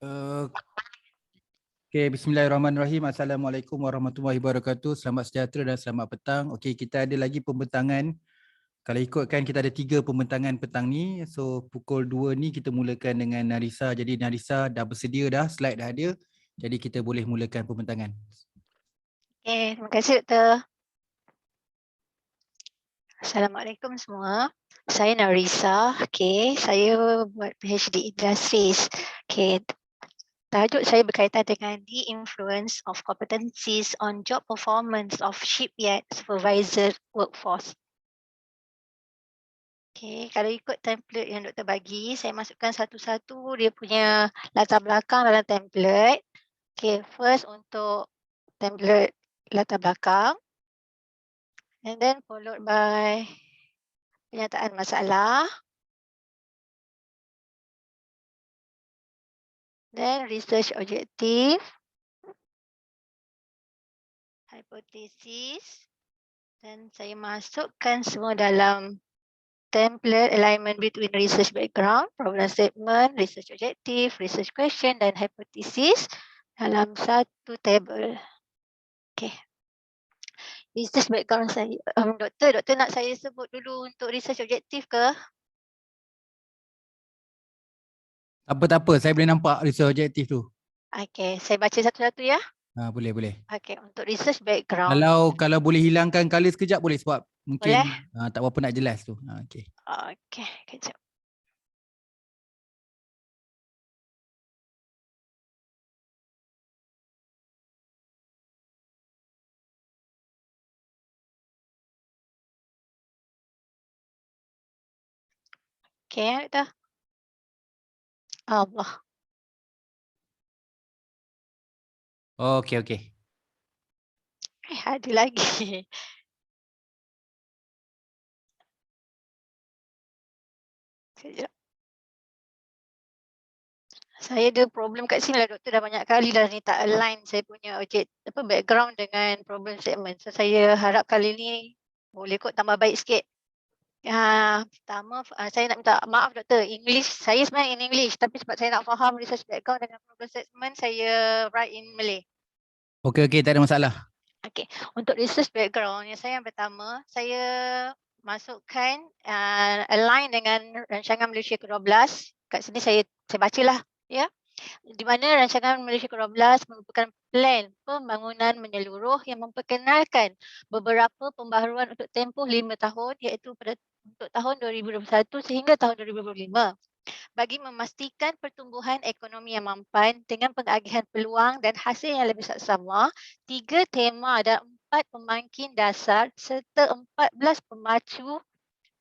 Uh, Okay, bismillahirrahmanirrahim. Assalamualaikum warahmatullahi wabarakatuh. Selamat sejahtera dan selamat petang. Okay, kita ada lagi pembentangan. Kalau ikutkan kita ada 3 pembentangan petang ni. So pukul 2 ni kita mulakan dengan Narisa. Jadi Narisa dah bersedia dah, slide dah ada. Jadi kita boleh mulakan pembentangan. Okay, terima kasih Doktor. Assalamualaikum semua. Saya Narisa. Okay, saya buat PhD Industries. Okay, tajuk saya berkaitan dengan the influence of competencies on job performance of shipyard supervisor workforce. Okay, kalau ikut template yang Doktor bagi, saya masukkan satu-satu dia punya latar belakang dalam template. Okay, first untuk template latar belakang. And then followed by penyataan masalah. Then research objective. Hipotesis. Dan saya masukkan semua dalam template alignment between research background, problem statement, research objective, research question dan hypothesis dalam satu table. Okay. Research background saya. Doktor nak saya sebut dulu untuk research objective ke? Tak apa, saya boleh nampak research objektif tu. Okay, saya baca satu-satu ya. Boleh. Okay, untuk research background. Kalau boleh hilangkan color sekejap boleh sebab mungkin Boleh? tak berapa nak jelas tu. Okay. Okay, kejap. Okay, dah. Allah. Okay. Ada lagi. Sekejap. Saya ada problem kat sini lah doktor, dah banyak kali dah ni tak align saya punya background dengan problem statement. So saya harap kali ni boleh kot tambah baik sikit. Pertama saya nak minta maaf doktor, English saya sebenarnya in English tapi sebab saya nak faham research background dengan problem statement saya write in Malay. Okay, tak ada masalah. Okay, untuk research background yang pertama, saya masukkan align dengan rancangan Malaysia ke-12. Kat sini saya bacalah ya. Di mana rancangan Malaysia ke-12 merupakan plan pembangunan menyeluruh yang memperkenalkan beberapa pembaharuan untuk tempoh 5 tahun iaitu untuk tahun 2021 sehingga tahun 2025. Bagi memastikan pertumbuhan ekonomi yang mampan dengan pengagihan peluang dan hasil yang lebih saksama, 3 tema dan 4 pemangkin dasar serta 14 pemacu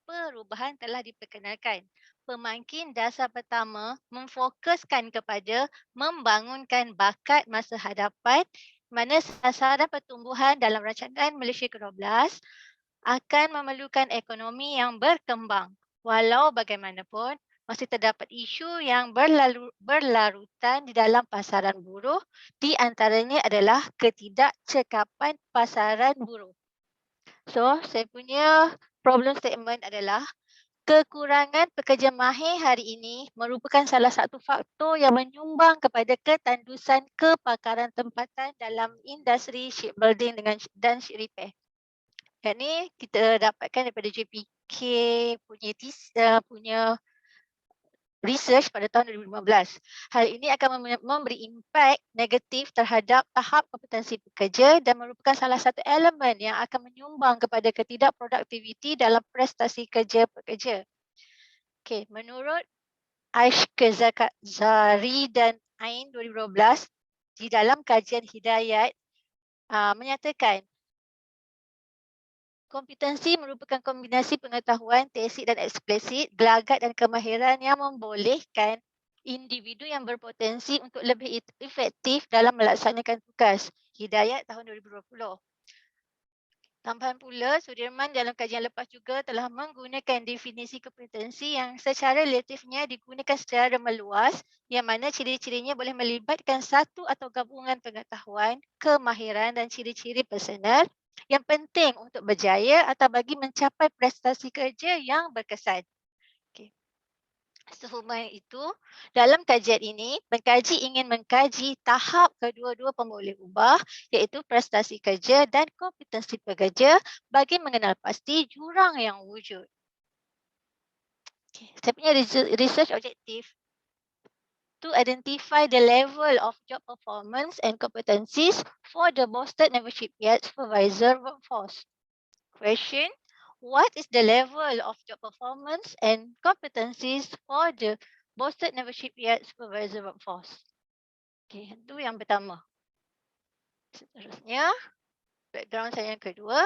perubahan telah diperkenalkan. Pemangkin dasar pertama memfokuskan kepada membangunkan bakat masa hadapan mana sasaran pertumbuhan dalam rancangan Malaysia ke-12 akan memerlukan ekonomi yang berkembang. Walau bagaimanapun, masih terdapat isu yang berlarutan di dalam pasaran buruh, di antaranya adalah ketidakcekapan pasaran buruh. So, saya punya problem statement adalah kekurangan pekerja mahir hari ini merupakan salah satu faktor yang menyumbang kepada ketandusan kepakaran tempatan dalam industri shipbuilding dan ship repair. Yang ni kita dapatkan daripada JPK punya research pada tahun 2015. Hal ini akan memberi impak negatif terhadap tahap kompetensi pekerja dan merupakan salah satu elemen yang akan menyumbang kepada ketidakproduktiviti dalam prestasi kerja pekerja. Okay, menurut Aishke Zari dan Ain 2012 di dalam kajian Hidayat menyatakan kompetensi merupakan kombinasi pengetahuan, teksik dan eksplisit, gelagat dan kemahiran yang membolehkan individu yang berpotensi untuk lebih efektif dalam melaksanakan tugas. Hidayat tahun 2020. Tambahan pula, Sudirman dalam kajian lepas juga telah menggunakan definisi kompetensi yang secara relatifnya digunakan secara meluas yang mana ciri-cirinya boleh melibatkan satu atau gabungan pengetahuan, kemahiran dan ciri-ciri personal yang penting untuk berjaya atau bagi mencapai prestasi kerja yang berkesan. Okay. Sehubungan itu, dalam kajian ini, pengkaji ingin mengkaji tahap kedua-dua pemboleh ubah iaitu prestasi kerja dan kompetensi pekerja bagi mengenal pasti jurang yang wujud. Saya punya research objektif to identify the level of job performance and competencies for the boosted membership yet supervisor workforce. Question: what is the level of job performance and competencies for the boosted membership yet supervisor workforce? Okay, itu yang pertama. Seterusnya, background saya yang kedua.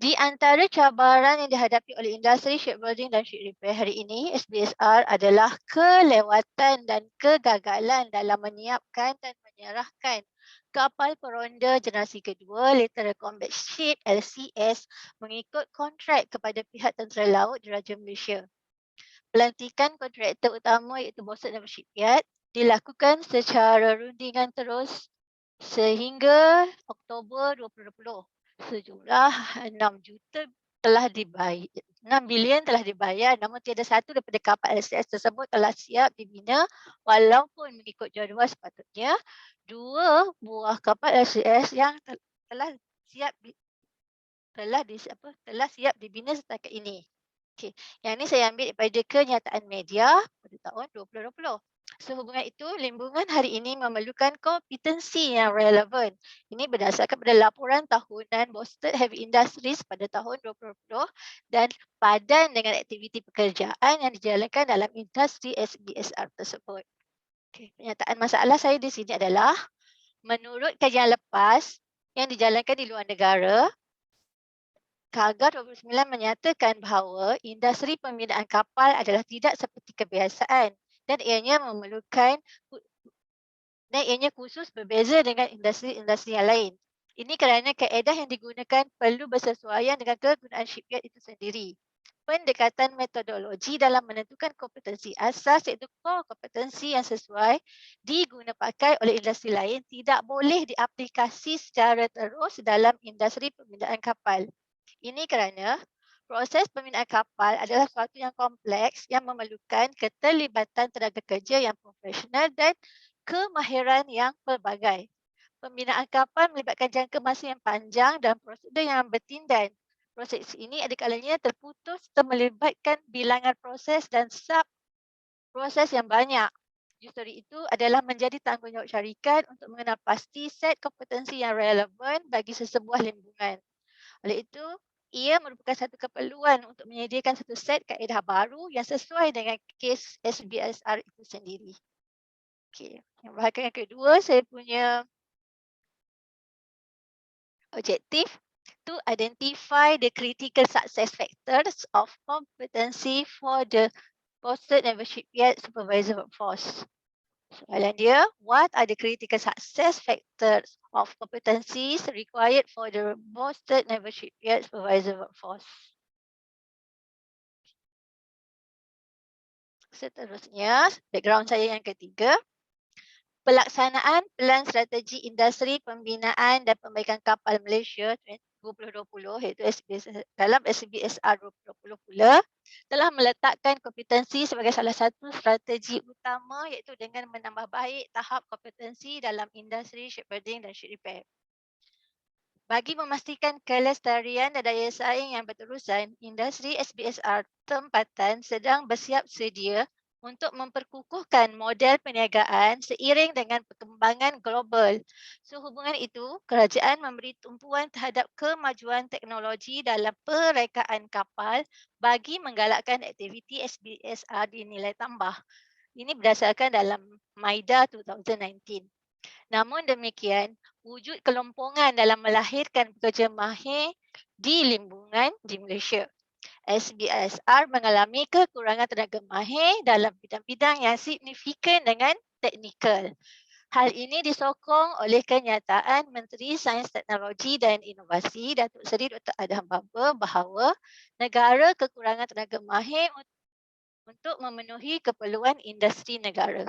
Di antara cabaran yang dihadapi oleh industri shipbuilding dan ship repair hari ini, SBSR adalah kelewatan dan kegagalan dalam menyiapkan dan menyerahkan kapal peronda generasi kedua Lateral Combat Ship LCS mengikut kontrak kepada pihak tentera laut Diraja Malaysia. Pelantikan kontraktor utama iaitu Boston Naval Shipyard dilakukan secara rundingan terus sehingga Oktober 2020. Sejumlah 6 juta telah dibayar, 6 bilion telah dibayar, namun tiada satu daripada kapal LCS tersebut telah siap dibina walaupun mengikut jadual sepatutnya 2 buah kapal LCS yang telah siap dibina setakat ini. Okey, yang ini saya ambil daripada kenyataan media pada tahun 2020. Sehubungan itu, limbungan hari ini memerlukan kompetensi yang relevan. Ini berdasarkan pada laporan tahunan Boston Heavy Industries pada tahun 2020 dan padan dengan aktiviti pekerjaan yang dijalankan dalam industri SBSR tersebut. Okay. Penyataan masalah saya di sini adalah menurut kajian lepas yang dijalankan di luar negara, Kagar 29 menyatakan bahawa industri pembinaan kapal adalah tidak seperti kebiasaan dan ianya khusus berbeza dengan industri-industri yang lain. Ini kerana kaedah yang digunakan perlu bersesuaian dengan kegunaan shipyard itu sendiri. Pendekatan metodologi dalam menentukan kompetensi asas iaitu core kompetensi yang sesuai diguna pakai oleh industri lain tidak boleh diaplikasi secara terus dalam industri pembinaan kapal. Ini kerana proses pembinaan kapal adalah suatu yang kompleks yang memerlukan keterlibatan tenaga kerja yang profesional dan kemahiran yang pelbagai. Pembinaan kapal melibatkan jangka masa yang panjang dan prosedur yang bertindan. Proses ini adakalanya terputus serta melibatkan bilangan proses dan sub proses yang banyak. Justru itu adalah menjadi tanggungjawab syarikat untuk mengenal pasti set kompetensi yang relevan bagi sesebuah limbungan. Oleh itu, ia merupakan satu keperluan untuk menyediakan satu set kaedah baru yang sesuai dengan kes SBSR itu sendiri. Okey, yang bahagian yang kedua, saya punya objektif to identify the critical success factors of competency for the posted naval shipyard supervisor workforce. Soalan dia, what are the critical success factors of competencies required for the posted naval shipyard supervisor workforce? Seterusnya, background saya yang ketiga. Pelaksanaan Pelan Strategi Industri Pembinaan dan Perbaikan Kapal Malaysia 2020 iaitu dalam SBSR 2020 pula telah meletakkan kompetensi sebagai salah satu strategi utama iaitu dengan menambah baik tahap kompetensi dalam industri shipbuilding dan ship repair. Bagi memastikan kelestarian dan daya saing yang berterusan, industri SBSR tempatan sedang bersiap sedia untuk memperkukuhkan model perniagaan seiring dengan perkembangan global. Sehubungan itu, kerajaan memberi tumpuan terhadap kemajuan teknologi dalam perekaan kapal bagi menggalakkan aktiviti SBSR dinilai tambah. Ini berdasarkan dalam MAIDA 2019. Namun demikian, wujud kelompongan dalam melahirkan pekerja mahir di limbungan di Malaysia. SBSR mengalami kekurangan tenaga mahir dalam bidang-bidang yang signifikan dengan teknikal. Hal ini disokong oleh kenyataan Menteri Sains Teknologi dan Inovasi Datuk Seri Dr. Adham Baba bahawa negara kekurangan tenaga mahir untuk memenuhi keperluan industri negara.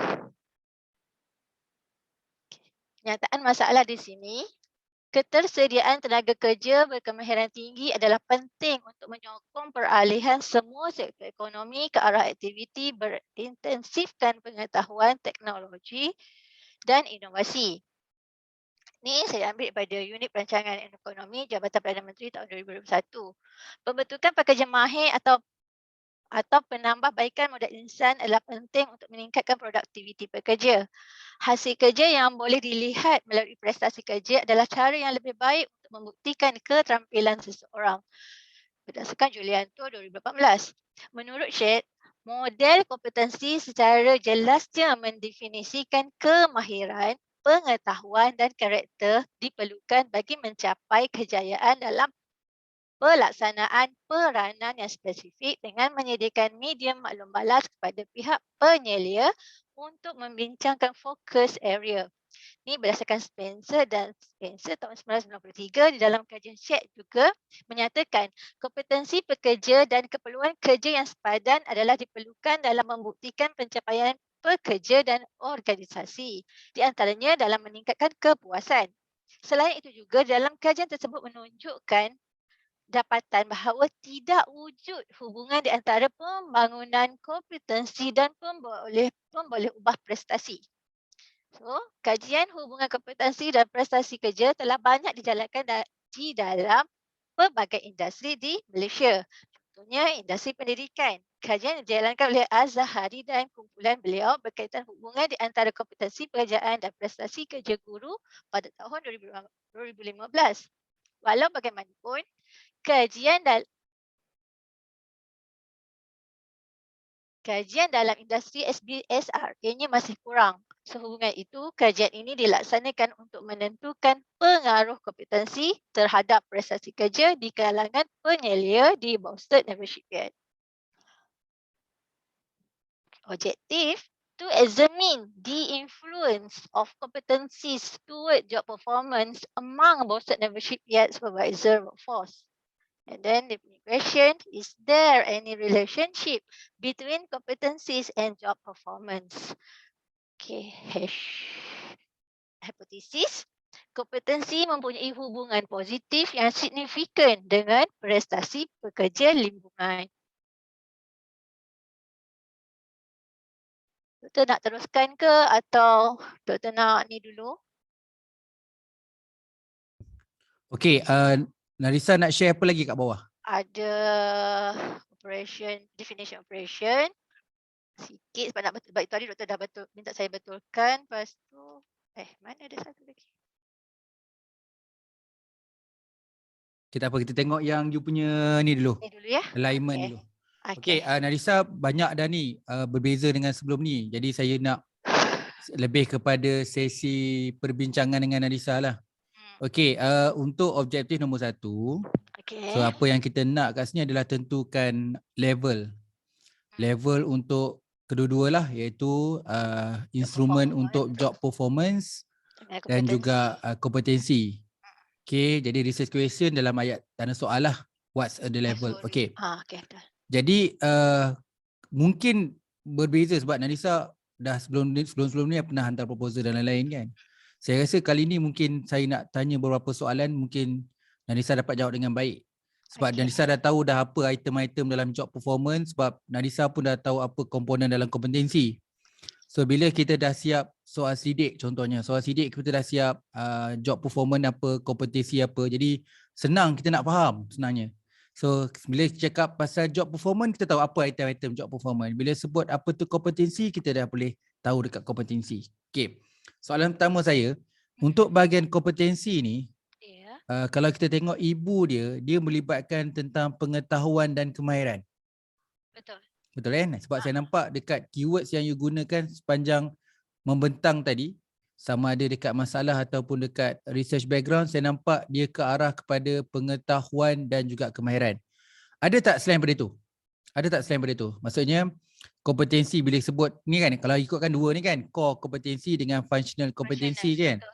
Kenyataan masalah di sini, Ketersediaan tenaga kerja berkemahiran tinggi adalah penting untuk menyokong peralihan semua sektor ekonomi ke arah aktiviti berintensifkan pengetahuan, teknologi dan inovasi. Ni saya ambil pada unit perancangan ekonomi Jabatan Perdana Menteri tahun 2021. Pembentukan pekerja mahir atau penambahbaikan modal insan adalah penting untuk meningkatkan produktiviti pekerja. Hasil kerja yang boleh dilihat melalui prestasi kerja adalah cara yang lebih baik untuk membuktikan keterampilan seseorang. Berdasarkan Julianto 2018. Menurut Syed, model kompetensi secara jelasnya mendefinisikan kemahiran, pengetahuan dan karakter diperlukan bagi mencapai kejayaan dalam pelaksanaan peranan yang spesifik dengan menyediakan medium maklum balas kepada pihak penyelia untuk membincangkan fokus area. Ini berdasarkan Spencer tahun 1993 di dalam kajian Syed juga menyatakan kompetensi pekerja dan keperluan kerja yang sepadan adalah diperlukan dalam membuktikan pencapaian pekerja dan organisasi, di antaranya dalam meningkatkan kepuasan. Selain itu juga dalam kajian tersebut menunjukkan dapatan bahawa tidak wujud hubungan di antara pembangunan kompetensi dan pemboleh ubah prestasi. So, kajian hubungan kompetensi dan prestasi kerja telah banyak dijalankan di dalam pelbagai industri di Malaysia. Contohnya industri pendidikan. Kajian dijalankan oleh Az-Zahari dan kumpulan beliau berkaitan hubungan di antara kompetensi pekerjaan dan prestasi kerja guru pada tahun 2015. Walau bagaimanapun, kajian dalam industri SBSRA-nya masih kurang. Sehubungan itu, kajian ini dilaksanakan untuk menentukan pengaruh kompetensi terhadap prestasi kerja di kalangan penyelia di Bolstead Membership Guide. Objektif to examine the influence of competencies toward job performance among Bolstead Membership Guide supervisor workforce. And then the question, is there any relationship between competencies and job performance? Okay, hipotesis. Kompetensi mempunyai hubungan positif yang signifikan dengan prestasi pekerja lingkungan. Doktor nak teruskan ke atau doktor nak ni dulu? Okey, Narisa nak share apa lagi kat bawah? Ada definition operation. Sikit sebab nak betul. Sebab itu tadi doktor dah minta saya betulkan. Lepas tu, mana ada satu lagi? Kita tengok yang you punya ni dulu. Ni dulu ya. Alignment dulu. Okey, Narisa banyak dah ni berbeza dengan sebelum ni. Jadi saya nak lebih kepada sesi perbincangan dengan Narisa lah. Okey, untuk objektif nombor 1. So apa yang kita nak kat sini adalah tentukan level. Level untuk kedua-dua lah, iaitu instrumen untuk job performance dan juga kompetensi. Okey, jadi research question dalam ayat tanda soal lah. What's the level? Okey. Jadi mungkin berbeza sebab Narisa dah sebelum ni pernah hantar proposal dan lain-lain kan. Saya rasa kali ni mungkin saya nak tanya beberapa soalan, mungkin Narisa dapat jawab dengan baik. Sebab Narisa dah tahu dah apa item-item dalam job performance, sebab Narisa pun dah tahu apa komponen dalam kompetensi. So bila kita dah siap soal sidik, contohnya soal sidik kita dah siap job performance apa, kompetensi apa. Jadi senang kita nak faham sebenarnya. So bila cakap pasal job performance, kita tahu apa item-item job performance. Bila sebut apa tu kompetensi, kita dah boleh tahu dekat kompetensi. Okay. Soalan pertama saya, untuk bahagian kompetensi ni, kalau kita tengok ibu dia melibatkan tentang pengetahuan dan kemahiran. Betul. Betul kan? Sebab saya nampak dekat keywords yang you gunakan sepanjang membentang tadi, sama ada dekat masalah ataupun dekat research background, saya nampak dia ke arah kepada pengetahuan dan juga kemahiran. Ada tak selain daripada itu? Ada tak selain daripada itu? Maksudnya kompetensi bila sebut ni kan, kalau ikutkan dua ni kan, core kompetensi dengan functional kompetensi kan.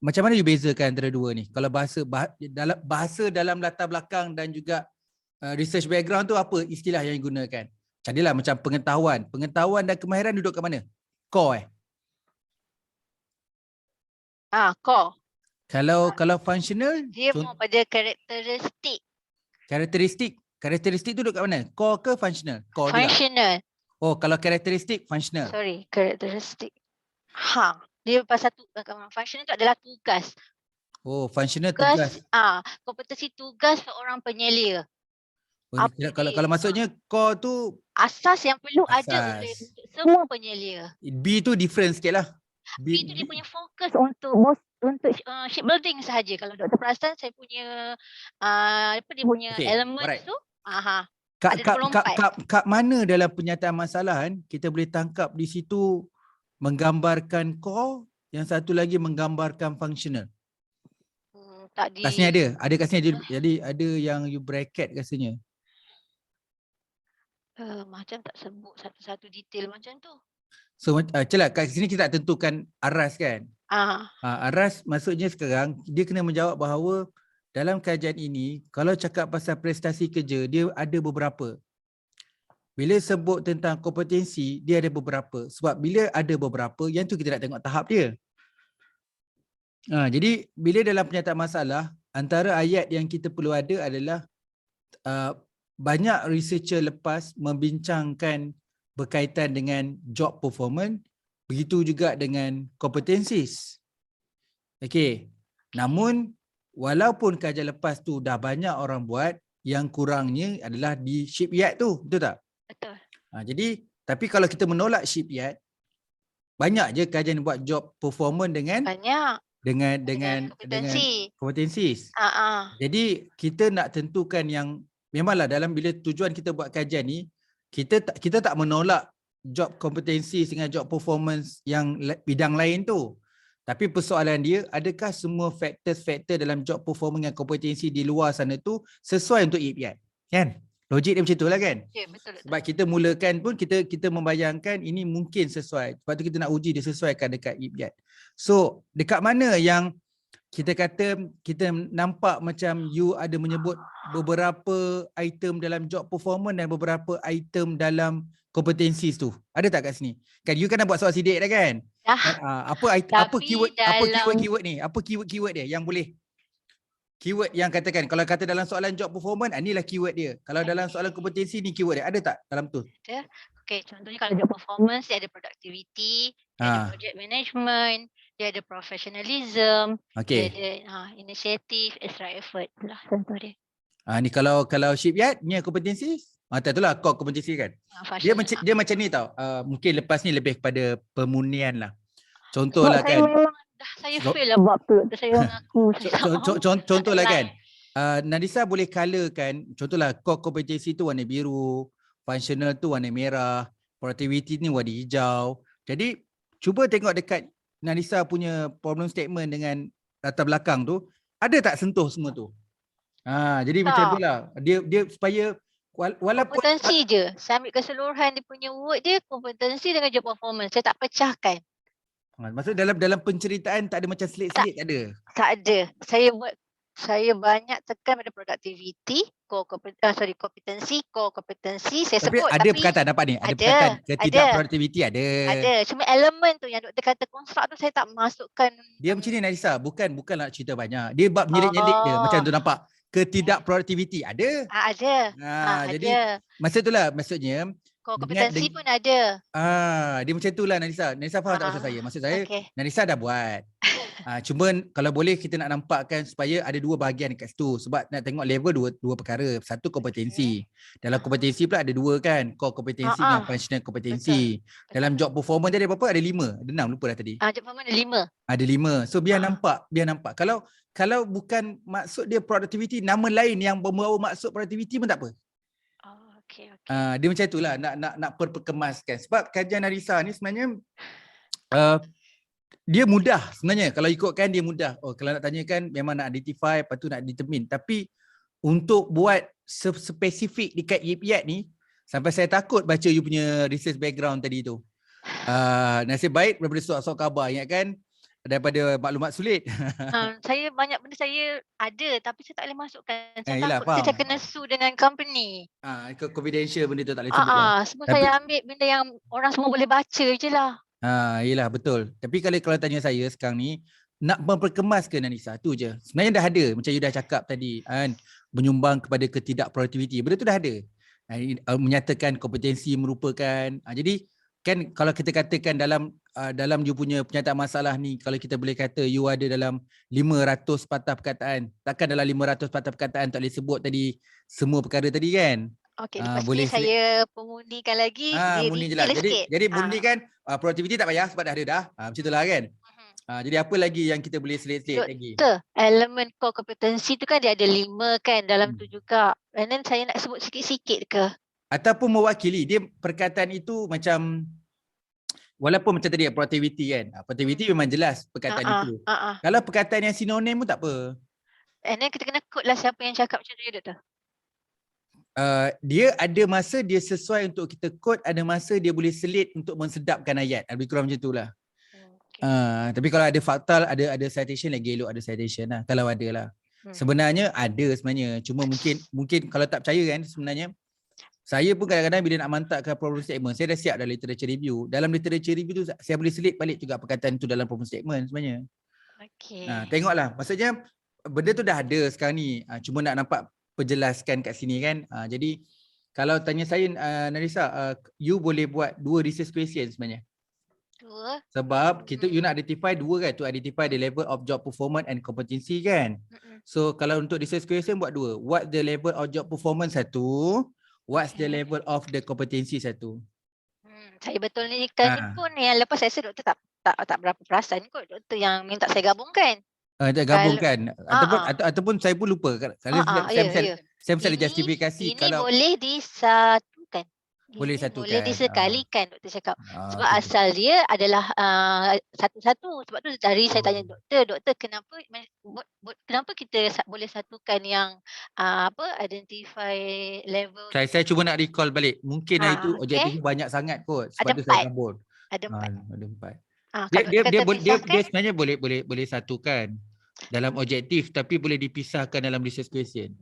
Macam mana you bezakan antara dua ni? Kalau bahasa dalam latar belakang dan juga research background tu apa istilah yang digunakan? Jadilah macam pengetahuan. Pengetahuan dan kemahiran duduk kat mana? Core Core. Kalau functional, Dia more pada karakteristik. karakteristik tu duduk kat mana? Core ke functional? Core juga. Functional. Oh, kalau karakteristik functional. Sorry, karakteristik. Dia pasal functional tu adalah tugas. Oh, functional tugas. Kompetensi tugas seorang penyelia. Oh, kalau maksudnya core tu Asas yang perlu ada oleh asas. semua penyelia. B tu different sikit lah. B tu dia punya fokus untuk shipbuilding sahaja. Kalau Dr. perasan saya punya apa dia punya elements tu ada 24. Kat mana dalam penyataan masalah kan kita boleh tangkap di situ menggambarkan core, yang satu lagi menggambarkan functional. Tak di. Kat sini ada kat sini jadi ada yang you bracket rasanya. Macam tak sebut satu-satu detail macam tu. So celah kat sini kita tak tentukan aras kan. Aras maksudnya sekarang dia kena menjawab bahawa dalam kajian ini kalau cakap pasal prestasi kerja dia ada beberapa. Bila sebut tentang kompetensi dia ada beberapa. Sebab bila ada beberapa yang tu kita nak tengok tahap dia. Jadi bila dalam penyataan masalah antara ayat yang kita perlu ada adalah banyak researcher lepas membincangkan berkaitan dengan job performance, begitu juga dengan competencies. Okey. Namun walaupun kajian lepas tu dah banyak orang buat, yang kurangnya adalah di shipyard tu, betul tak? Betul. Jadi tapi kalau kita menolak shipyard, banyak je kajian buat job performance dengan kompetensi. Jadi kita nak tentukan yang memanglah dalam bila tujuan kita buat kajian ni, kita tak menolak job kompetensi dengan job performance yang bidang lain tu. Tapi persoalan dia, adakah semua faktor-faktor dalam job performance dan kompetensi di luar sana tu sesuai untuk IPIAT? Kan? Logik dia macam tu lah kan? Ya, betul. Sebab kita mulakan pun kita membayangkan ini mungkin sesuai. Sebab tu kita nak uji disesuaikan dekat IPIAT. So, dekat mana yang kita kata kita nampak macam you ada menyebut beberapa item dalam job performance dan beberapa item dalam kompetensi tu. Ada tak kat sini? Kan you kan dah buat soal sidik dah kan? Apa keyword ni? Apa keyword dia yang boleh? Keyword yang katakan kalau kata dalam soalan job performance inilah keyword dia. Kalau dalam soalan kompetensi ni keyword dia. Ada tak dalam tu? Ada. Okey, contohnya kalau job performance dia ada productivity, dia ada project management, dia ada professionalism, dia ada initiative, extra effort lah contoh dia. Ni kalau shipyard ni kompetensi, tak itulah core kompetensi kan. Dia macam ni tau. Mungkin lepas ni lebih kepada pemunian lah. Contohlah kan. Saya feel lah buat tu. Saya mengaku. Contohlah kan. Nadisa boleh colorkan, contohlah core kompetensi tu warna biru, functional tu warna merah, productivity ni warna hijau. Jadi cuba tengok dekat Nadisa punya problem statement dengan latar belakang tu, ada tak sentuh semua tu? Jadi macam itulah. Dia supaya walaupun kompetensi je. Saya ambil keseluruhan dia punya word dia, kompetensi dengan job performance. Saya tak pecahkan. Maksud dalam penceritaan tak ada macam selit-selit, tak ada? Tak ada. Saya banyak tekan pada productivity, kompetensi, core kompetensi. Saya tapi sebut ada perkataan dapat ni? Ada perkataan productivity ada. Ada. Cuma elemen tu yang doktor kata construct tu saya tak masukkan. Dia macam ni Nadisa, bukan nak cerita banyak. Dia bab menyelit-nyelit dia macam tu nampak. Ketidak productivity ada. Ada. Jadi masa itulah maksudnya kompetensi pun ada. Dia macam itulah Nadisa. Nadisa faham tak maksud saya? Maksud saya Nadisa dah buat. Cuma kalau boleh kita nak nampakkan supaya ada dua bahagian dekat situ. Sebab nak tengok level dua perkara. Satu kompetensi. Dalam kompetensi pula ada dua kan. Core kompetensi dan functional kompetensi. Dalam job performance dia ada berapa? Ada 5. Ada 6 lupa dah tadi. Job performance ada 5. Ada 5. So biar nampak. Kalau bukan maksud dia productivity, nama lain yang membawa maksud productivity pun tak apa. Okay. Dia macam itulah nak perkemaskan. Sebab kajian Nadisa ni sebenarnya dia mudah sebenarnya. Kalau ikutkan dia mudah. Kalau nak tanyakan memang nak identify, lepas tu nak determine. Tapi untuk buat spesifik dekat IPIAT ni, sampai saya takut baca you punya research background tadi tu. Nasib baik daripada soal-soal khabar, ingat kan? Daripada maklumat sulit. Saya banyak benda saya ada tapi saya tak boleh masukkan. Saya takut faham. saya kena sue dengan company. Confidential benda tu tak boleh sebut lah. Sebab saya ambil benda yang orang semua boleh baca je lah. Yelah betul. Tapi kalau tanya saya sekarang ni, nak memperkemas ke Nanisa, tu je. Sebenarnya dah ada, macam you dah cakap tadi kan, menyumbang kepada ketidakproduktiviti, benda tu dah ada. Menyatakan kompetensi merupakan, jadi kan kalau kita katakan dalam you punya pernyataan masalah ni, kalau kita boleh kata you ada dalam 500 patah perkataan, takkan dalam 500 patah perkataan tak boleh sebut tadi semua perkara tadi kan. Okey, lepas ni Boleh saya pengundikan lagi, mundi je lah. detail sikit. Jadi mundi kan produktiviti tak payah sebab dah ada dah. Macam itulah kan. Jadi apa lagi yang kita boleh selit-selit lagi? Doktor, elemen core kompetensi tu kan dia ada 5 kan dalam tu juga. And then saya nak sebut sikit-sikit ke? Ataupun mewakili, dia perkataan itu macam, walaupun macam tadi productivity kan, productivity memang jelas perkataan itu. Kalau perkataan yang sinonim pun tak apa. And then kita kena quote lah siapa yang cakap macam tu ya doktor? Dia ada masa dia sesuai untuk kita quote, ada masa dia boleh selit untuk mensedapkan ayat. Lebih kurang macam itulah. Tapi kalau ada fakta, ada citation lagi elok, ada citation lah. Kalau ada lah. Sebenarnya ada sebenarnya. Cuma mungkin kalau tak percaya kan, sebenarnya saya pun kadang-kadang bila nak mantapkan problem statement, saya dah siap dalam literature review. Dalam literature review tu saya boleh selit balik juga perkataan tu dalam problem statement sebenarnya. Tengoklah. Maksudnya benda tu dah ada sekarang ni. Cuma nak nampak perjelaskan kat sini kan. Jadi kalau tanya saya Narisa, you boleh buat 2 research question sebenarnya. Sebab you nak identify 2 kan, to identify the level of job performance and competency kan. So kalau untuk research question buat 2. What the level of job performance satu, what's the level of the competency satu. Saya betul ni tanya pun yang lepas saya rasa doktor tak berapa perasan kot, doktor yang minta saya gabungkan. Tak gabungkan ataupun saya pun lupa. Kalau saya mesti ada justifikasi. Ini kalau boleh disatukan. Boleh satukan. Boleh disekalikan, doktor cakap. Sebab asal dia adalah satu-satu. Sebab tu dari saya tanya doktor kenapa kita boleh satukan yang identify level. Saya cuba nak recall balik. Mungkin itu objektif banyak sangat kot. Sebab tu saya gabung. Ada 4. Dia sebenarnya boleh satukan dalam objektif, tapi boleh dipisahkan dalam research question.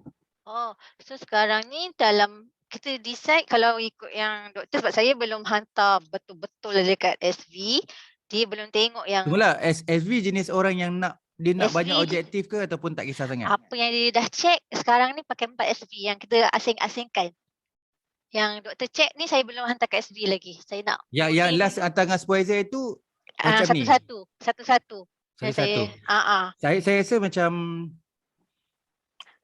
So sekarang ni dalam kita decide kalau ikut yang doktor, sebab saya belum hantar betul-betul dekat SV, dia belum tengok yang. Itulah SV jenis orang yang nak banyak objektif ke ataupun tak kisah sangat. Apa yang dia dah check sekarang ni pakai 4 SV yang kita asing-asingkan. Yang doktor check ni saya belum hantar ke SV lagi. Saya nak yang last hantar dengan supervisor itu macam ni. Satu-satu. Saya rasa macam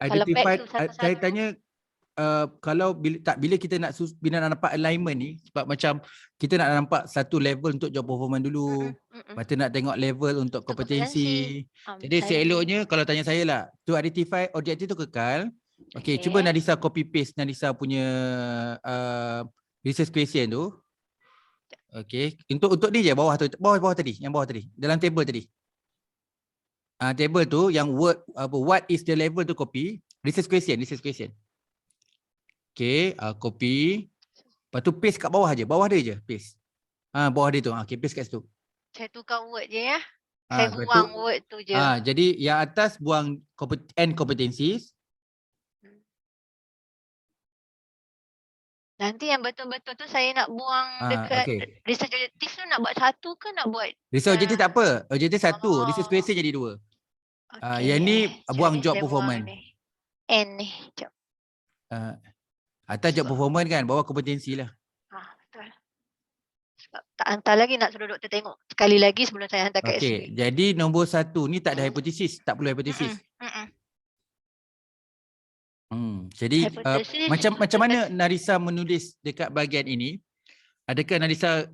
identify. Saya tanya kalau bila kita nak nampak alignment ni, sebab macam kita nak nampak satu level untuk job performance dulu, lepas tu nak tengok level untuk kompetensi. Jadi seeloknya kalau tanya saya lah, to identify objektif tu kekal. Okay, cuba Narisa copy paste Narisa punya research question tu. Okay, untuk ni je bawah tadi, yang bawah tadi, dalam table tadi. Table tu yang what is the level tu copy, research question. Okay, copy. Lepas tu paste kat bawah je, bawah dia je, paste. Bawah dia tu, okay, paste kat situ. Saya tukar word je ya. Saya buang word tu je. Jadi yang atas buang and competencies. Nanti yang betul-betul tu saya nak buang dekat research objective tu, nak buat satu ke nak buat? Research objective tak apa, objective satu, research question jadi 2. Yang ni buang job performance. N ni, job. Atas job performance kan, bawah kompetensi lah. Betul. Sebab tak hantar lagi, nak suruh doktor tengok sekali lagi sebelum saya hantar ke SV. Jadi nombor 1 ni tak ada hipotesis, tak perlu hipotesis. Jadi macam mana Narisa menulis dekat bahagian ini? Adakah Narisa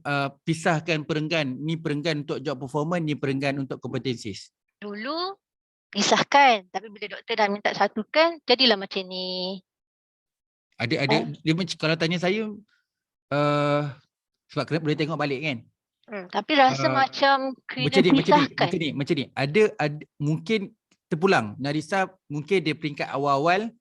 pisahkan perenggan, ni perenggan untuk job performance, ni perenggan untuk kompetensis? Dulu pisahkan, tapi bila doktor dah minta satukan, jadilah macam ni. Dia kalau tanya saya sebab kena boleh tengok balik kan. Tapi rasa macam kena pisahkan. Macam ni. Ada mungkin terpulang. Narisa mungkin dia peringkat awal-awal,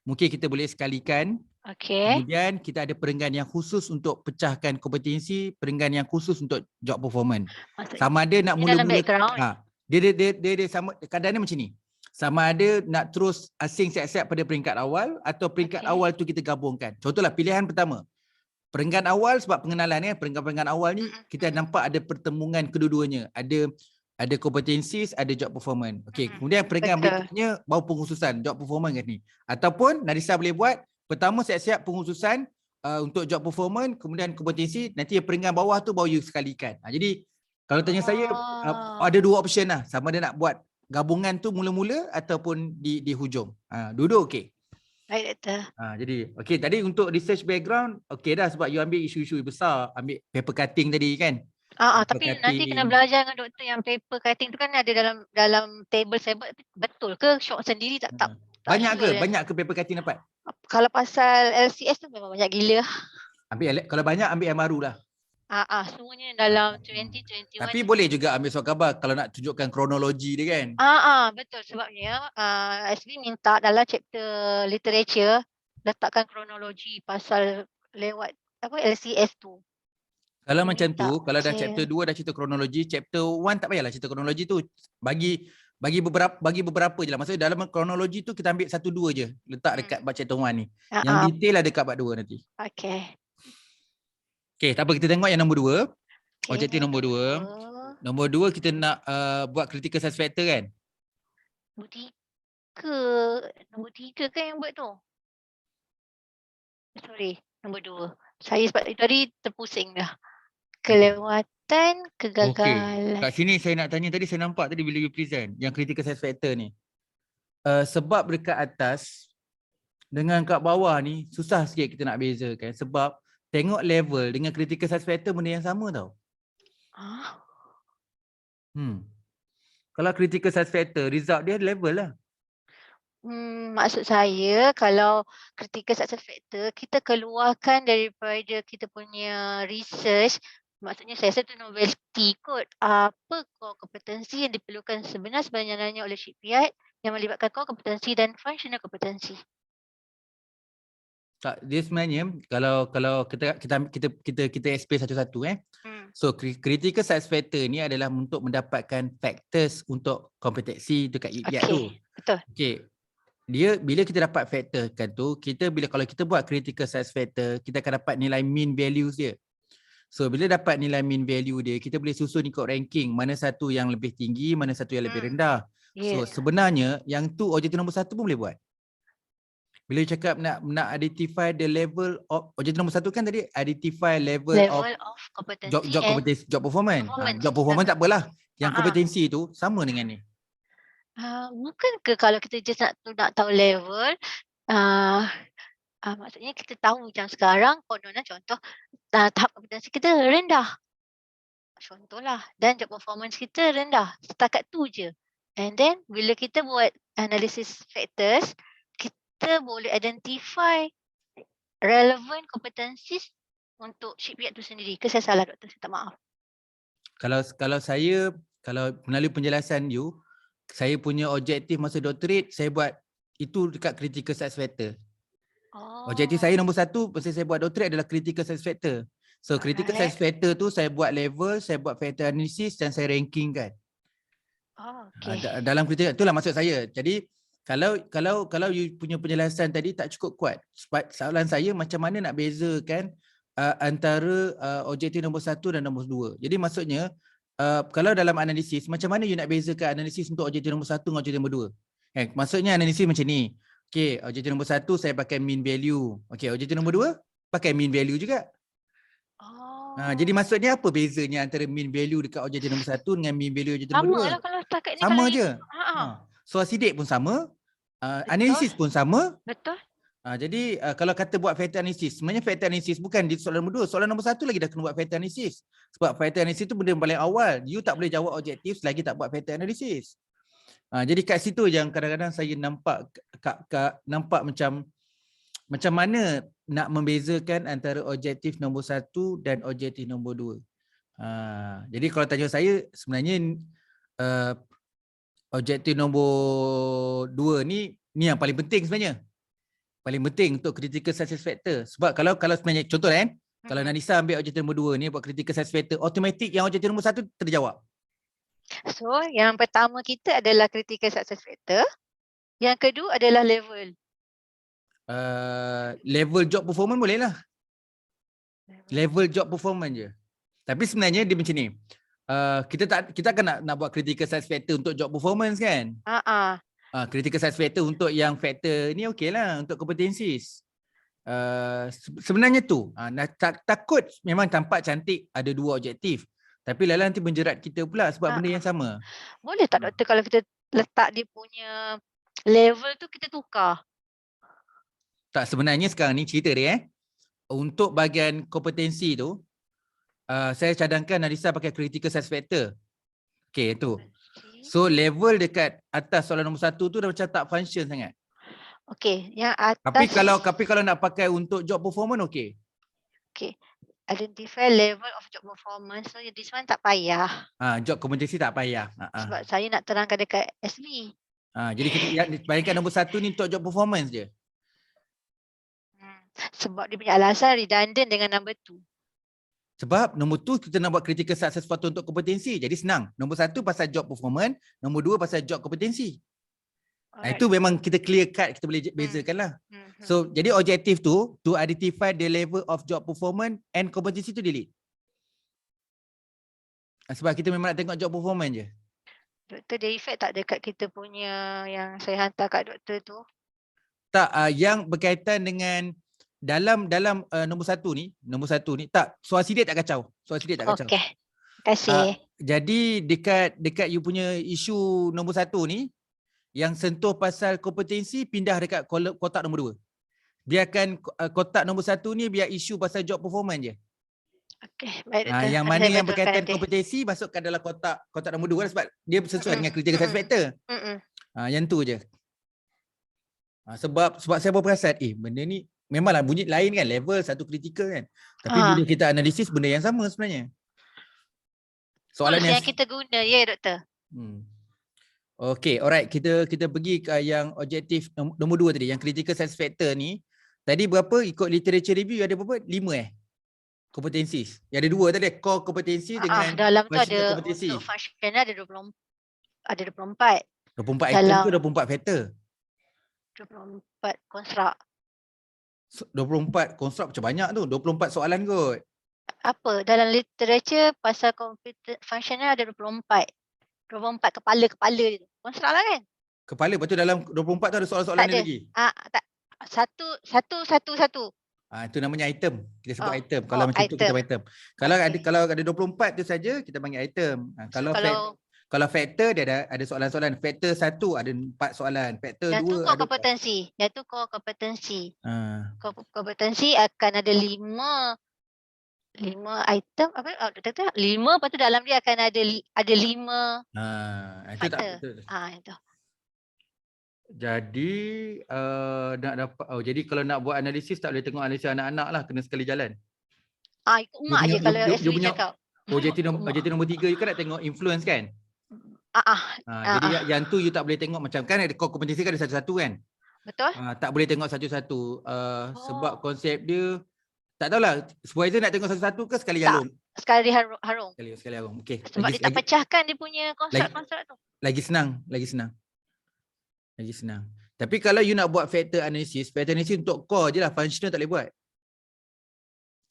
mungkin kita boleh sekalikan. Kemudian kita ada perenggan yang khusus untuk pecahkan kompetensi, perenggan yang khusus untuk job performance. Sama ada nak mula-mula dia sama keadaannya macam ni. Sama ada nak terus asing siap-siap pada peringkat awal atau peringkat awal tu kita gabungkan. Contohlah pilihan pertama. Perenggan awal sebab pengenalan ya, perenggan awal ni kita nampak ada pertemuan kedua-duanya. Ada ada competencies, ada job performance. Okey, kemudian peringkat berikutnya baru pengkhususan job performance kat ni. Ataupun Nadisa boleh buat pertama siap-siap pengkhususan untuk job performance, kemudian kompetensi, nanti yang peringkat bawah tu baru you sekalikan. Jadi kalau tanya saya ada dua option lah, sama ada nak buat gabungan tu mula-mula ataupun di hujung. Dua-dua okey. Baik, Doktor. Jadi okey, tadi untuk research background okey dah sebab you ambil isu-isu besar, ambil paper cutting tadi kan. Tapi nanti kena belajar dengan doktor yang paper cutting tu kan ada dalam table saya buat, betul ke short sendiri tak banyak sure ke? Banyak ke paper cutting dapat? Kalau pasal LCS tu memang banyak gila. Kalau banyak ambil yang baru lah. Semuanya dalam 2021. Tapi boleh juga ambil surat khabar kalau nak tunjukkan kronologi dia kan. Betul sebabnya SB minta dalam chapter literature letakkan kronologi pasal lewat LCS tu. Kalau macam tu, kalau dah chapter 2 dah cerita kronologi, chapter 1 tak payahlah cerita kronologi tu. Bagi beberapa je lah. Maksudnya dalam kronologi tu kita ambil 1-2 je. Letak dekat bab chapter 1 ni. Yang detail lah dekat bab 2 nanti. Okey, tak apa, kita tengok yang nombor 2. Objektif nombor 2. Nombor 2 kita nak buat critical success factor kan? Nombor 3 kan yang buat tu? Sorry, nombor 2. Saya sebab tadi terpusing dah. Kelewatan, kegagalan. Kat sini saya nak tanya, tadi saya nampak tadi bila you present yang critical success factor ni. Sebab dekat atas dengan kat bawah ni susah sikit kita nak bezakan sebab tengok level dengan critical success factor benda yang sama tau. Kalau critical success factor result dia level lah. Maksud saya kalau critical success factor kita keluarkan daripada kita punya research. Maksudnya saya rasa tu novelty kot. Apa core kompetensi yang diperlukan sebenarnya oleh shipyard yang melibatkan core kompetensi dan functional kompetensi. Tak, dia sebenarnya kalau kita explain satu-satu So critical success factor ni adalah untuk mendapatkan factors untuk kompetensi dekat shipyard tu. Betul. Dia bila kita dapat factor kan tu, kalau kita buat critical success factor, kita akan dapat nilai mean values dia. So bila dapat nilai mean value dia, kita boleh susun ikut ranking mana satu yang lebih tinggi, mana satu yang lebih rendah. So sebenarnya yang tu objektif nombor 1 pun boleh buat. Bila cakap nak identify the level of objektif nombor 1 kan tadi identify level of competency, job performance. Job performance tak apalah. Yang kompetensi tu sama dengan ni. Bukan ke kalau kita just nak tahu level, maksudnya kita tahu macam sekarang kononnya contoh tahap kompetensi kita rendah. Contohlah, dan job performance kita rendah. Setakat tu je. And then bila kita buat analysis factors, kita boleh identify relevant competencies untuk shipyard tu sendiri. Ke saya salah doktor? Saya tak maaf. Kalau melalui penjelasan you, saya punya objektif masa doctorate, saya buat itu dekat critical success factor. Objektif saya nombor 1 masa saya buat doctorate adalah critical success factor. So critical success factor tu saya buat level, saya buat factor analysis dan saya ranking kan. Dalam critical itulah maksud saya. Jadi kalau you punya penjelasan tadi tak cukup kuat. Soalan saya macam mana nak bezakan antara objektif nombor 1 dan nombor 2. Jadi maksudnya kalau dalam analisis, macam mana you nak bezakan analisis untuk objektif nombor 1 dengan objektif nombor 2? Maksudnya analisis macam ni. Objektif nombor 1 saya pakai mean value. Objektif nombor 2 pakai mean value juga. Jadi maksudnya apa bezanya antara mean value dekat objektif nombor 1 dengan mean value objektif nombor 2? Sama lah kalau setakat ni. Sama je. So sidik pun sama. Analisis pun sama. Betul. Jadi kalau kata buat factor analysis, sebenarnya factor analysis bukan di soalan nombor 2. Soalan nombor 1 lagi dah kena buat factor analysis. Sebab factor analysis tu benda yang paling awal. You tak boleh jawab objektif selagi tak buat factor analysis. Jadi kat situ yang kadang-kadang saya nampak macam mana nak membezakan antara objektif nombor 1 dan objektif nombor 2. Jadi kalau tanya saya, sebenarnya objektif nombor 2 ni yang paling penting sebenarnya. Paling penting untuk critical success factor. Sebab kalau sebenarnya contoh kan, kalau Nadisa ambil objektif nombor 2 ni buat critical success factor, automatik yang objektif nombor 1 terjawab. So yang pertama kita adalah critical success factor. Yang kedua adalah level. Level job performance boleh lah. Level job performance je. Tapi sebenarnya dia macam ni. kita kan nak buat critical success factor untuk job performance kan. Critical success factor untuk yang factor ni okey lah untuk competencies. Sebenarnya tu takut memang tampak cantik ada dua objektif, tapi lala nanti menjerat kita pula sebab benda yang sama. Boleh tak doktor kalau kita letak dia punya level tu kita tukar? Tak, sebenarnya sekarang ni cerita dia untuk bahagian kompetensi tu saya cadangkan Narisa pakai critical success factor. Okey tu. So level dekat atas soalan nombor 1 tu dah macam tak function sangat. Okey, yang atas. Tapi kalau nak pakai untuk job performance okey. Okey. Identify level of job performance. So this one tak payah. Job kompetensi tak payah. Sebab saya nak terangkan dekat SB. Jadi kita bayangkan nombor 1 ni untuk job performance je. Sebab dia punya alasan redundant dengan number 2. Sebab nombor 2 kita nak buat critical success factor untuk kompetensi. Jadi senang. Nombor 1 pasal job performance, nombor 2 pasal job kompetensi. Itu memang kita clear cut, kita boleh bezakan lah. So jadi objektif tu to identify the level of job performance and competency tu delete. Sebab kita memang nak tengok job performance je. Doktor, dia effect tak dekat kita punya yang saya hantar kat doktor tu? Tak, yang berkaitan dengan dalam nombor 1 ni tak, soal sidik tak kacau. Okey. Terima kasih. Jadi dekat you punya isu nombor 1 ni yang sentuh pasal kompetensi pindah dekat kotak nombor 2. Biarkan kotak nombor 1 ni biar isu pasal job performance je. Okey, baik doktor. Yang mana yang berkaitan kompetensi masukkan dalam kotak nombor 2 sebab dia sesuai dengan critical success factor. Yang tu je. Sebab saya berperasan benda ni memanglah bunyi lain kan, level 1 critical kan. Tapi bila kita analisis benda yang sama sebenarnya. Soalan yang kita guna doktor. Okey, alright, kita pergi ke yang objektif nombor 2 tadi, yang critical success factor ni. Tadi berapa ikut literature review ada berapa? 5 kompetensi. Yang ada 2 tadi, core kompetensi dengan dalam tu ada kompetensi. untuk functional ada 24. 24 item ke 24 factor? 24 construct. 24 construct macam banyak tu, 24 soalan kot. Apa? Dalam literature pasal functional ada 24. 24 kepala dia tu. Construct lah kan? Kepala, lepas tu dalam 24 tu ada soalan-soalan dia lagi? Tak. Satu. Itu namanya item. Kita sebut item. Kalau macam tu kita panggil item. Kalau ada 24 tu saja kita panggil item. Kalau factor dia ada soalan-soalan. Factor 1 ada 4 soalan. Factor 2 ada core kompetensi. Yang tu core kompetensi. Kompetensi akan ada 5 item apa? 5, lepas tu dalam dia akan ada 5 itu tak betul. Itu. Jadi nak dapat jadi kalau nak buat analisis tak boleh tengok analisis anak-anak lah, kena sekali jalan. Ikut mak je kalau SB cakap. Objektif nombor 3 you kan nak tengok influence kan? Jadi yang tu you tak boleh tengok macam kan ada core kompetensi kan ada satu-satu kan? Betul. Tak boleh tengok satu-satu sebab konsep dia tak tahulah, supervisor nak tengok satu-satu ke sekali jarum? Sekali harung. Sekali harung. Okey. Sebab dia tak pecahkan dia punya konsep tu. Lagi senang. Tapi kalau you nak buat factor analysis untuk core je lah, functional tak boleh buat.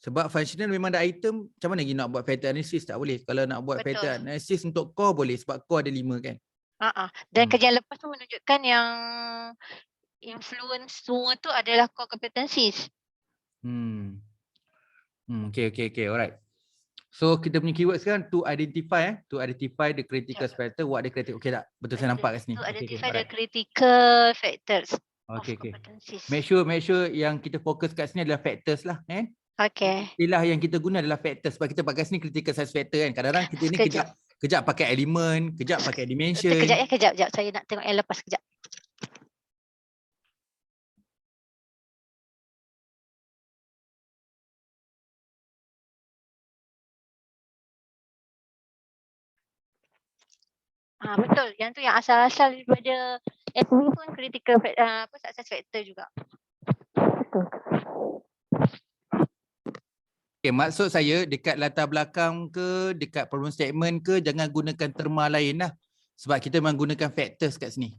Sebab functional memang ada item, macam mana lagi nak buat factor analysis? Tak boleh. Kalau nak buat factor analysis untuk core boleh sebab core ada 5 kan. Dan kajian lepas tu menunjukkan yang influence semua tu adalah core competencies. Okay, alright. So kita punya keyword sekarang to identify the critical factor, what the critical. Okay tak? Betul saya nampak kat sini. To identify the critical factors. Okay. Make sure yang kita fokus kat sini adalah factors lah kan? Okay. Istilah yang kita guna adalah factors. Sebab kita pakai sini critical success factor kan. Kadang-kadang kita ni kejap pakai element, kejap pakai dimension. Kejap. Saya nak tengok yang lepas kejap. Betul. Yang tu yang asal-asal daripada SB pun critical success factor juga. Okay, maksud saya dekat latar belakang ke, dekat problem statement ke, jangan gunakan terma lain lah. Sebab kita memang gunakan factors kat sini.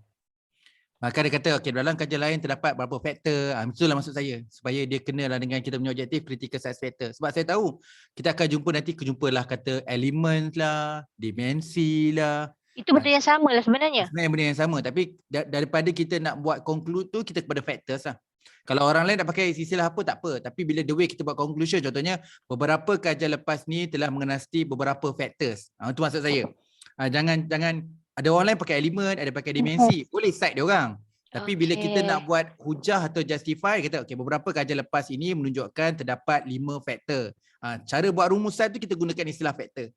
Maka dia kata okey dalam kajian lain terdapat berapa faktor. Itulah maksud saya supaya dia kenalah dengan kita punya objektif critical success factor. Sebab saya tahu kita akan jumpa nanti kejumpalah kata element lah, dimensi lah. Itu benda yang sama lah sebenarnya. Sebenarnya benda yang sama tapi daripada kita nak buat conclude tu kita kepada factors lah. Kalau orang lain nak pakai istilah apa tak apa, tapi bila the way kita buat conclusion, contohnya beberapa kajian lepas ni telah mengenasti beberapa factors. Itu maksud saya. Jangan ada orang lain pakai elemen, ada pakai dimensi, boleh cite dia orang. Tapi bila kita nak buat hujah atau justify, kita okey beberapa kajian lepas ini menunjukkan terdapat 5 faktor. Cara buat rumusan tu kita gunakan istilah faktor.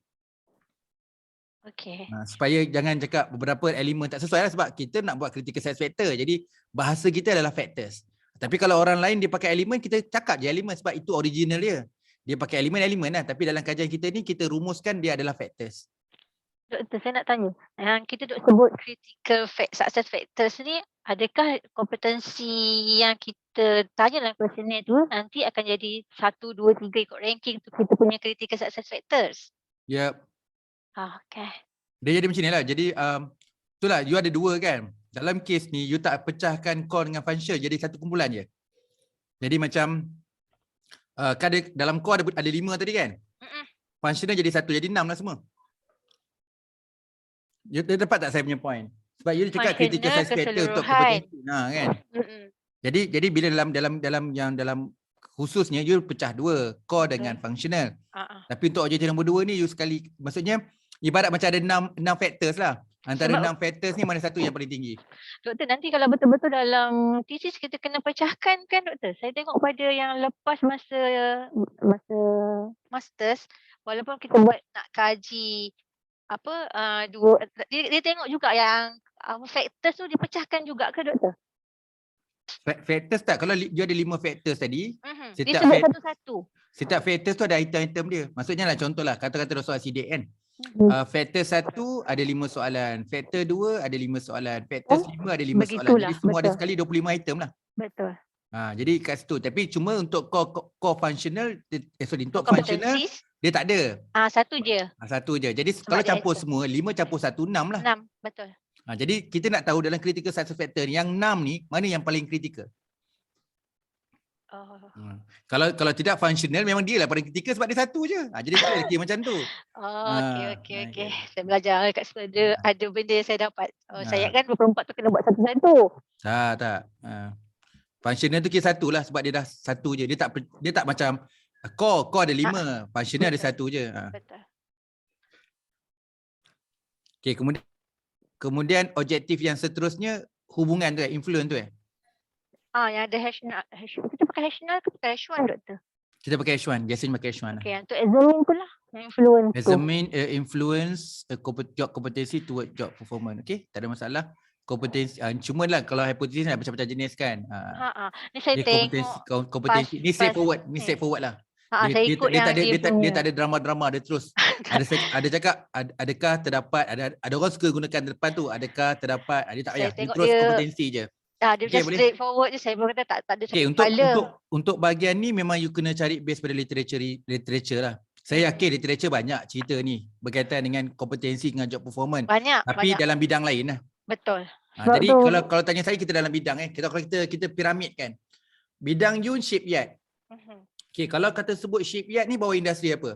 Okey. Supaya jangan cakap beberapa elemen tak sesuai lah sebab kita nak buat critical success factor. Jadi bahasa kita adalah factors. Tapi kalau orang lain dia pakai elemen, kita cakap je elemen sebab itu original dia. Dia pakai elemen lah. Tapi dalam kajian kita ni, kita rumuskan dia adalah factors. Doktor, saya nak tanya. Yang kita duk sebut critical success factors ni, adakah kompetensi yang kita tanya dalam kuesioner tu nanti akan jadi 1, 2, 3 ikut ranking tu kita punya critical success factors? Yep. Okay. Dia jadi macam ni lah. Jadi itulah you ada 2 kan. Dalam kes ni you tak pecahkan core dengan function jadi satu kumpulan je. Jadi macam kan dalam core ada 5 tadi kan. Functional jadi 1 jadi 6 lah semua. You dapat tak saya punya point? Sebab you cakap critical success factor untuk kompetensi kan. Jadi bila dalam khususnya you pecah 2 core dengan functional. Tapi untuk objektif nombor 2 ni you sekali maksudnya ibarat macam ada 6 factors lah. Antara 6 factors ni mana satu yang paling tinggi? Doktor, nanti kalau betul-betul dalam thesis kita kena pecahkan kan doktor? Saya tengok pada yang lepas masa masters, walaupun kita buat nak kaji dia tengok juga yang factors tu dipecahkan juga ke doktor? Factors tak, kalau dia ada 5 factors tadi, dia sebut satu-satu. Setiap factors tu ada item-item dia. Maksudnya lah contohlah kata-kata soal sidik kan. Factor 1 ada 5 soalan, factor 2 ada 5 soalan, factor 5 ada 5 soalan. Jadi semua ada sekali 25 item lah. Betul. Jadi kat situ. Tapi cuma untuk core functional, untuk functional dia tak ada. Satu je. Satu je. Jadi sebab kalau campur semua, 5 campur 1, 6 lah. 6, betul. Jadi kita nak tahu dalam critical success factor ni, yang 6 ni, mana yang paling kritikal? Kalau tidak functional, memang dia lah paling kritikal sebab dia satu je. Jadi kita kira macam tu. Okey. Saya belajar kat situ ada benda yang saya dapat. Saya kan 24 tu kena buat satu-satu. Tak. Functional tu kira satu lah sebab dia dah satu je. Dia tak macam core ada 5, functional ada satu je. Betul. Okey, kemudian objektif yang seterusnya hubungan tu influence tu yang ada H1. Kita pakai H0 ke pakai H1 doktor? Kita pakai H1, biasanya pakai H1 lah. Okey, untuk examine pula yang influence tu. Examine influence job competency toward job performance. Okey, tak ada masalah. Kompetensi cuma lah kalau hipotesis nak macam-macam jenis kan. Ni saya tengok kompetensi ni straightforward, lah. Dia tak ada drama-drama, dia terus ada cakap adakah terdapat ada orang suka gunakan depan tu, adakah terdapat, dia tak payah, dia terus kompetensi je. Dia just straightforward je, saya pun kata tak ada satu untuk bahagian ni memang you kena cari base pada literature lah. Saya yakin literature banyak cerita ni berkaitan dengan kompetensi dengan job performance. Tapi dalam bidang lain lah. Betul. Jadi kalau tanya saya, kita dalam bidang kalau kita piramid kan. Bidang you shipyard. Okey, kalau kata sebut shipyard ni bawah industri apa?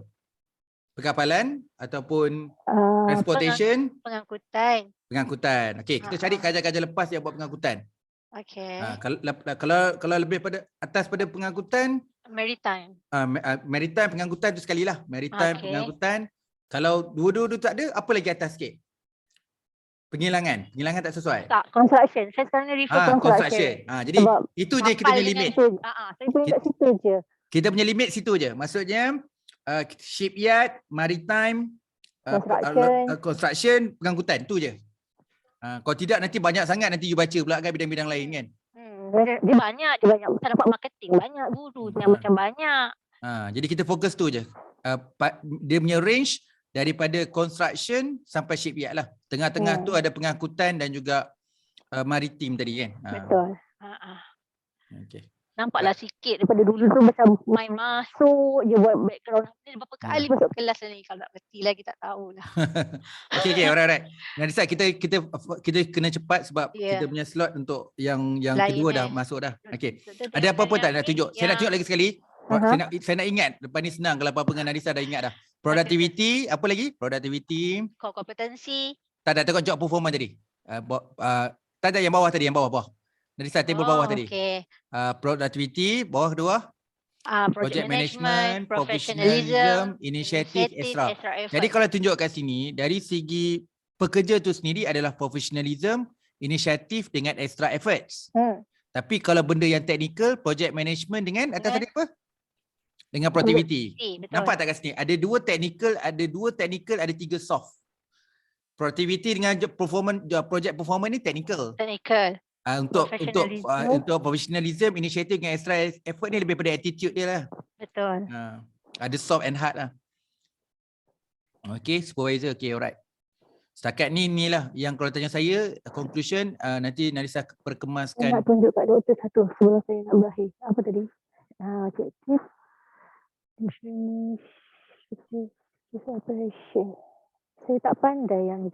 Perkapalan ataupun transportation? Pengangkutan. Okey, kita cari kajian-kajian lepas yang buat pengangkutan. Okey. Kalau lebih pada atas pada pengangkutan, maritime. Maritime pengangkutan tu sekali lah. Maritime pengangkutan. Kalau dua-dua tu tak ada, apa lagi atas sikit? Penghilangan tak sesuai. Tak, construction. Saya sekarang ni refer construction. Jadi sebab itu je kita punya limit. Saya punya kat situ je. Kita punya limit situ je. Maksudnya shipyard, maritime, construction, pengangkutan, tu je. Kalau tidak nanti banyak sangat nanti you baca pula kan bidang-bidang lain kan. Dia banyak. Bukan dapat marketing, banyak guru yang macam banyak. Jadi kita fokus tu je. Dia punya range daripada construction sampai shipyard lah. Tengah-tengah tu ada pengangkutan dan juga maritim tadi kan. Betul. Okay. Nampaklah sikit daripada dulu tu macam main masuk je buat background. Ni berapa kali masuk kelas ni, kalau nak reti lagi tak tahulah. Okay, alright. Nandisa, kita kena cepat sebab kita punya slot untuk yang Lain, kedua dah masuk dah. Okay. Doktor Ada apa-apa tak tengokkan nak yang tunjuk? ni, Saya nak tunjuk lagi sekali. Saya nak ingat, lepas ni senang kalau apa-apa dengan Nandisa dah ingat dah. Productivity, apa lagi? Productivity. core competency. Tak tengok job performance tadi. Tak yang bawah tadi, yang bawah. Nandisa, table bawah tadi. Okay. Productivity, bawah kedua. Project management, professionalism, initiative, extra. effort. Jadi kalau tunjuk kat sini, dari segi pekerja tu sendiri adalah professionalism, initiative dengan extra efforts. Tapi kalau benda yang technical, project management dengan atas tadi apa? Dengan productivity. Nampak tak kat sini? Ada dua technical, ada tiga soft. Productivity dengan project performance ni technical. Untuk professionalism, initiative dengan extra effort ni lebih pada attitude dia lah. Betul. Ada soft and hard lah. Okay, supervisor. Okay, alright. Setakat ni lah yang kalau tanya saya, conclusion, nanti Nandisa perkemaskan. Saya nak tunjuk kat doktor satu sebelum saya nak berakhir. Apa tadi? Objektif. Operation. Saya tak pandai yang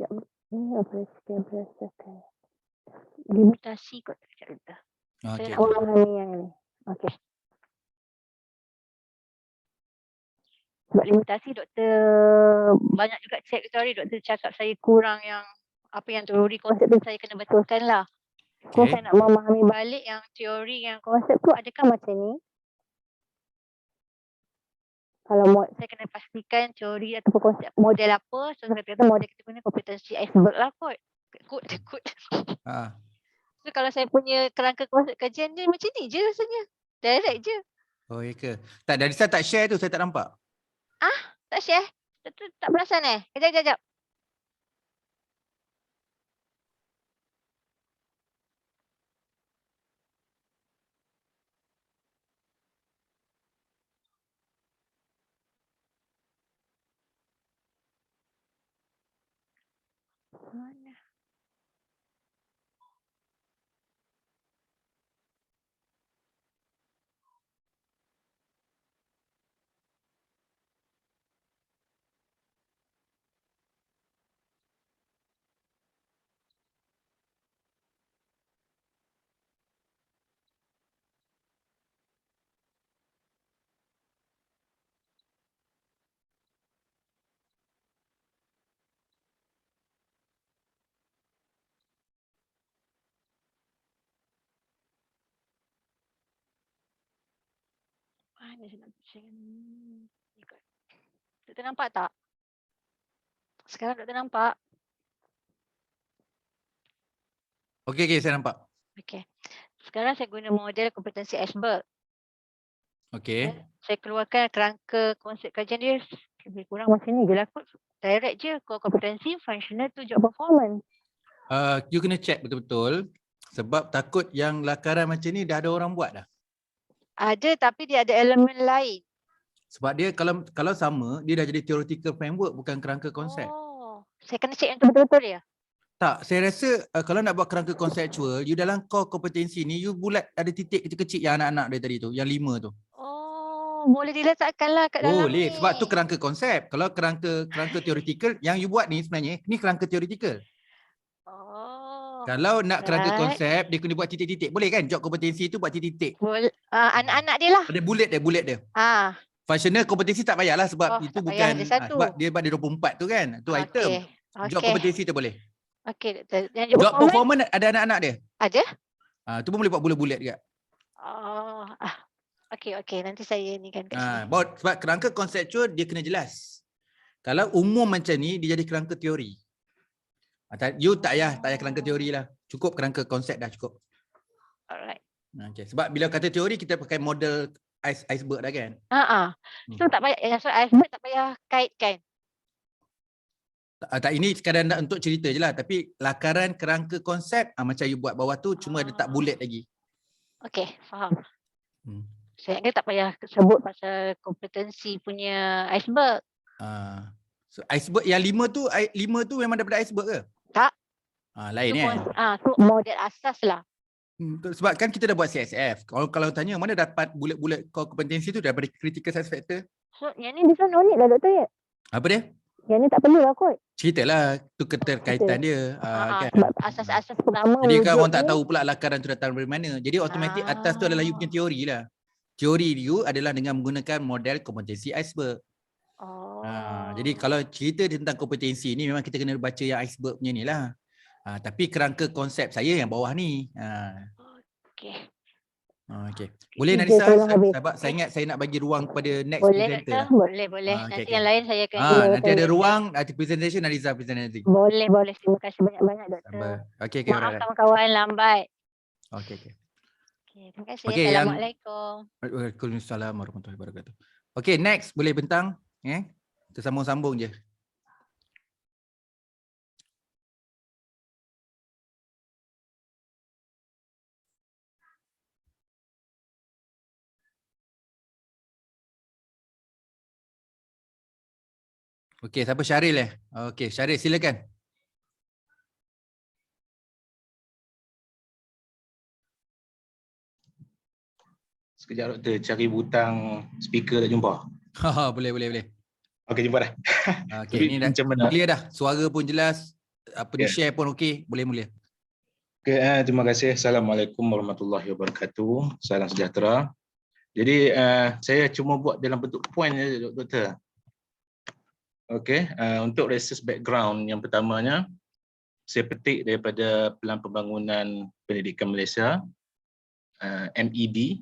ini operasi berdasarkan. Limitasi kot tak doktor. Okay. Saya nak memahami yang ini. Okay. Sebab limitasi doktor banyak juga check teori, doktor cakap saya kurang yang apa yang teori konsep tu saya kena betulkan lah. So saya nak memahami balik yang teori yang konsep tu adakah macam ni? Kalau saya kena pastikan teori atau konsep model apa. So saya kata model kita punya kompetensi iceberg lah kot. Kot. So kalau saya punya kerangka konsep kajian dia macam ni je rasanya. Direct je. Oh ya ke? Tak, Nandisa tak share tu, saya tak nampak. Tak share? Tak perasan Kejap. Mana? Mana saya nak share ni? Doktor nampak tak? Sekarang doktor nampak? Okay, saya nampak. Okay. Sekarang saya guna model kompetensi iceberg. Okay. Saya keluarkan kerangka konsep kajian dia lebih kurang macam ni je lah kot. Direct je. Core kompetensi, functional to job performance. You kena check betul-betul. Sebab takut yang lakaran macam ni dah ada orang buat dah. Ada, tapi dia ada elemen lain. Sebab dia kalau sama, dia dah jadi theoretical framework, bukan kerangka konsep. Saya kena check yang tu betul-betul dia. Tak, saya rasa kalau nak buat kerangka konseptual, you dalam core kompetensi ni, you bulat ada titik kecil-kecil yang anak-anak dia tadi tu, yang 5 tu. Boleh diletakkan lah kat dalam Boleh, ni. sebab tu kerangka konsep. Kalau kerangka theoretical, yang you buat ni sebenarnya, ni kerangka theoretical. Kalau nak kerangka konsep, dia kena buat titik-titik. Boleh kan? Job kompetensi tu buat titik-titik. Anak-anak dia lah. Ada bullet dia. Functional kompetensi tak payahlah sebab itu bukan, sebab dia 24 tu kan. Tu item. Job kompetensi tu boleh. Okey, doktor. Job performance ada anak-anak dia? Ada. Tu pun boleh buat bullet-bullet juga. Okey. Nanti saya ni kan kat sini. Sebab kerangka konseptual dia kena jelas. Kalau umum macam ni, dia jadi kerangka teori. You tak payah kerangka teori lah. Cukup kerangka konsep dah cukup. Alright. Okay. Sebab bila kata teori, kita pakai model iceberg dah kan? So tak payah, iceberg tak payah kaitkan. Tak, ini sekadar untuk cerita je lah. Tapi lakaran kerangka konsep, macam you buat bawah tu, cuma ada tak bullet lagi. Okay, faham. Saya ingat tak payah sebut pasal kompetensi punya iceberg. So iceberg yang 5 tu memang daripada iceberg ke? Tak. Lain tu model asas lah. Sebab kan kita dah buat CSF. Kalau tanya mana dapat bulat-bulat core kompetensi tu daripada critical success factor. So, yang ni this one no need lah Dr. Yap. Apa dia? Yang ni tak perlu lah kot. Ceritalah tu keterkaitan dia. Kan. Sebab asas-asas pertama Jadi kan orang wujud tak ni. tahu pula lakaran tu datang dari mana. Jadi automatik atas tu adalah you punya teori lah. Teori you adalah dengan menggunakan model kompetensi iceberg. Jadi kalau cerita tentang kompetensi ni memang kita kena baca yang iceberg punya ni lah. Tapi kerangka konsep saya yang bawah ni. Okay. Boleh Narisa? Sebab saya ingat saya nak bagi ruang kepada next presenter. Boleh. Nanti yang lain saya akan. Nanti ada ruang presentation Narisa present nanti. Boleh. Terima kasih banyak-banyak Doktor. Okay, Maaf kawan-kawan lambat. Okay. Terima kasih. Okay, Assalamualaikum. Waalaikumsalam warahmatullahi wabarakatuh. Okay, next boleh bentang. Kita sambung-sambung je. Okey, siapa Syaril Okey, Syaril silakan. Sekejap Doktor, cari butang speaker tak jumpa. Boleh. Okey, jumpa dah. Okey, ni dah clear dah. Suara pun jelas. Apa di share pun okey. Boleh. Okey, terima kasih. Assalamualaikum warahmatullahi wabarakatuh. Salam sejahtera. Jadi saya cuma buat dalam bentuk point je Doktor. Okey, untuk research background yang pertamanya saya petik daripada Pelan Pembangunan Pendidikan Malaysia MEB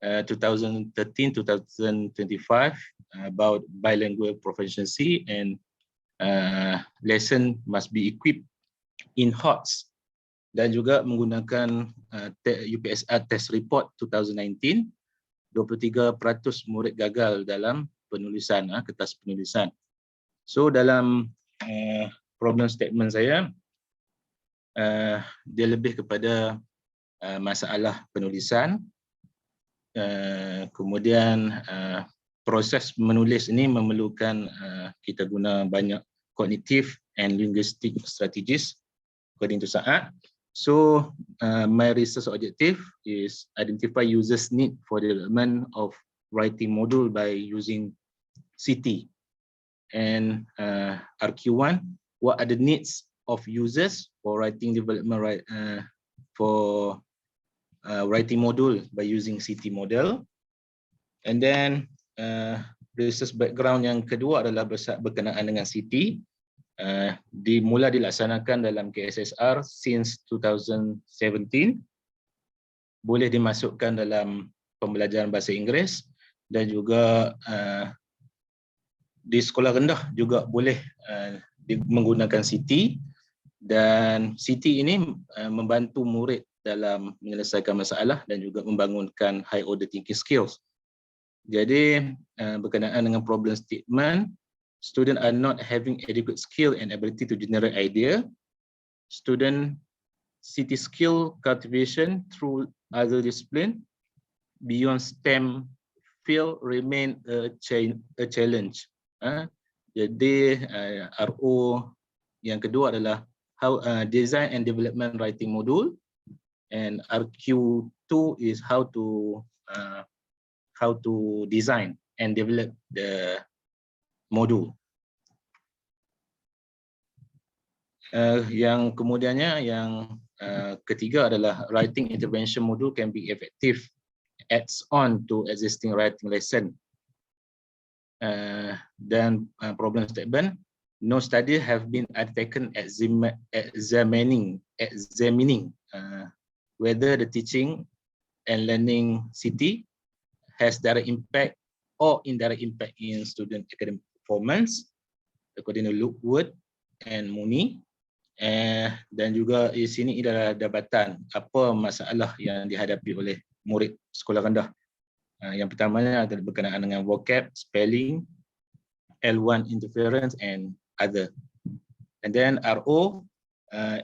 2013-2025 about bilingual proficiency and lesson must be equipped in HOTS, dan juga menggunakan UPSR test report 2019, 23% murid gagal dalam penulisan, kertas penulisan. So dalam problem statement saya, dia lebih kepada masalah penulisan, kemudian proses menulis ini memerlukan kita guna banyak cognitive and linguistic strategies according to Saad. So my research objective is identify users' need for development of writing module by using CT. And RQ1, what are the needs of users for writing development for writing module by using CT model. And then research background yang kedua adalah berkenaan dengan CT. Dimula dilaksanakan dalam KSSR since 2017. Boleh dimasukkan dalam pembelajaran bahasa Inggeris dan juga di sekolah rendah juga boleh menggunakan CT, dan CT ini membantu murid dalam menyelesaikan masalah dan juga membangunkan high order thinking skills. Jadi berkenaan dengan problem statement, student are not having adequate skill and ability to generate idea. Student CT skill cultivation through other discipline beyond STEM field remain a challenge. Jadi RO yang kedua adalah how design and development writing module, and RQ2 is how to design and develop the module. Yang kemudiannya yang ketiga adalah writing intervention module can be effective adds on to existing writing lesson. Dan problem statement, no study have been undertaken examining whether the teaching and learning CT has direct impact or indirect impact in student academic performance according to Lookwood and Mooney. Dan juga di sini adalah dapatan apa masalah yang dihadapi oleh murid sekolah rendah. Yang pertamanya adalah berkenaan dengan vocab, spelling, L1 interference and other. And then RO,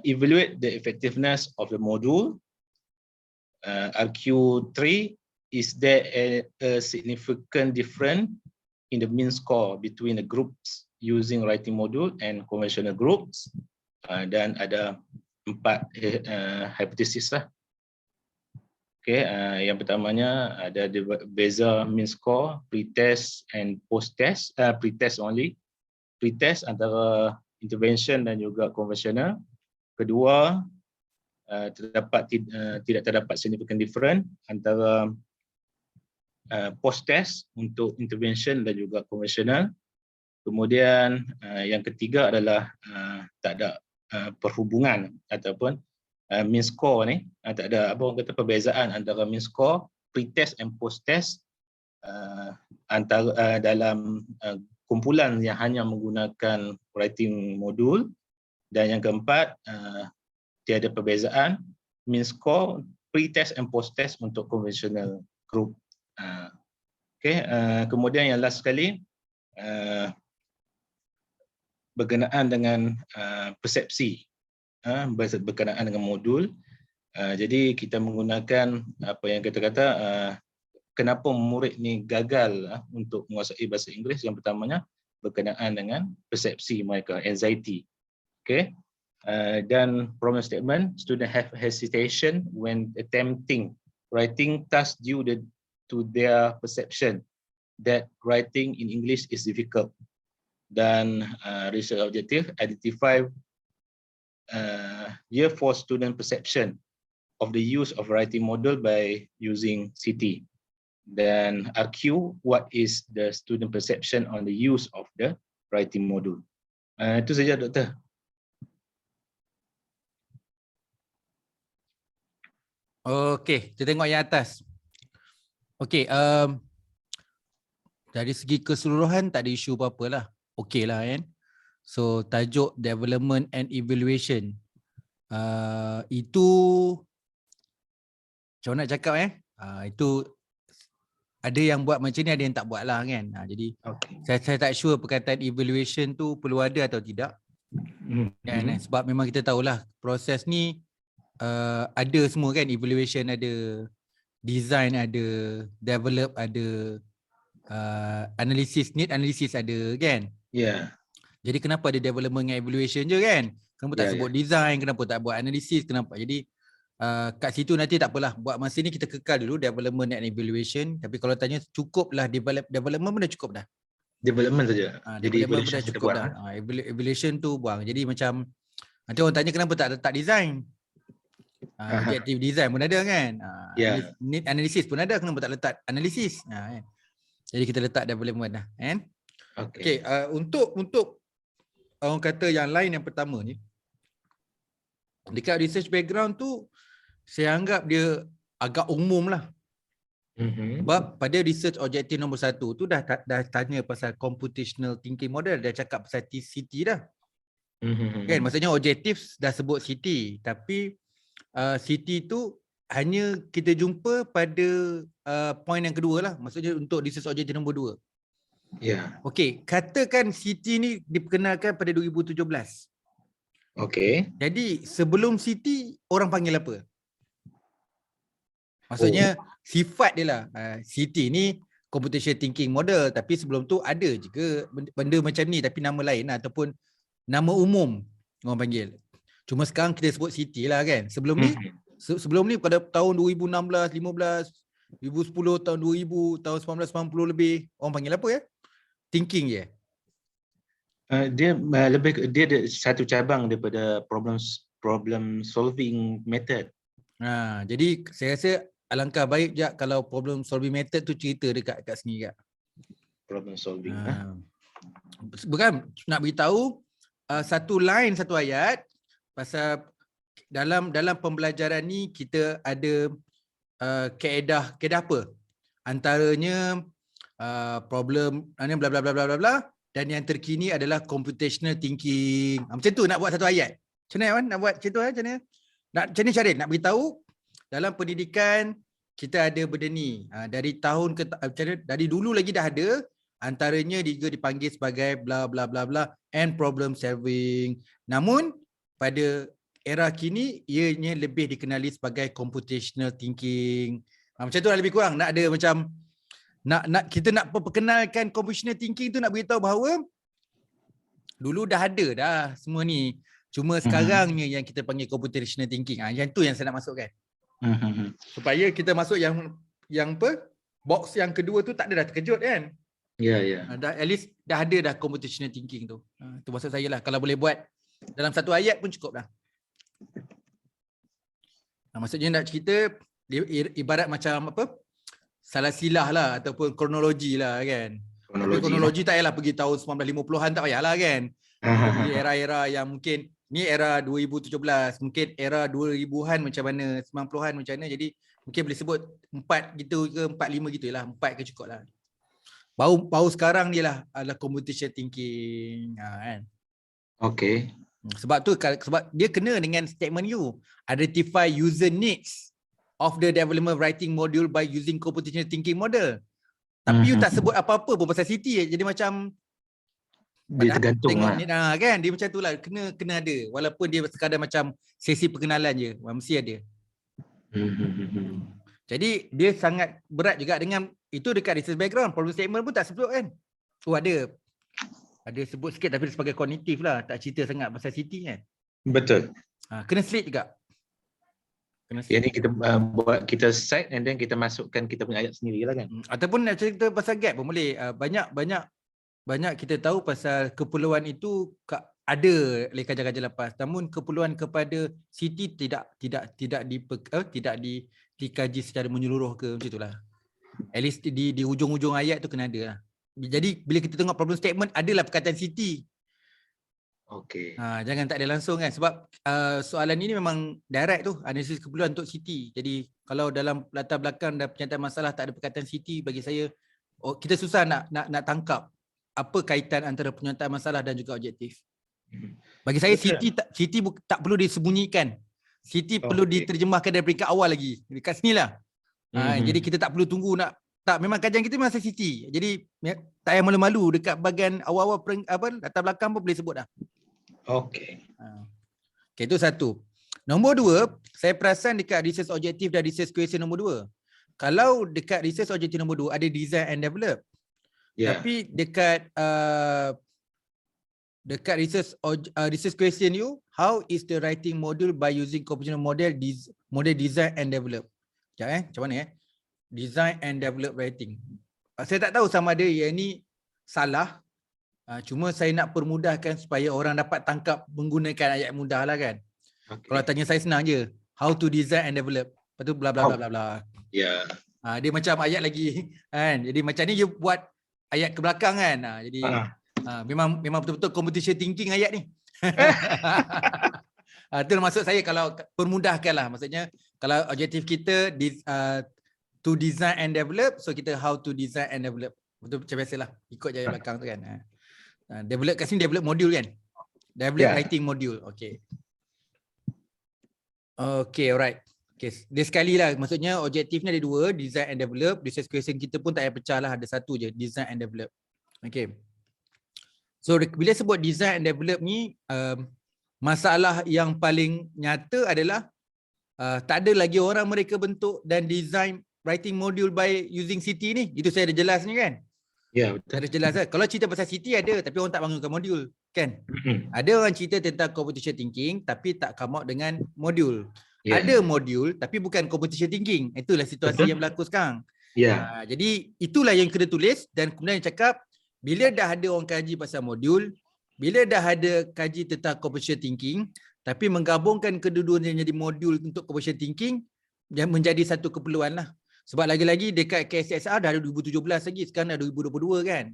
evaluate the effectiveness of the module. RQ3, is there a significant difference in the mean score between the groups using writing module and conventional groups? Dan ada 4 hypothesis lah. Okay, yang pertamanya ada beza mean score, pre-test and post-test, pre-test only. Pre-test antara intervention dan juga konvensional. Kedua, tidak terdapat significant difference antara post-test untuk intervention dan juga konvensional. Kemudian yang ketiga adalah tak ada perhubungan ataupun mean score ni, tak ada apa orang kata perbezaan antara mean score, pre-test and post-test antara dalam kumpulan yang hanya menggunakan writing modul. Dan yang keempat, tiada perbezaan mean score, pre-test and post-test untuk conventional group. Okay, kemudian yang last sekali, berkenaan dengan persepsi, berkenaan dengan modul. Jadi kita menggunakan apa yang kita kata, kenapa murid ni gagal untuk menguasai bahasa Inggeris. Yang pertamanya berkenaan dengan persepsi mereka, anxiety. Okay. Dan problem statement, student have hesitation when attempting writing task due to their perception that writing in English is difficult. Dan research objective, identify year 4 student perception of the use of writing model by using CT. Dan RQ, what is the student perception on the use of the writing module. Itu saja, Doktor. Okey, kita tengok yang atas. Okey, dari segi keseluruhan tak ada isu apa-apa lah. Okey lah kan. So tajuk development and evaluation. Itu macam mana nak cakap itu ada yang buat macam ni, ada yang tak buat lah kan. Jadi saya tak sure perkataan evaluation tu perlu ada atau tidak. Kan, sebab memang kita tahulah proses ni ada semua kan, evaluation ada, design ada, develop ada, analysis, need analysis ada kan. Ya. Jadi kenapa ada development dengan evaluation je kan? Kenapa tak sebut design, kenapa tak buat analysis, kenapa? Jadi kat situ nanti tak apalah, buat masa ni kita kekal dulu development and evaluation. Tapi kalau tanya cukuplah development pun dah cukup dah. Development saja. Jadi Development pun dah cukup dah. Evaluation tu buang. Jadi macam nanti orang tanya kenapa tak letak design. Objective design pun ada kan. Need analysis pun ada, kenapa tak letak analisis. Kan? Jadi kita letak development dah kan. Okay, untuk orang kata yang lain, yang pertama ni dekat research background tu saya anggap dia agak umum lah. Sebab pada research objektif nombor 1 tu dah tanya pasal computational thinking model, dah cakap pasal CT dah. Kan, maksudnya objektif dah sebut CT, tapi CT tu hanya kita jumpa pada point yang kedua lah, maksudnya untuk research objektif nombor 2. Ya. Okey, katakan CT ni diperkenalkan pada 2017. Okey. Jadi sebelum CT orang panggil apa? Maksudnya sifat dia lah. CT ni computational thinking model, tapi sebelum tu ada juga benda macam ni tapi nama lain lah, ataupun nama umum orang panggil. Cuma sekarang kita sebut CT lah kan. Sebelum ni pada tahun 2016, 15, 2010, tahun 2000, tahun 1990 lebih, orang panggil apa ya? Thinking je. Dia ada satu cabang daripada problem solving method. Jadi saya rasa alangkah baik je kalau problem solving method tu cerita dekat sini kat. Problem solving. Bukan nak beritahu satu line satu ayat pasal dalam pembelajaran ni kita ada kaedah apa? Antaranya problem bla bla bla bla bla bla, dan yang terkini adalah computational thinking. Macam tu nak buat satu ayat. Macam mana Wan? Nak buat macam tu macam mana? Macam ni Syaril nak beritahu dalam pendidikan kita ada benda ni. Dari tahun ke dari dulu lagi dah ada, antaranya juga dipanggil sebagai bla bla bla bla and problem solving. Namun pada era kini ianya lebih dikenali sebagai computational thinking. Macam tu lah lebih kurang. Nak ada macam kita nak perkenalkan computational thinking tu, nak beritahu bahawa dulu dah ada dah semua ni. Cuma sekarangnya yang kita panggil computational thinking. Yang tu yang saya nak masukkan. Supaya kita masuk yang apa? Box yang kedua tu tak ada dah terkejut kan. Ya, ya. Dah, at least dah ada dah computational thinking tu. Tu maksud saya lah. Kalau boleh buat dalam satu ayat pun cukup dah. Maksudnya nak cerita ibarat macam apa? Salah silah lah ataupun kronologi lah kan. Tapi kronologi tak payahlah pergi tahun 1950-an, tak payahlah kan. Di era-era yang mungkin ni era 2017, mungkin era 2000-an macam mana, 90-an macam mana. Jadi mungkin boleh sebut 4 gitu ke 4-5 gitu lah. 4 ke cukup lah. Baru sekarang ni lah adalah computational thinking kan. Okay. Sebab dia kena dengan statement you. Identify user needs of the development writing module by using computational thinking model. Tapi you tak sebut apa-apa pun pasal Siti. Jadi macam dia tergantung tengok lah. ni kan, dia macam tu lah. Kena ada. Walaupun dia sekadar macam sesi perkenalan je. Mesti ada. Jadi dia sangat berat juga dengan itu dekat research background. Problem statement pun tak sebut kan. Oh ada sebut sikit tapi sebagai kognitif lah. Tak cerita sangat pasal Siti kan. Betul. Kena slate juga. Yang ni kita buat, kita cite and then kita masukkan kita punya ayat sendiri lah kan. Ataupun nak cerita pasal gap pun boleh. Banyak kita tahu pasal keperluan itu ada oleh kajian-kajian lepas. Namun keperluan kepada Siti tidak dikaji secara menyeluruh ke macam itulah. At least di hujung-hujung ayat tu kena ada lah. Jadi bila kita tengok problem statement adalah perkataan Siti. Okey. Jangan tak ada langsung kan, sebab soalan ini memang direct tu, analisis keperluan untuk Siti. Jadi kalau dalam latar belakang dan pernyataan masalah tak ada perkataan Siti, bagi saya kita susah nak tangkap apa kaitan antara pernyataan masalah dan juga objektif. Bagi saya Siti tak perlu disembunyikan. Siti perlu diterjemahkan dari peringkat awal lagi. Dekat sinilah. Jadi kita tak perlu tunggu memang kajian kita masa Siti. Jadi tak payah malu-malu dekat bahagian awal-awal latar belakang pun boleh sebut dah. Okey. Okay, itu satu. Nombor dua, saya perasan dekat research objektif dan research question nombor dua. Kalau dekat research objektif nombor dua ada design and develop. Yeah. Tapi dekat research question you, how is the writing module by using computational model design and develop. Sekejap macam mana design and develop writing. Saya tak tahu sama ada yang ni salah. Cuma saya nak permudahkan supaya orang dapat tangkap menggunakan ayat mudah lah kan. Okay. Kalau tanya saya senang je. How to design and develop. Lepas tu bla bla bla bla bla. Ya. Dia macam ayat lagi kan. Jadi macam ni you buat ayat ke belakang kan. Jadi memang betul-betul computational thinking ayat ni. Itu maksud saya kalau permudahkan lah. Maksudnya kalau objektif kita to design and develop, so kita how to design and develop. Betul macam biasalah. Ikut je ayat belakang tu kan. Develop kat sini develop module kan. Develop writing module. Okay. Okay, alright. Okay. Dia sekali lah. Maksudnya objektifnya ada dua. Design and develop. Research question kita pun tak payah pecah lah. Ada satu je. Design and develop. Okay. So bila sebut design and develop ni, masalah yang paling nyata adalah tak ada lagi orang mereka bentuk dan design writing module by using Siti ni. Itu saya ada jelas ni kan. Ya, betul. Ada jelas lah. Kalau cerita pasal Siti ada, tapi orang tak bangunkan modul kan. Ada orang cerita tentang computational thinking tapi tak come out dengan modul. Ada modul tapi bukan computational thinking. Itulah situasi yang berlaku sekarang. Jadi itulah yang kena tulis dan kemudian cakap bila dah ada orang kaji pasal modul, bila dah ada kaji tentang computational thinking tapi menggabungkan kedua-duanya jadi modul untuk computational thinking yang menjadi satu keperluan lah. Sebab lagi-lagi dekat KSSR dah ada 2017 lagi, sekarang dah 2022 kan.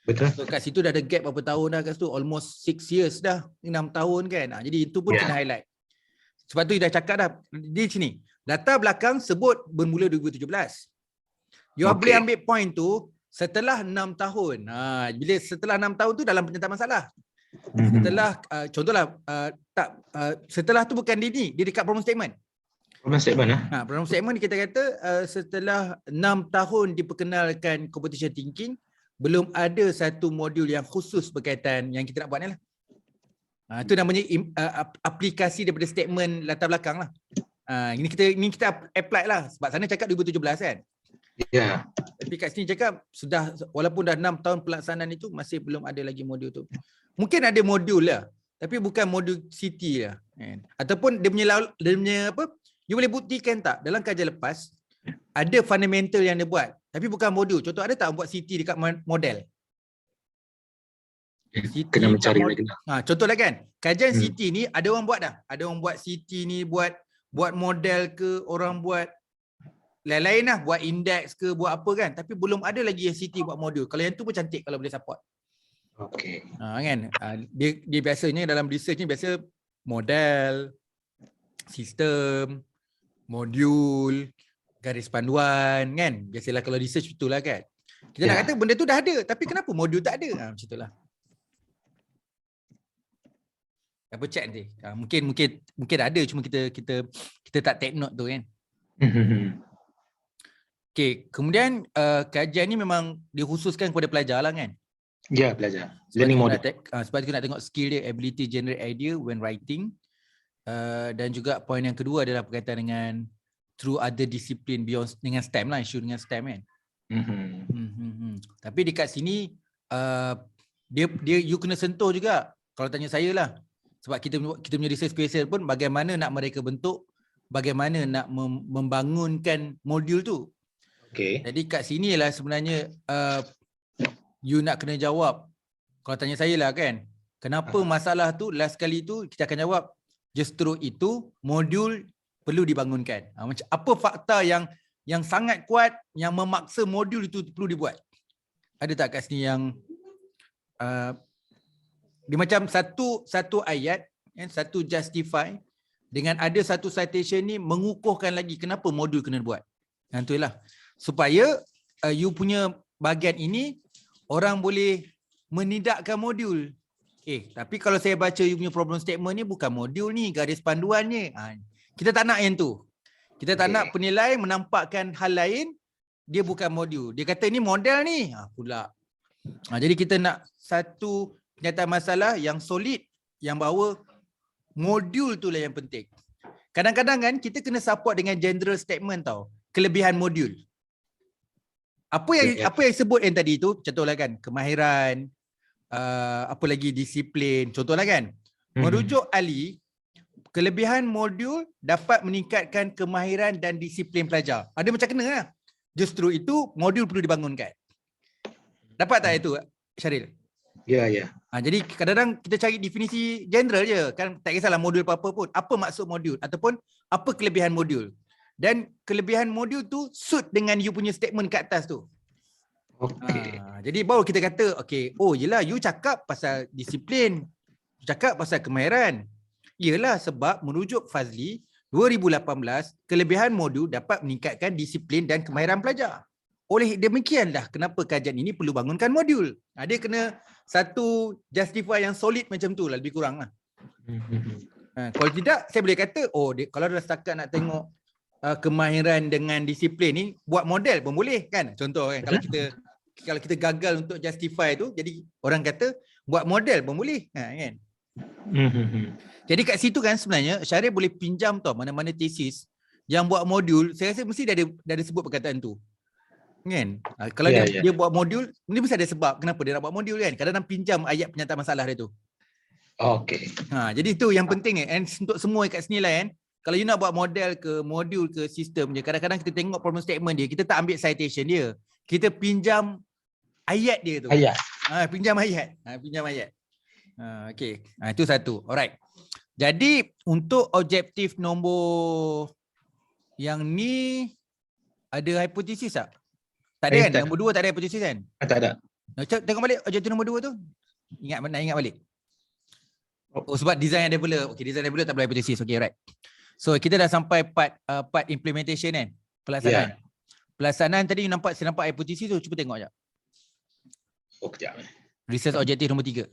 Betul. So kat situ dah ada gap berapa tahun dah kat situ, almost 6 years dah, 6 tahun kan. Jadi itu pun kena highlight. Sebab tu dah cakap dah di sini. Latar belakang sebut bermula 2017. You boleh ambil point tu setelah 6 tahun. Bila setelah 6 tahun tu dalam pernyataan masalah. Setelah contohlah setelah tu bukan dia dekat problem statement. Problem statement problem statement kita kata setelah 6 tahun diperkenalkan computational thinking, belum ada satu modul yang khusus berkaitan yang kita nak buat ni lah. Itu namanya aplikasi daripada statement latar belakang lah. Ini kita apply lah sebab sana cakap 2017 kan. Ya. Tapi kat sini cakap sudah walaupun dah 6 tahun pelaksanaan itu masih belum ada lagi modul tu. Mungkin ada modul lah tapi bukan modul Siti lah kan. Ataupun dia punya apa? You boleh buktikan tak dalam kajian lepas ada fundamental yang dia buat tapi bukan modul. Contoh ada tak buat CT dekat model? CT Kena mencari kat lagi. contohlah kan, kajian Hmm. CT ni ada orang buat dah. Ada orang buat CT ni buat model ke, orang buat lain-lain lah, buat indeks ke, buat apa kan. Tapi belum ada lagi yang CT buat modul. Kalau yang tu pun cantik kalau boleh support. Okey. Kan? Dia biasanya dalam research ni biasa model, sistem, modul, garis panduan kan. Biasalah kalau research betul lah kan. Kita nak Ya. kata benda tu dah ada tapi kenapa modul tak ada? Macam itulah. Apa check nanti. Mungkin ada cuma kita tak take note tu kan. Okey, kemudian kajian ni memang dikhususkan kepada pelajar lah kan. Ya, belajar. Sebab Learning tu model. sebab tu kita nak tengok skill dia, ability generate idea when writing. Dan juga poin yang kedua adalah berkaitan dengan through other discipline beyond dengan STEM lah, isu dengan STEM kan. Tapi dekat sini dia you kena sentuh juga kalau tanya saya lah. Sebab kita punya research question pun bagaimana nak mereka bentuk, bagaimana nak membangunkan modul tu. Okey. Jadi kat sini lah sebenarnya you nak kena jawab. Kalau tanya saya lah kan, kenapa masalah tu last kali tu kita akan jawab justru itu modul perlu dibangunkan. Macam apa fakta yang sangat kuat yang memaksa modul itu perlu dibuat? Ada tak kat sini yang dia macam satu ayat, satu justify dengan ada satu citation ni mengukuhkan lagi kenapa modul kena buat. Yang itulah supaya you punya bahagian ini orang boleh menidakkan modul. Tapi kalau saya baca you punya problem statement ni bukan modul ni, garis panduan ni. Kita tak nak yang tu. Kita tak nak penilai menampakkan hal lain, dia bukan modul. Dia kata ni model ni. Pula. Jadi kita nak satu kenyataan masalah yang solid, yang bahawa modul tu lah yang penting. Kadang-kadang kan kita kena support dengan general statement tau. Kelebihan modul. Apa yang sebut yang tadi tu, contohlah kan, kemahiran, apa lagi disiplin, contohlah kan. Merujuk ahli, kelebihan modul dapat meningkatkan kemahiran dan disiplin pelajar. Ada macam kena lah. Justru itu modul perlu dibangunkan. Dapat tak itu, Syaril? Ya, ya. Jadi kadang-kadang kita cari definisi general je. Kan tak kisahlah modul apa-apa pun. Apa maksud modul? Ataupun apa kelebihan modul? Dan kelebihan modul tu suit dengan you punya statement kat atas tu. Okey. Jadi baru kita kata, yelah you cakap pasal disiplin. You cakap pasal kemahiran. Yelah sebab merujuk Fazli 2018, kelebihan modul dapat meningkatkan disiplin dan kemahiran pelajar. Oleh demikianlah kenapa kajian ini perlu bangunkan modul. Dia kena satu justify yang solid macam tu lah, lebih kurang lah. Kalau tidak, saya boleh kata, kalau dah setakat nak tengok kemahiran dengan disiplin ni, buat model pun boleh kan. Contoh kan, kalau kita gagal untuk justify tu, jadi orang kata buat model pun boleh kan. Jadi kat situ kan sebenarnya Syaril boleh pinjam tau mana-mana tesis yang buat modul, saya rasa mesti dah ada sebut perkataan tu. Kan? Kalau dia buat modul, ni mesti ada sebab kenapa dia nak buat modul kan. Kadang-kadang pinjam ayat penyataan masalah dia tu. Okey. Jadi itu yang penting and untuk semua kat sini lah kan. Kalau you nak buat model ke modul ke sistem je, kadang-kadang kita tengok problem statement dia, kita tak ambil citation dia. Kita pinjam ayat dia tu. Ayat. Pinjam ayat. Pinjam ayat. Okey. Itu satu. Alright. Jadi untuk objektif nombor yang ni ada hipotesis tak? Tak ada kan? Tak. Nombor 2 tak ada hipotesis kan? Tak ada. Tengok balik objektif nombor 2 tu. Nak ingat balik. Sebab design enabler. Okey, design enabler tak boleh hipotesis. Okey, right. So kita dah sampai part implementation kan? Pelaksanaan. Pelaksanaan tadi saya nampak hipotesis tu. Cuba tengok jap. Kejap. Research objektif nombor 3.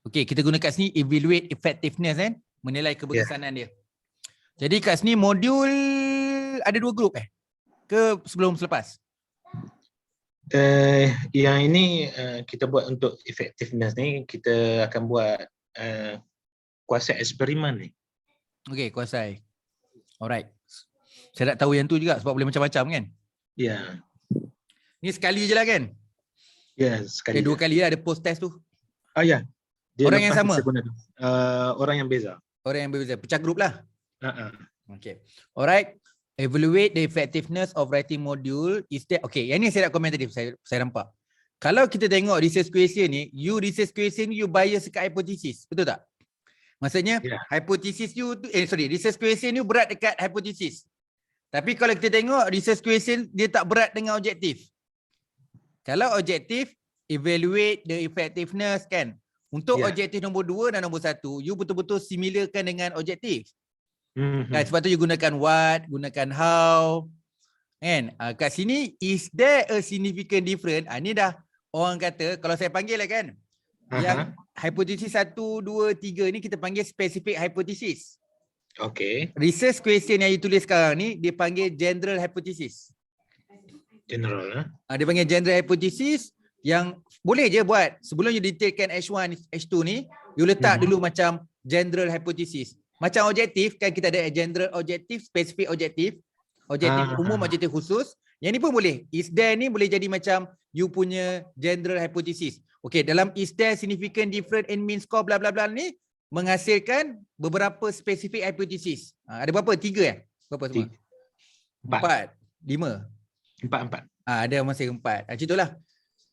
Okey, kita guna kat sini evaluate effectiveness kan? Menilai keberkesanan dia. Jadi kat sini modul ada 2 grup ke selepas? Yang ini kita buat untuk effectiveness ni, kita akan buat kuasai eksperimen ni. Okey, kuasai. Alright. Saya tak tahu yang tu juga sebab boleh macam-macam kan? Ya. Ni sekali je lah kan? Ya, sekali. 2 kali lah ada post test tu. Ya. Orang yang sama? Orang yang beza. Orang yang berbeza. Pecah grup lah. Okay. Alright. Evaluate the effectiveness of writing module. Is that okay? Yang ni saya nak komen tadi. Saya nampak. Kalau kita tengok research question ni, research question you bias dekat hypothesis. Betul tak? Maksudnya hypothesis you tu, research question you berat dekat hypothesis. Tapi kalau kita tengok research question dia tak berat dengan objektif. Kalau objektif, evaluate the effectiveness kan. Untuk objektif nombor 2 dan nombor 1, you betul-betul similarkan dengan objektif. Kan, sebab tu you gunakan what, gunakan how. Kan? Kat sini, is there a significant difference? Ni dah orang kata, kalau saya panggil lah kan, yang hipotesis 1, 2, 3 ni kita panggil specific hypothesis. Okay. Research question yang you tulis sekarang ni, dia panggil general hypothesis. General. Dia panggil general hypothesis yang boleh je buat. Sebelum you detailkan H1, H2 ni, you letak dulu macam general hypothesis. Macam objektif, kan kita ada general objektif, specific objektif, objektif umum, objektif khusus. Yang ni pun boleh. Is there ni boleh jadi macam you punya general hypothesis. Okay, dalam is there significant difference in mean score bla bla bla ni menghasilkan beberapa specific hypothesis. Ada berapa? 3 ya? Berapa semua? 4. 5. 4. Ada masih 4. Macam itulah.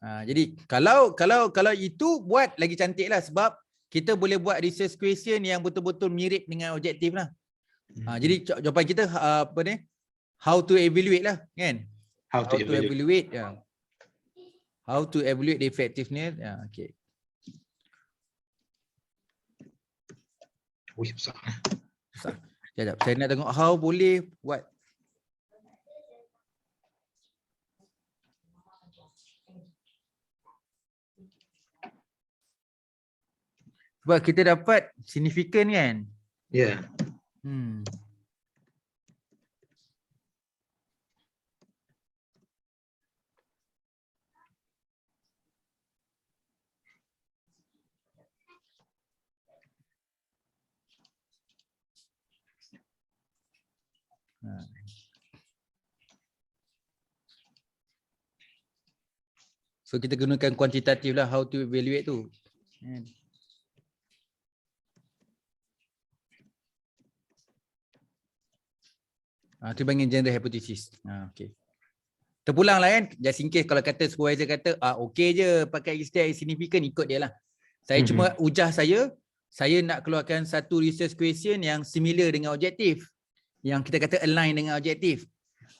Jadi kalau itu buat lagi cantik lah, sebab kita boleh buat research question yang betul-betul mirip dengan objektif lah. Jadi jawapan kita apa ni? How to evaluate lah kan? How to evaluate. How to evaluate the effectiveness. Okay. Besar. Sekejap, saya nak tengok how boleh buat. Sebab kita dapat signifikan kan? Ya. So kita gunakan kuantitatif lah how to evaluate tu. Tu panggil general hypothesis. Okay. Terpulang lah kan, just in case kalau kata supervisor kata okay je pakai istilah signifikan, ikut dia lah. Saya cuma ujah saya nak keluarkan satu research question yang similar dengan objektif. Yang kita kata align dengan objektif.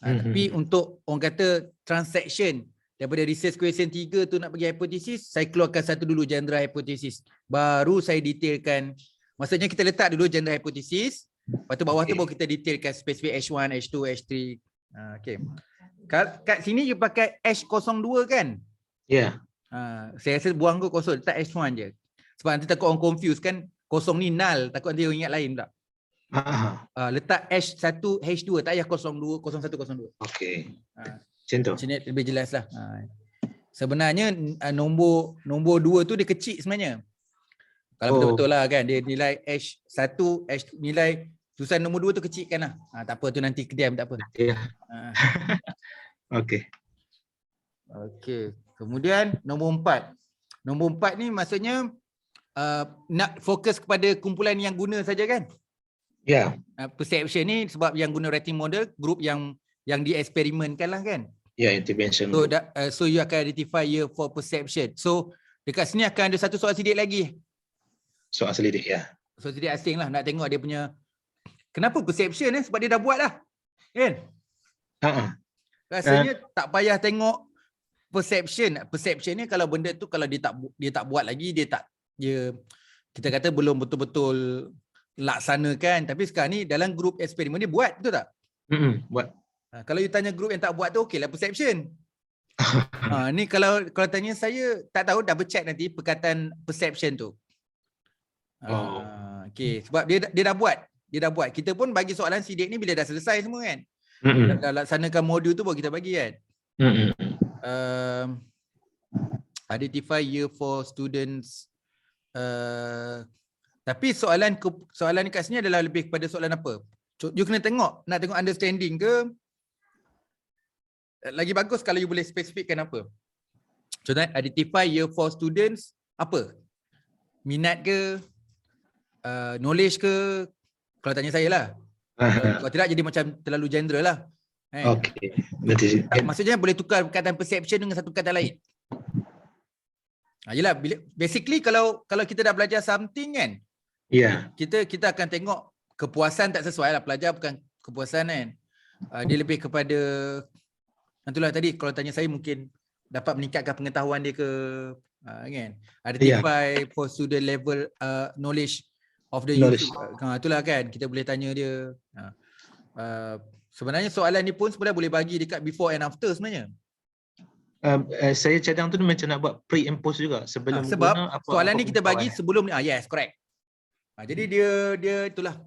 Tapi untuk orang kata transaction daripada research question 3 tu nak bagi hypothesis, saya keluarkan satu dulu general hypothesis. Baru saya detailkan. Maksudnya kita letak dulu general hypothesis. Lepas tu bawah tu baru kita detailkan spesifik H1, H2, H3. Okay. Kat sini you pakai H02 kan? Ya. Saya rasa buang ke kosong, letak H1 je. Sebab nanti takut orang confuse kan, kosong ni null, takut nanti orang ingat lain tak? Letak H1, H2, tak payah 02, 01, 02. Okay. Macam tu. Macam ni lebih jelas lah. Sebenarnya nombor 2 tu dia kecil sebenarnya. Kalau betul-betul lah kan, dia nilai H1, nilai tulisan nombor 2 tu kecilkan lah. Tak apa tu nanti kediam, tak apa. Okay. Okay. Kemudian nombor 4. Nombor 4 ni maksudnya nak fokus kepada kumpulan yang guna saja kan? Ya. Perception ni sebab yang guna writing model, group yang dieksperimenkan lah kan? Ya, intervention. So you akan identify year for perception. So dekat sini akan ada satu soal sidik lagi. Soal selidik ya. Soal sidik asing lah, nak tengok dia punya kenapa perception sebab dia dah buat lah. Kan? Rasanya tak payah tengok perception. Perception ni kalau benda tu kalau dia tak buat lagi, kita kata belum betul-betul laksanakan. Tapi sekarang ni dalam grup eksperimen dia buat, betul tak? Buat. Kalau you tanya grup yang tak buat tu, okey lah perception. Ni kalau tanya saya, tak tahu, double check nanti perkataan perception tu. Okey, sebab dia dah buat. Kita pun bagi soalan sidik ni bila dah selesai semua kan. Dah laksanakan modul tu baru kita bagi kan. Identify year for students. Tapi soalan kat sini adalah lebih kepada soalan apa? You kena tengok, nak tengok understanding ke? Lagi bagus kalau you boleh spesifikkan apa. Contoh, identify year for students apa? Minat ke? Knowledge ke? Kalau tanya saya lah. Aha. Kalau tidak jadi macam terlalu general lah. Kan? Okey. Berarti Maksudnya boleh tukar perkataan perception dengan satu perkataan lain. Yelah, basically kalau kita dah belajar something kan, ya. kita akan tengok kepuasan tak sesuai lah. Pelajar bukan kepuasan kan. Dia lebih kepada, itulah tadi kalau tanya saya mungkin dapat meningkatkan pengetahuan dia ke, kan. Identify for student level knowledge of the youth. Itulah kan, kita boleh tanya dia. Sebenarnya soalan ni pun sebenarnya boleh bagi dekat before and after sebenarnya. Saya cadang tu macam nak buat pre and post juga sebelum Sebab guna apa, soalan ni kita pengetahuan. bagi sebelum ni. Yes, correct. Jadi dia itulah.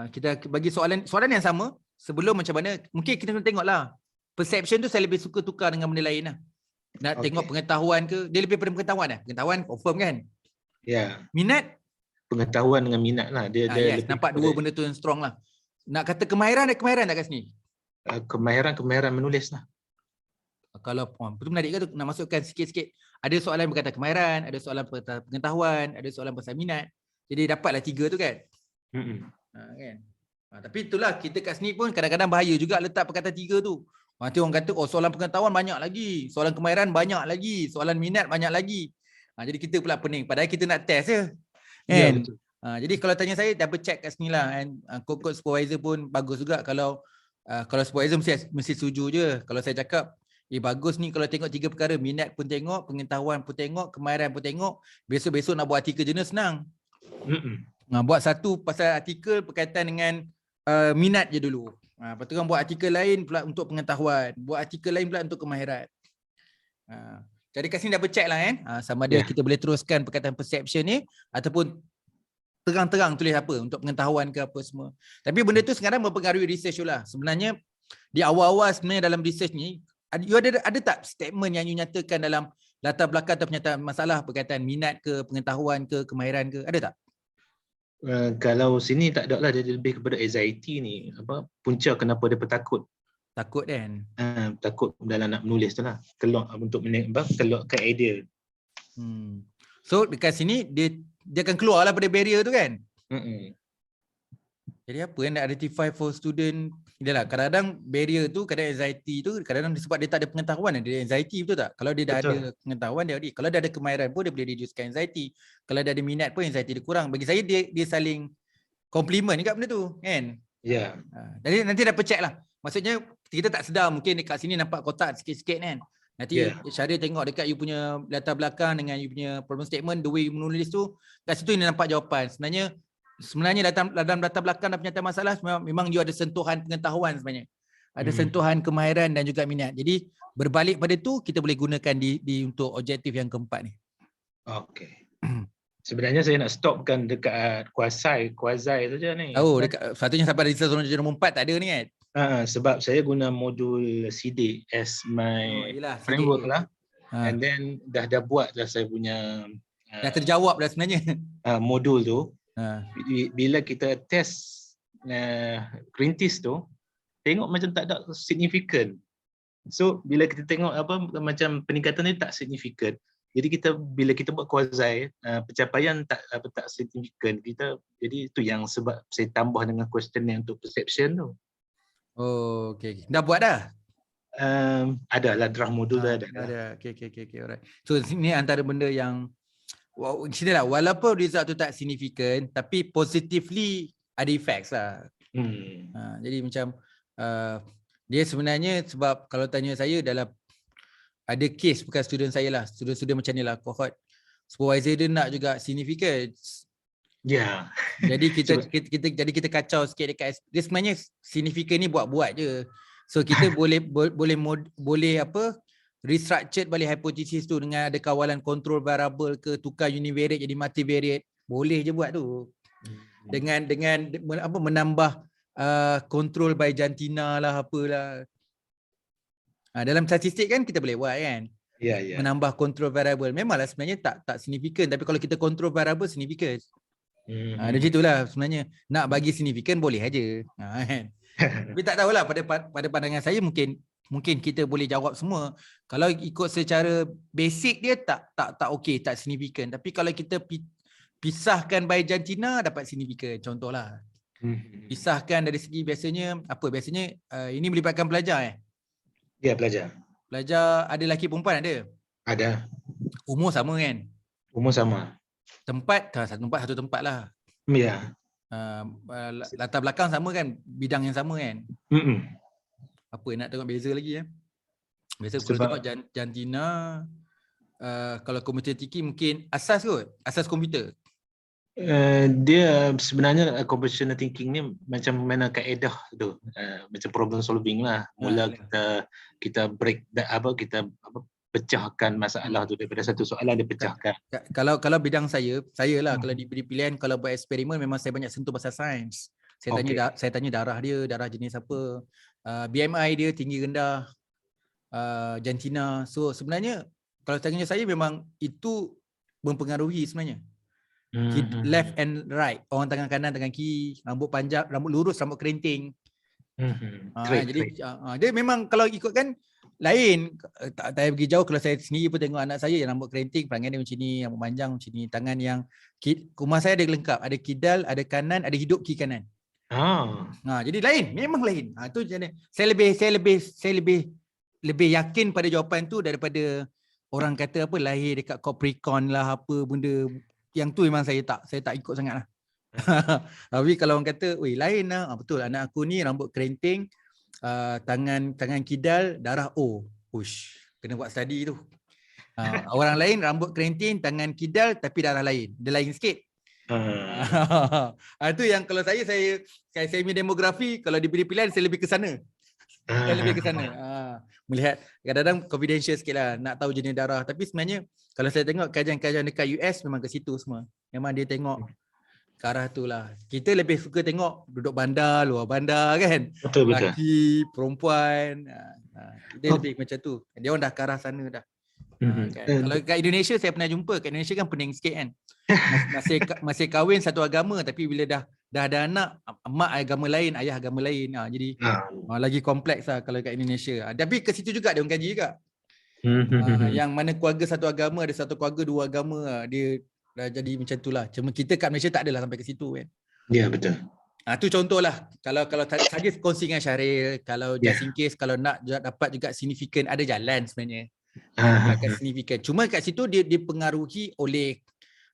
Kita bagi soalan yang sama sebelum macam mana. Mungkin kita kena tengoklah. Perception tu saya lebih suka tukar dengan benda lain lah. Nak tengok pengetahuan ke, dia lebih pada pengetahuan lah. Pengetahuan confirm kan. Ya. Minat? Pengetahuan dengan minat lah. Dia Yes, lebih nampak kepada dua benda tu yang strong lah. Nak kata kemahiran tak kat sini? kemahiran menulis lah. Kalau betul menarik ke tu, nak masukkan sikit-sikit. Ada soalan berkaitan kemahiran, ada soalan berkaitan pengetahuan, ada soalan pasal minat. Jadi dapatlah 3 tu kan. Kan. Tapi itulah, kita kat sini pun kadang-kadang bahaya juga letak perkataan 3 tu. Nanti orang kata, soalan pengetahuan banyak lagi, soalan kemahiran banyak lagi, soalan minat banyak lagi. Jadi kita pula pening. Padahal kita nak test je. Kan? Ya, Jadi kalau tanya saya, double check kat sini lah. Kod supervisor pun bagus juga. Kalau supervisor mesti setuju je. Kalau saya cakap, bagus ni kalau tengok 3 perkara, minat pun tengok, pengetahuan pun tengok, kemahiran pun tengok, besok-besok nak buat artikel jurnal senang. Buat satu pasal artikel berkaitan dengan minat je dulu. Lepas tu kan buat artikel lain pula untuk pengetahuan, buat artikel lain pula untuk kemahiran. Jadi kat sini double check lah kan. Sama ada kita boleh teruskan perkataan perception ni ataupun terang-terang tulis apa untuk pengetahuan ke apa semua. Tapi benda tu sekarang mempengaruhi research tu lah. Sebenarnya di awal-awal sebenarnya dalam research ni, ada tak statement yang you nyatakan dalam latar belakang atau pernyataan masalah berkaitan minat ke, pengetahuan ke, kemahiran ke? Ada tak? Kalau sini tak ada lah, dia lebih kepada anxiety ni. Punca kenapa dia pentakut. Takut kan? Takut dalam nak menulis tu lah. Keluar untuk keluarkan idea. So dekat sini dia akan keluar lah pada barrier tu kan? Jadi apa yang nak identify for student? Itulah, kadang-kadang barrier tu, kadang anxiety tu, kadang-kadang sebab dia tak ada pengetahuan, dia anxiety, betul tak? Kalau dia dah ada pengetahuan, kalau dia ada kemahiran pun, dia boleh reducekan anxiety. Kalau dia ada minat pun, anxiety dia kurang. Bagi saya, dia saling complement kat benda tu, kan? Ya. Jadi nanti dapat check lah. Maksudnya, kita tak sedar, mungkin dekat sini nampak kotak sikit-sikit kan? Nanti Syahrir tengok dekat you punya latar belakang dengan you punya problem statement, the way you menulis tu, kat situ you nampak jawapan. Sebenarnya dalam latar belakang dan pernyataan masalah memang you ada sentuhan pengetahuan sebenarnya. Ada sentuhan kemahiran dan juga minat. Jadi berbalik pada tu kita boleh gunakan di untuk objektif yang keempat ni. Okey. Sebenarnya saya nak stopkan dekat kuasai saja ni. Dekat satunya sampai research nombor 4 tak ada ni kan. Sebab saya guna modul CD as my framework lah. And then dah buat dah saya punya dah terjawab dah sebenarnya. Modul tu. Bila kita test Greenpeace tu, tengok macam tak ada signifikan. So bila kita tengok macam peningkatan ni tak signifikan. Jadi bila kita buat quasi, pencapaian tak signifikan. Jadi itu yang sebab saya tambah dengan questionnaire untuk perception tu. Okey. Dah buat dah? Ada lah draft modul dah ada. Okey, alright. So ini antara benda yang sinilah, walaupun result tu tak signifikan tapi positively ada effects lah. Jadi macam dia sebenarnya, sebab kalau tanya saya, dalam ada case bukan student saya lah, student macam ni lah, cohort supervisor dia nak juga signifikan. Ya. Jadi kita kacau sikit dekat dia sebenarnya signifikan ni buat-buat je. So kita boleh restructured balik hipotesis tu dengan ada kawalan control variable ke, tukar univariate jadi multivariate, boleh je buat tu. Dengan menambah control by jantina lah apalah. Dalam statistik kan kita boleh buat kan. Ya. Menambah control variable. Memanglah sebenarnya tak signifikan, tapi kalau kita control variable signifikan. Dari situlah sebenarnya nak bagi signifikan boleh aja. Kan. Tapi tak tahulah, pada pandangan saya mungkin kita boleh jawab semua. Kalau ikut secara basic dia tak okey, tak signifikan. Tapi kalau kita pisahkan by jantina dapat signifikan, contohlah. Pisahkan dari segi biasanya apa? Biasanya ini melibatkan pelajar Ya, pelajar. Pelajar ada lelaki perempuan ada? Ada. Umur sama kan? Umur sama. Tempat, satu tempat lah. Ya. Latar belakang sama kan? Bidang yang sama kan? Apa nak tengok beza lagi Biasa kalau tengok jantina, kalau komputer tiki mungkin asas kot, asas komputer. Dia sebenarnya computational thinking ni macam mana kaedah tu, macam problem solving lah. Mula kita pecahkan masalah tu daripada satu soalan dia pecahkan. Kalau bidang saya lah kalau diberi pilihan, kalau buat eksperimen memang saya banyak sentuh pasal sains. Saya tanya darah dia, darah jenis apa, BMI dia tinggi rendah, jantina. So sebenarnya kalau tanya saya memang itu mempengaruhi sebenarnya. Left and right, orang tangan kanan, tangan kiri, rambut panjang, rambut lurus, rambut kerinting. Jadi dia memang kalau ikutkan lain, tak payah pergi jauh. Kalau saya sendiri pun tengok anak saya yang rambut kerinting, perangai dia macam ni, rambut panjang macam ni, tangan yang rumah saya ada lengkap, ada kidal, ada kanan, ada hidup kiri kanan. Jadi lain, memang lain. Tu jadi saya lebih yakin pada jawapan tu daripada orang kata apa lahir dekat Capricorn lah apa benda. Yang tu memang saya tak ikut sangat lah. Tapi kalau orang kata, weh lain lah. Betul, anak aku ni rambut kerinting, tangan kidal, darah O. Ush, kena buat study tu. Orang lain rambut kerinting, tangan kidal tapi darah lain. Dia lain sikit. Itu yang kalau saya punya demografi, kalau diberi pilihan saya lebih ke sana. Saya lebih ke sana. Melihat kadang-kadang confidential sikit lah, nak tahu jenis darah. Tapi sebenarnya kalau saya tengok kajian-kajian dekat US memang ke situ semua. Memang dia tengok ke arah tu lah. Kita lebih suka tengok duduk bandar, luar bandar kan. Betul. Lelaki, perempuan. Dia lebih macam tu. Dia orang dah ke arah sana dah. Kalau kat Indonesia saya pernah jumpa. Kat Indonesia kan pening sikit kan. Masih kahwin satu agama tapi bila dah ada anak, mak agama lain, ayah agama lain. Jadi lagi kompleks lah kalau kat Indonesia. Tapi ke situ juga dia orang kaji juga. Yang mana keluarga satu agama, ada satu keluarga dua agama, dia dah jadi macam tu lah. Cuma kita kat Malaysia tak adalah sampai ke situ kan. Ya, betul. Tu contohlah. Kalau saja kongsi dengan Syahril, kalau just in case kalau nak dapat juga signifikan, ada jalan sebenarnya. Akan signifikan. Cuma kat situ dia dipengaruhi oleh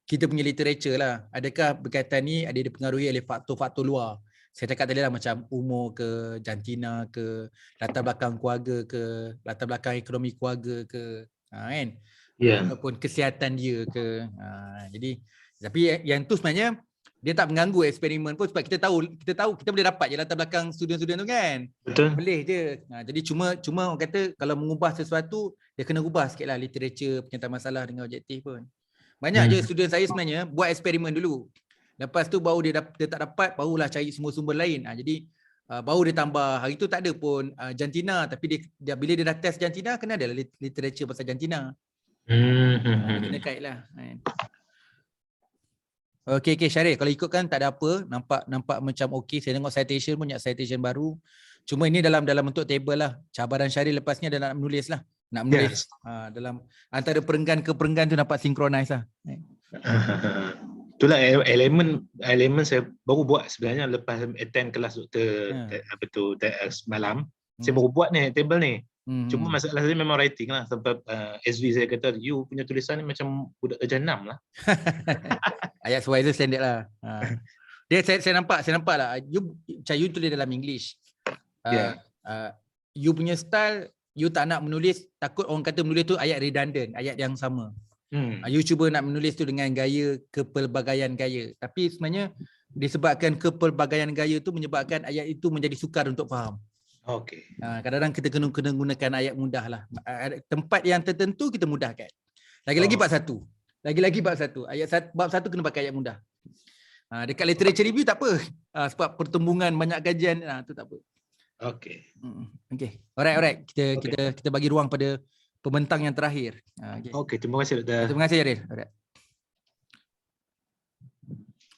kita punya literature lah. Adakah berkaitan ni ada dipengaruhi oleh faktor-faktor luar. Saya cakap tadi lah macam umur ke, jantina ke, latar belakang keluarga ke, latar belakang ekonomi keluarga ke, kan? Ataupun kesihatan dia ke. Jadi tapi yang tu sebenarnya dia tak mengganggu eksperimen pun sebab kita tahu kita boleh dapat je latar belakang student-student tu kan. Betul. Boleh je. Jadi cuma orang kata kalau mengubah sesuatu dia kena ubah sikitlah literature, penyataan masalah dengan objektif pun. Banyak je student saya sebenarnya buat eksperimen dulu. Lepas tu baru dia tak dapat, barulah cari semua sumber lain. Jadi baru dia tambah. Hari tu tak ada pun jantina, tapi dia bila dia dah test jantina kena ada literature pasal jantina. Dia kena kait lah. Okay Syahril, kalau ikutkan tak ada apa, nampak macam okey. Saya tengok citation pun, banyak citation baru. Cuma ini dalam bentuk table lah. Cabaran Syahril lepas ni adalah nak menulis lah. Nak menulis dalam antara perenggan ke perenggan tu dapat synchronize lah. Itulah elemen saya baru buat sebenarnya lepas attend kelas doktor TX malam. Saya baru buat ni table ni. Cuma masalah saya memang writing lah. Sebab SV saya kata you punya tulisan ni macam budak darjah 6 lah. Ayat supervisor standard lah. Dia saya nampak lah. You tulis dalam English. You punya style, you tak nak menulis, takut orang kata menulis tu ayat redundant, ayat yang sama. You cuba nak menulis tu dengan gaya kepelbagaian gaya. Tapi sebenarnya disebabkan kepelbagaian gaya tu menyebabkan ayat itu menjadi sukar untuk faham. Kadang-kadang kita kena gunakan ayat mudah lah. Tempat yang tertentu kita mudahkan. Lagi-lagi bab 1. Bab 1 kena pakai ayat mudah. Dekat literature review tak apa. Sebab pertembungan banyak kajian tu tak apa. Okay. Alright. Kita bagi ruang pada pembentang yang terakhir. Okay, terima kasih Doktor. Terima kasih Syahril.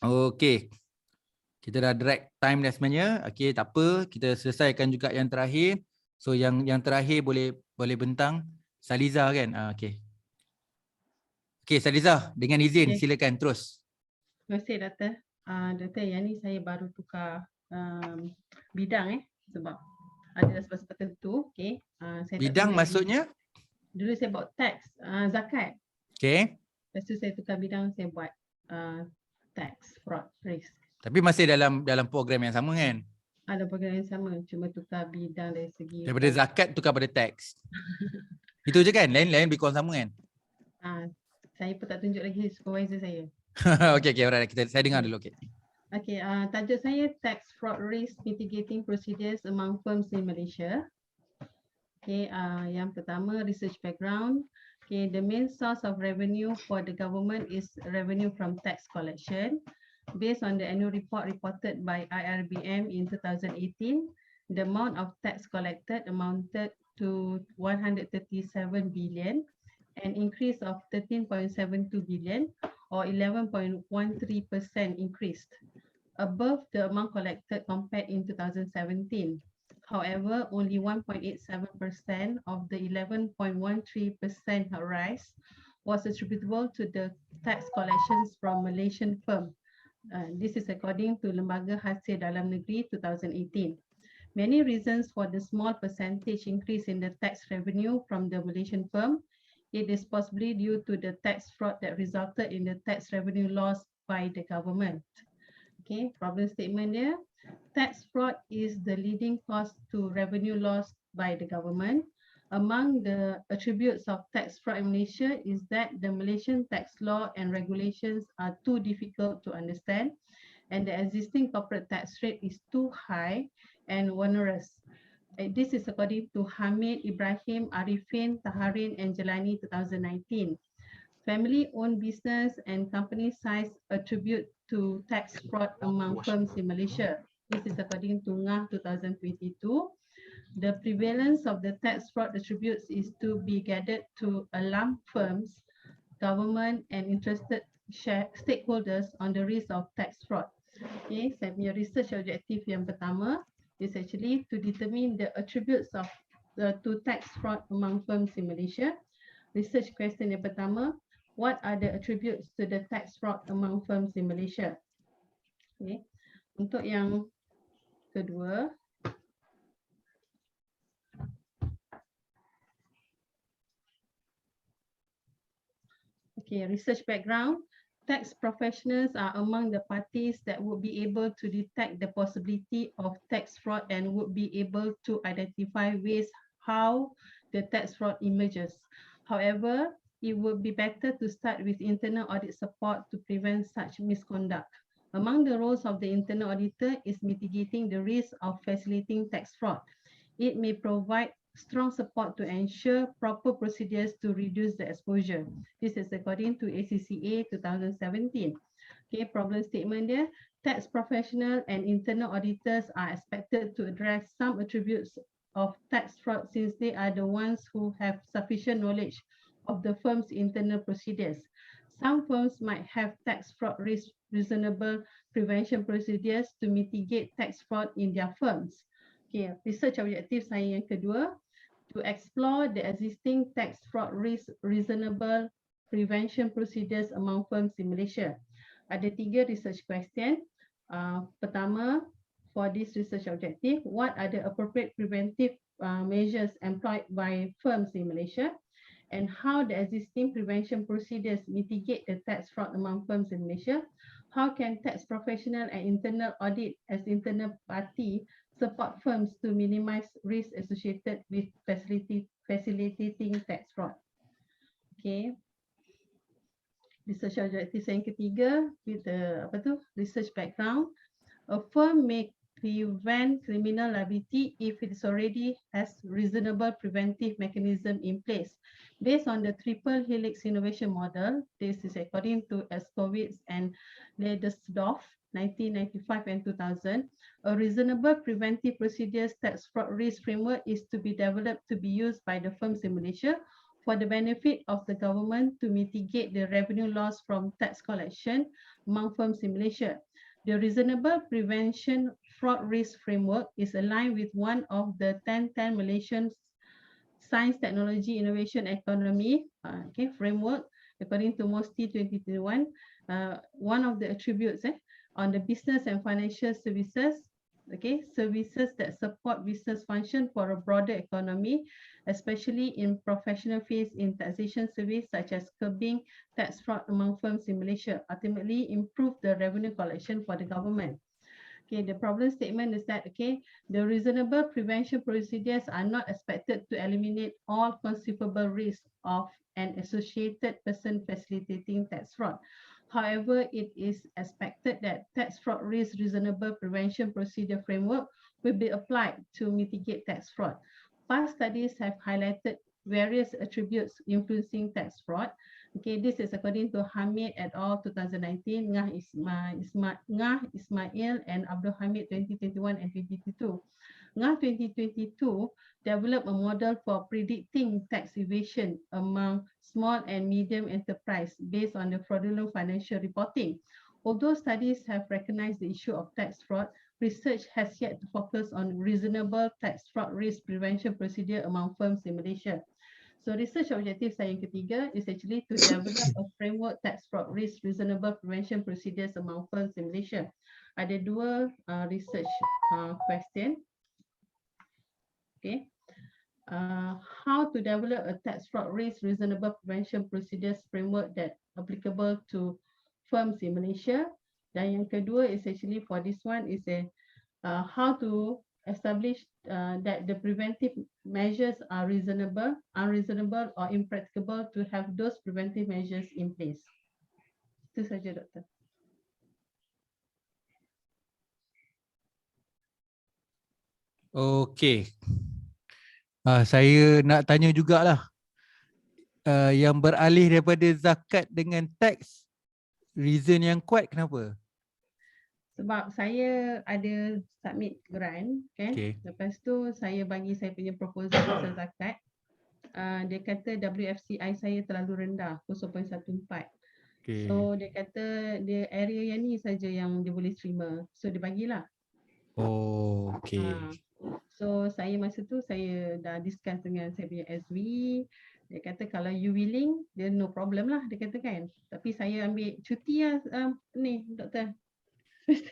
Okay. Kita dah drag time dah sebenarnya. Okay, tak apa. Kita selesaikan juga yang terakhir. So yang terakhir boleh bentang. Saliza kan? Okay. Okay Saliza, dengan izin silakan terus. Terima kasih Doktor. Dr. yang ni saya baru tukar bidang sebab ada sebab tertentu. Okay. Saya tak Bidang tunjuk lagi. maksudnya? Dulu saya buat tax, zakat. Okay. Lepas tu saya tukar bidang, saya buat tax, fraud, risk. Tapi masih dalam program yang sama kan? Ada program yang sama, cuma tukar bidang dari segi Daripada zakat tukar pada tax. Itu je kan? Lain lebih kurang sama kan? saya pun tak tunjuk lagi supervisor saya. Okay, alright. Saya dengar dulu. Okay. Okay, tajuk saya Tax Fraud Risk Mitigating Procedures Among Firms in Malaysia. Okay, yang pertama research background. Okay, the main source of revenue for the government is revenue from tax collection. Based on the annual report reported by IRBM in 2018, the amount of tax collected amounted to 137 billion, an increase of 13.72 billion or 11.13% increased above the amount collected compared in 2017. However, only 1.87% of the 11.13% rise was attributable to the tax collections from Malaysian firm. This is according to Lembaga Hasil Dalam Negeri 2018. Many reasons for the small percentage increase in the tax revenue from the Malaysian firm. It is possibly due to the tax fraud that resulted in the tax revenue loss by the government. Okay, problem statement there. Tax fraud is the leading cause to revenue loss by the government. Among the attributes of tax fraud in Malaysia is that the Malaysian tax law and regulations are too difficult to understand, and the existing corporate tax rate is too high and onerous. This is according to Hamid, Ibrahim, Arifin, Taharin, and Jelani 2019. Family-owned business and company size attribute to tax fraud among firms in Malaysia. This is according to Ngah 2022. The prevalence of the tax fraud attributes is to be gathered to alarm firms, government, and interested stakeholders on the risk of tax fraud. Okay, saya punya research objective yang pertama is actually to determine the attributes of to tax fraud among firms in Malaysia. Research question yang pertama, what are the attributes to the tax fraud among firms in Malaysia? Okay. Untuk yang kedua, okay, research background. Tax professionals are among the parties that would be able to detect the possibility of tax fraud and would be able to identify ways how the tax fraud emerges. However, it would be better to start with internal audit support to prevent such misconduct. Among the roles of the internal auditor is mitigating the risk of facilitating tax fraud. It may provide strong support to ensure proper procedures to reduce the exposure. This is according to ACCA 2017. Okay, problem statement there. Tax professional and internal auditors are expected to address some attributes of tax fraud since they are the ones who have sufficient knowledge of the firm's internal procedures. Some firms might have tax fraud risk reasonable prevention procedures to mitigate tax fraud in their firms. Okay, research objective saya yang kedua, to explore the existing tax fraud risk reasonable prevention procedures among firms in Malaysia. Ada 3 research question. Pertama, for this research objective, what are the appropriate preventive measures employed by firms in Malaysia? And how the existing prevention procedures mitigate the tax fraud among firms in Malaysia? How can tax professional and internal audit as internal party support firms to minimize risk associated with facilitating tax fraud? Okay. Research objective yang ketiga with the research background. A firm may prevent criminal liability if it already has reasonable preventive mechanism in place. Based on the triple helix innovation model, this is according to Eskowitz and Ledersdorf, 1995 and 2000, a reasonable preventive procedures tax fraud risk framework is to be developed to be used by the firms in Malaysia for the benefit of the government to mitigate the revenue loss from tax collection among firms in Malaysia. The reasonable prevention fraud risk framework is aligned with one of the 10-10 Malaysian Science, Technology, Innovation, Economy framework, according to MOSTI 2021. One of the attributes on the business and financial services, okay, services that support business function for a broader economy, especially in professional fields in taxation service such as curbing tax fraud among firms in Malaysia, ultimately improve the revenue collection for the government. Okay, the problem statement is that, okay, the reasonable prevention procedures are not expected to eliminate all conceivable risks of an associated person facilitating tax fraud. However, it is expected that tax fraud risk reasonable prevention procedure framework will be applied to mitigate tax fraud. Past studies have highlighted various attributes influencing tax fraud. Okay, this is according to Hamid et al. 2019, Ngah Ismail and Abdul Hamid 2021 and 2022. Ngah 2022 developed a model for predicting tax evasion among small and medium enterprise based on the fraudulent financial reporting. Although studies have recognized the issue of tax fraud, research has yet to focus on reasonable tax fraud risk prevention procedure among firms in Malaysia. So research objective saya yang ketiga is actually to develop a framework tax fraud risk reasonable prevention procedures among firms in Malaysia. Ada dua research question. Okay. How to develop a tax fraud risk reasonable prevention procedures framework that applicable to firms in Malaysia. Dan yang kedua is actually for this one is how to establish that the preventive measures are reasonable, unreasonable or impracticable to have those preventive measures in place. Itu saja, Doktor. Okey. Saya nak tanya jugalah. Yang beralih daripada zakat dengan teks, reason yang kuat kenapa? Sebab saya ada submit grant kan. Okay. Lepas tu saya bagi saya punya proposal pasal zakat. Dia kata WFCI saya terlalu rendah 0.14. Okay. So dia kata dia area yang ni saja yang dia boleh terima. So dia bagilah. Oh, okay. So saya masa tu saya dah discuss dengan saya punya SB. Dia kata kalau you willing, dia no problem lah dia kata kan. Tapi saya ambil cuti lah ni Doktor.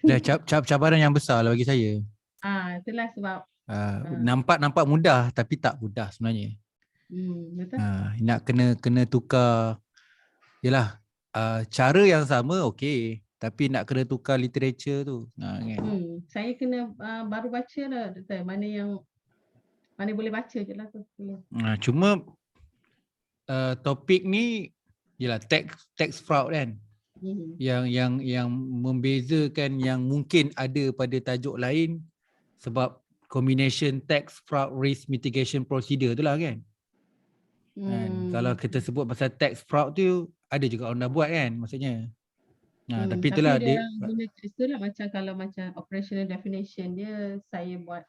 Dah cabaran yang besar lah bagi saya. Itulah sebab nampak mudah tapi tak mudah sebenarnya. Betul. Nak kena tukar, yalah, cara yang sama okey, tapi nak kena tukar literature tu. Kan? Saya kena baru baca lah Doktor. Mana boleh baca je lah tu. Cuma topik ni yalah tax fraud kan. Yang membezakan yang mungkin ada pada tajuk lain sebab combination tax fraud risk mitigation procedure tu lah kan. Kalau kita sebut pasal tax fraud tu ada juga orang dah buat kan maksudnya. Tapi itulah dia guna itulah macam kalau macam operational definition dia saya buat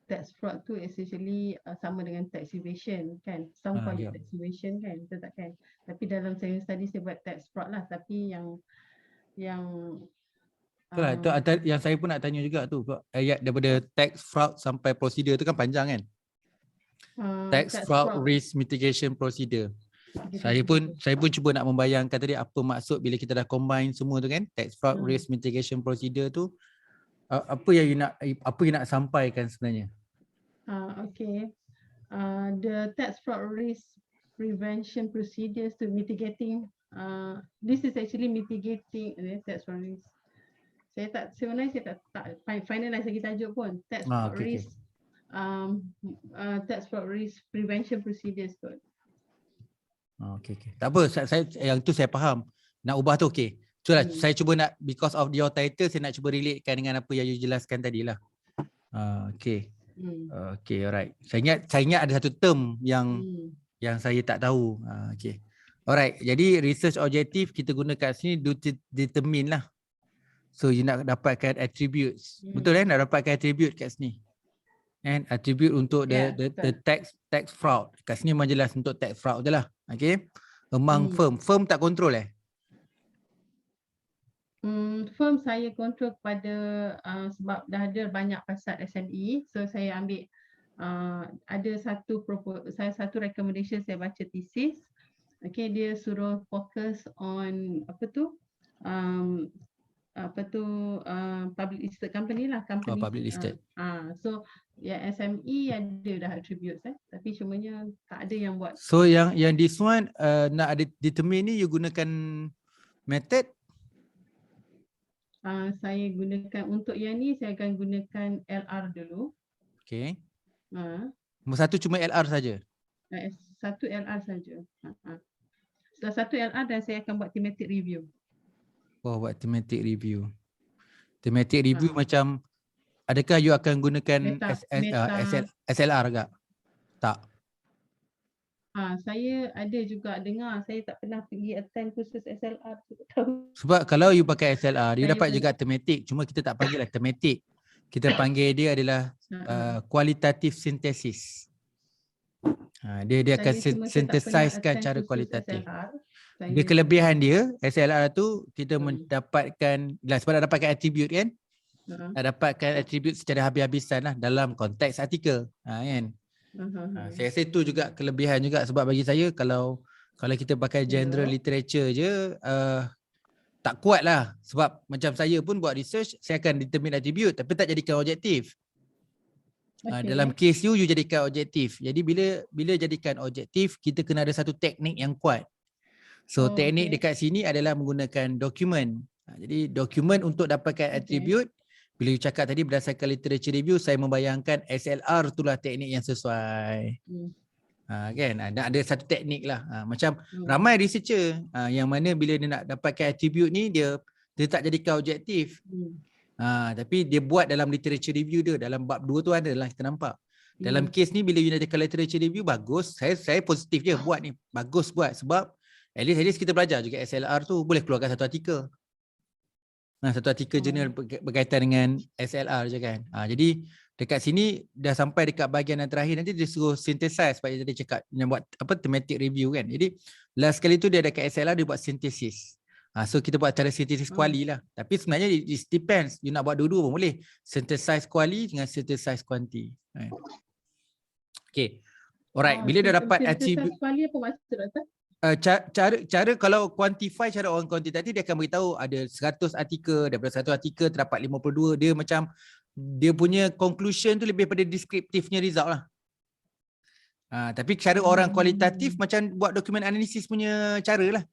tax fraud tu essentially sama dengan tax evasion kan. Some call it tax evasion kan, betul tak kan? Tapi dalam saya study saya buat tax fraud lah, tapi yang itulah yang saya pun nak tanya juga tu ayat daripada tax fraud sampai prosedur tu kan panjang kan. Tax fraud risk mitigation procedure. Saya pun cuba nak membayangkan tadi apa maksud bila kita dah combine semua tu kan, tax fraud risk mitigation procedure tu apa yang nak sampaikan sebenarnya. Okay. The tax fraud risk prevention procedures to mitigating this is actually mitigating tax fraud risk. Sebenarnya saya tak finalize lagi tajuk pun. Tax fraud risk tax fraud risk prevention procedures kot. Okay. Tak apa, saya yang tu saya faham. Nak ubah tu okey. Saya cuba nak, because of your title, saya nak cuba relatekan dengan apa yang you jelaskan tadi lah. Okay. Okay, alright. Saya ingat ada satu term yang saya tak tahu. Okay. Alright, jadi research objective kita guna kat sini determine lah. So you nak dapatkan attributes. Betul kan? Nak dapatkan attribute kat sini. And attribute untuk the tax fraud. Kat sini memang jelas untuk tax fraud je lah. Okay. Among firm tak kontrol Firm saya kontrol kepada sebab dah ada banyak pasal SME. So saya ambil ada satu recommendation saya baca thesis. Okay, dia suruh fokus on apa tu apa tu public listed company lah, company. public listed. So SME ada dah attributes tapi cumanya tak ada yang buat. So yang this one nak ada determine ni you gunakan method? Saya gunakan untuk yang ni, saya akan gunakan LR dulu. Okay. Uh, Satu cuma LR saja. Satu LR saja. Setelah satu LR dan saya akan buat thematic review. Oh, buat thematic review. Thematic review macam adakah you akan gunakan SLR ke? Tak. Saya ada juga dengar, saya tak pernah pergi attend kursus SLR. Tahu. Sebab kalau you pakai SLR, you dapat juga thematic. Cuma kita tak panggil lah thematic. Kita panggil dia adalah qualitative synthesis. Dia akan synthesizekan cara kualitatif. Dia kelebihan dia, SLR tu kita mendapatkan, sebab nak dapatkan attribute kan? Nak dapatkan attribute secara habis-habisan lah dalam konteks artikel. Kan? Saya rasa itu juga kelebihan juga, sebab bagi saya kalau kita pakai general literature je, tak kuat lah. Sebab macam saya pun buat research, saya akan determine attribute tapi tak jadikan objektif. Dalam case you jadikan objektif. Jadi bila jadikan objektif, kita kena ada satu teknik yang kuat. So teknik dekat sini adalah menggunakan dokumen. Jadi dokumen untuk dapatkan attribute, bila you cakap tadi berdasarkan literature review, saya membayangkan SLR itulah teknik yang sesuai. Kan? Ada satu teknik lah. Macam ramai researcher yang mana bila dia nak dapatkan attribute ni, dia tak jadikan objektif. Tapi dia buat dalam literature review dia, dalam bab 2 tu ada lah kita nampak. Dalam case ni bila you nak jadikan literature review, bagus. Saya positif je buat ni. Bagus buat sebab at least kita belajar juga SLR tu boleh keluarkan satu artikel. Satu artikel jurnal berkaitan dengan SLR je kan. Jadi dekat sini dah sampai dekat bahagian yang terakhir, nanti dia suruh synthesize sebab dia tadi cakap yang buat thematic review kan. Jadi last kali tu dia dekat SLR dia buat synthesis. So kita buat cara synthesis quali lah. Tapi sebenarnya it depends. You nak buat dua-dua pun boleh. Synthesize quali dengan synthesize quanti. Okay. Alright. Bila dah dapat attribute. Quali apa maksud Doktor? Cara kalau quantify, cara orang quantitatif dia akan beritahu ada 100 artikel, daripada 100 artikel terdapat 52. Dia macam dia punya conclusion tu lebih pada deskriptifnya result lah. Tapi cara orang kualitatif macam buat dokumen analisis punya cara lah.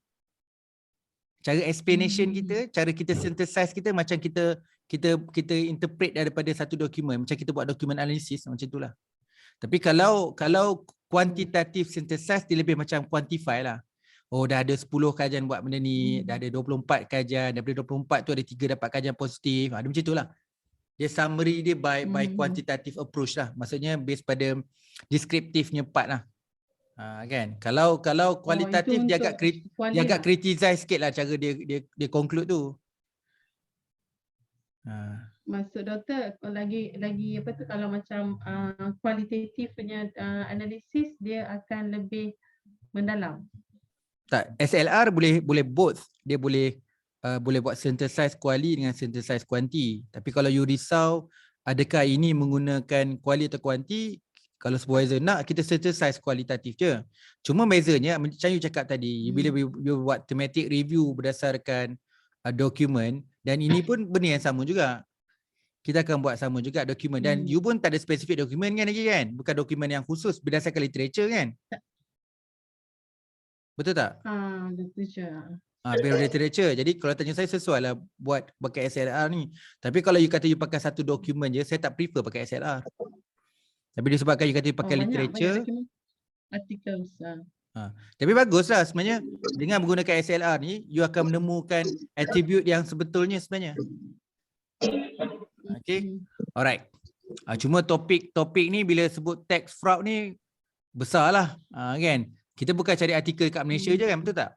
Cara explanation kita, cara kita synthesize kita macam kita interpret daripada satu dokumen, macam kita buat dokumen analisis macam itulah. Tapi kalau quantitative synthesis dia lebih macam quantify lah. Oh dah ada 10 kajian buat benda ni, dah ada 24 kajian, daripada 24 tu ada 3 dapat kajian positif. Dia macam itulah. Dia summary dia by quantitative approach lah. Maksudnya based pada deskriptifnya part lah. Kan. Kalau kualitatif dia agak criticize sikit lah cara dia conclude tu. Maksud Doktor lagi apa tu, kalau macam kualitatif punya analisis dia akan lebih mendalam. Tak, SLR boleh both. Dia boleh buat synthesize quali dengan synthesize quanti. Tapi kalau you risau adakah ini menggunakan quali atau quanti, kalau supervisor nak kita synthesize kualitatif je. Cuma bezanya macam you cakap tadi, bila you buat thematic review berdasarkan dokumen, dan ini pun benda yang sama juga. Kita akan buat sama juga dokumen, dan you pun tak ada spesifik dokumen kan lagi kan? Bukan dokumen yang khusus berdasarkan literature kan? Betul tak? Literature. Biar literature. Jadi kalau tanya saya, sesuai lah buat pakai SLR ni. Tapi kalau you kata you pakai satu dokumen je, saya tak prefer pakai SLR. Tapi disebabkan you kata you pakai literature. Articles. Tapi baguslah sebenarnya dengan menggunakan SLR ni, you akan menemukan attribute yang sebetulnya sebenarnya. Okay. Alright. Cuma topik ni bila sebut tax fraud ni besar lah. Kan? Kita bukan cari artikel kat Malaysia je kan, betul tak?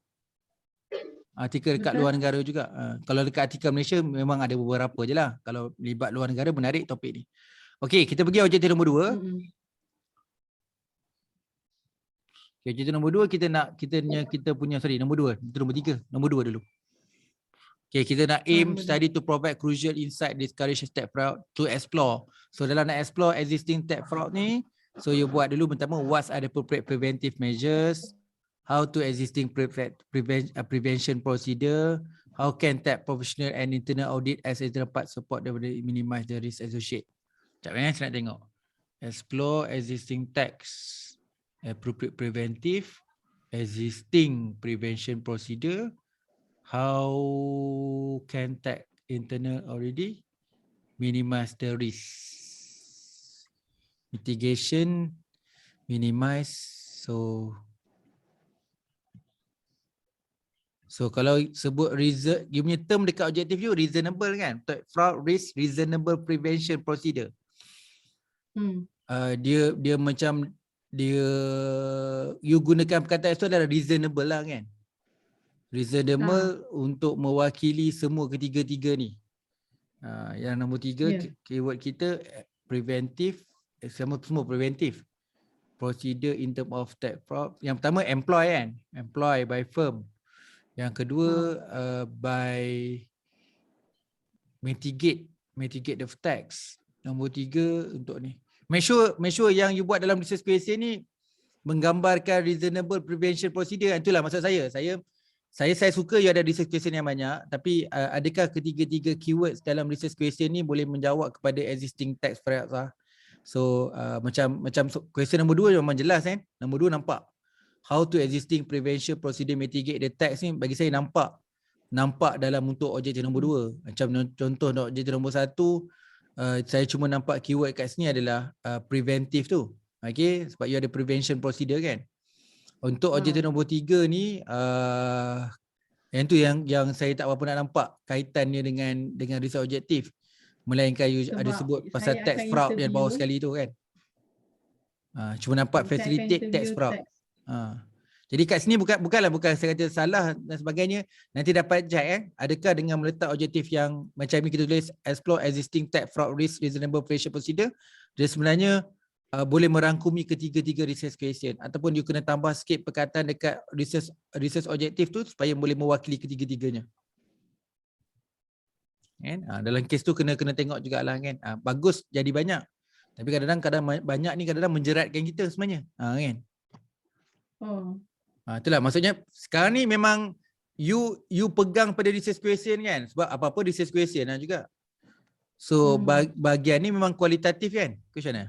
Artikel dekat luar negara juga. Kalau dekat artikel Malaysia memang ada beberapa je lah. Kalau libat luar negara menarik topik ni. Okey, kita pergi objektif nombor 2. Okay, objektif nombor 2 kita punya nombor 2. Itu nombor 3. Nombor 2 dulu. Okay, kita nak aim study to provide crucial insight discourage tax fraud to explore. So dalam nak explore existing tax fraud ni, so you buat dulu pertama what are the appropriate preventive measures, how to existing prevention procedure, How can tech professional and internal audit as a part support daripada minimize the risk associate? Sekejap saya nak tengok. Explore existing tax, appropriate preventive, existing prevention procedure. How can tech internal already minimize the risk? Mitigation, minimize. So kalau sebut reason, you punya term dekat objective you reasonable kan? Fraud risk reasonable prevention procedure. Dia macam you gunakan perkataan itu adalah reasonable lah kan? Reasonable untuk mewakili semua ketiga-tiga ni. Yang nombor 3 keyword kita preventive, semua preventive. Procedure in term of tax fraud. Yang pertama employ kan? Employ by firm. Yang kedua by mitigate the tax. Nombor 3 untuk ni. Make sure yang you buat dalam research question ni menggambarkan reasonable prevention procedure. Itulah maksud saya. Saya suka you ada research question yang banyak, tapi adakah ketiga-tiga keywords dalam research question ni boleh menjawab kepada existing tax frauds lah. So macam question nombor 2 memang jelas kan. Nombor 2 nampak. How to existing prevention procedure mitigate the tax ni bagi saya nampak dalam untuk objektif nombor 2. Macam contoh objektif nombor 1, saya cuma nampak keyword kat sini adalah preventive tu. Okay, sebab you ada prevention procedure kan. Untuk objektif nombor 3 ni yang tu yang saya tak berapa nak nampak kaitannya dengan research objektif. Melainkan you ada sebut pasal tax fraud yang bawah sekali tu kan. Cuma nampak facilitate tax fraud. Jadi kat sini bukan saya kata salah dan sebagainya. Nanti dapat check kan. Adakah dengan meletak objektif yang macam ni kita tulis explore existing tax fraud risk reasonable prevention procedure, dia sebenarnya boleh merangkumi ketiga-tiga research question, ataupun you kena tambah sikit perkataan dekat research objektif tu supaya boleh mewakili ketiga-tiganya. Kan? Dalam kes tu kena tengok jugalah kan. Bagus jadi banyak. Tapi kadang-kadang banyak ni kadang-kadang menjeratkan kita sebenarnya. Kan? Itulah maksudnya sekarang ni memang you pegang pada research question kan. Sebab apa-apa research question lah juga. So bahagian ni memang kualitatif kan? Macam mana?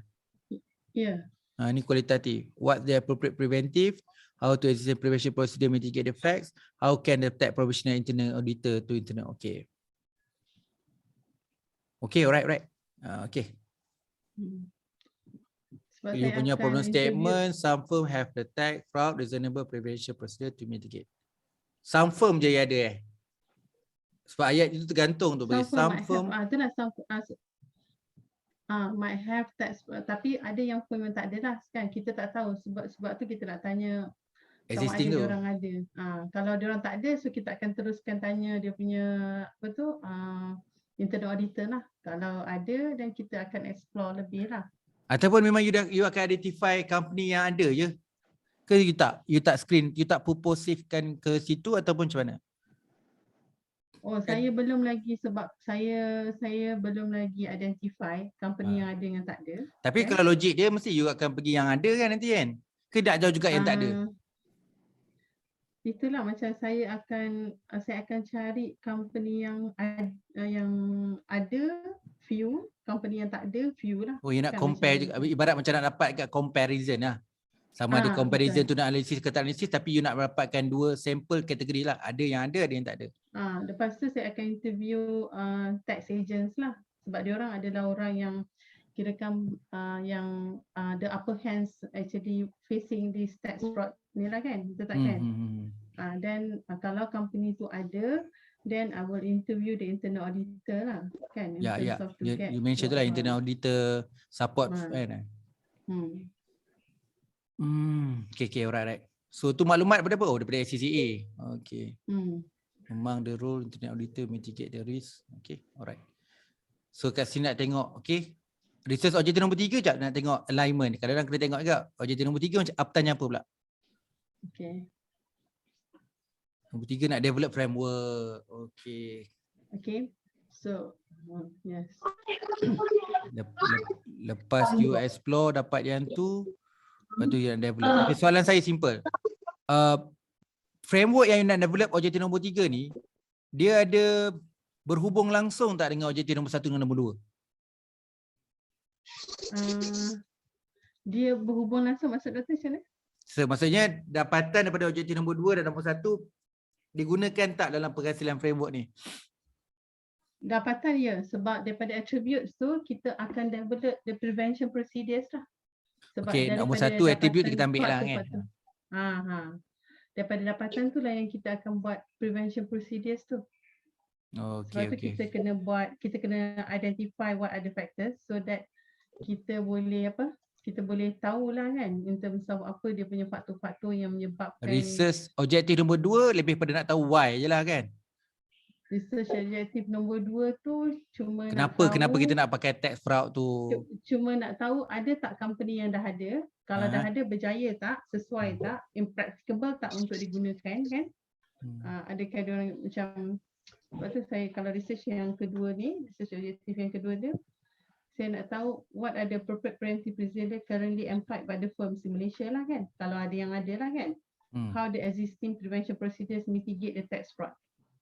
Ya. Ni kualitatif. What the appropriate preventive? How to exist prevention procedure mitigate the facts? How can the tax professional internal auditor to internal? Okay. Okay, alright. Okay. Sebab You saya punya akan problem interview- statement, some firm have the tax fraud reasonable prevention procedure to mitigate. Some firm je yang ada Sebab ayat itu tergantung tu. Some firm itulah some might have tax, tapi ada yang firm yang tak ada lah kan. Kita tak tahu sebab tu kita nak tanya existing sama ada tu. diorang ada. Kalau diorang tak ada, so kita akan teruskan tanya dia punya internal auditor lah. Kalau ada, dan kita akan explore lebih lah. Ataupun memang you akan identify company yang ada je. Ke you tak screen, you tak purposivekan ke situ ataupun macam mana? Saya belum lagi sebab saya belum lagi identify company yang ada dengan tak ada. Tapi kalau logik dia mesti you akan pergi yang ada kan nanti kan? Ke tak jauh juga yang tak ada? Itulah macam saya akan cari company yang ada few, company yang tak ada few lah. You nak Kan compare macam juga, ibarat macam nak dapat kat comparison lah. Sama ada comparison betul. tu nak analisis ke tak analisis, tapi you nak dapatkan dua sampel kategori lah. Ada yang tak ada. Lepas tu saya akan interview tax agents lah. Sebab diorang adalah orang yang kirakan yang the upper hands actually facing this tax fraud ni lah kan. Betul tak kan? Then kalau company tu ada, then I will interview the internal auditor lah kan. Ya. You mention tu lah internal auditor support kan. Okay, alright. So tu maklumat daripada apa? Daripada SCCA. Okay. Among the role internal auditor mitigate the risk. Okay, alright. So kat sini nak tengok, okay. Research objektif nombor 3 jap nak tengok alignment. Kadang-kadang kena tengok juga. Objektif nombor 3 macam apa tanya apa pula? Okay. Nombor 3 nak develop framework. Okay. Okay. So, yes. Lepas you explore dapat yang tu, lepas tu you nak develop. Okay, soalan saya simple. Framework yang you nak develop objektif nombor 3 ni, dia ada berhubung langsung tak dengan objektif nombor 1 dan nombor 2? Dia berhubung langsung, maksud Dr. macam mana? So, maksudnya dapatan daripada objektif nombor 2 dan nombor 1 digunakan tak dalam penghasilan framework ni? Dapatan ya, sebab daripada attributes tu kita akan develop the prevention procedures lah. Sebab Okey, nombor daripada 1 attribute dapatan kita ambil lah fraud kan. tu. Daripada dapatan tu lah yang kita akan buat prevention procedures tu. Sebab Okey, tu okey. kita kena identify what are the factors so that kita boleh tahulah kan in terms of apa dia punya faktor-faktor yang menyebabkan Research objektif nombor 2 lebih pada nak tahu why je lah kan. research objektif nombor 2 tu cuma Kenapa nak tahu, kita nak pakai tax fraud tu? cuma nak tahu ada tak company yang dah ada, kalau dah Ha. ada berjaya tak, sesuai tak, impracticable tak untuk digunakan kan. Adakah dia orang macam, sebab tu saya kalau research yang kedua ni, research objektif yang kedua dia, saya nak tahu what are the appropriate preventive procedure currently employed by the firms in Malaysia lah kan, kalau ada yang ada lah kan. How the existing prevention procedures mitigate the tax fraud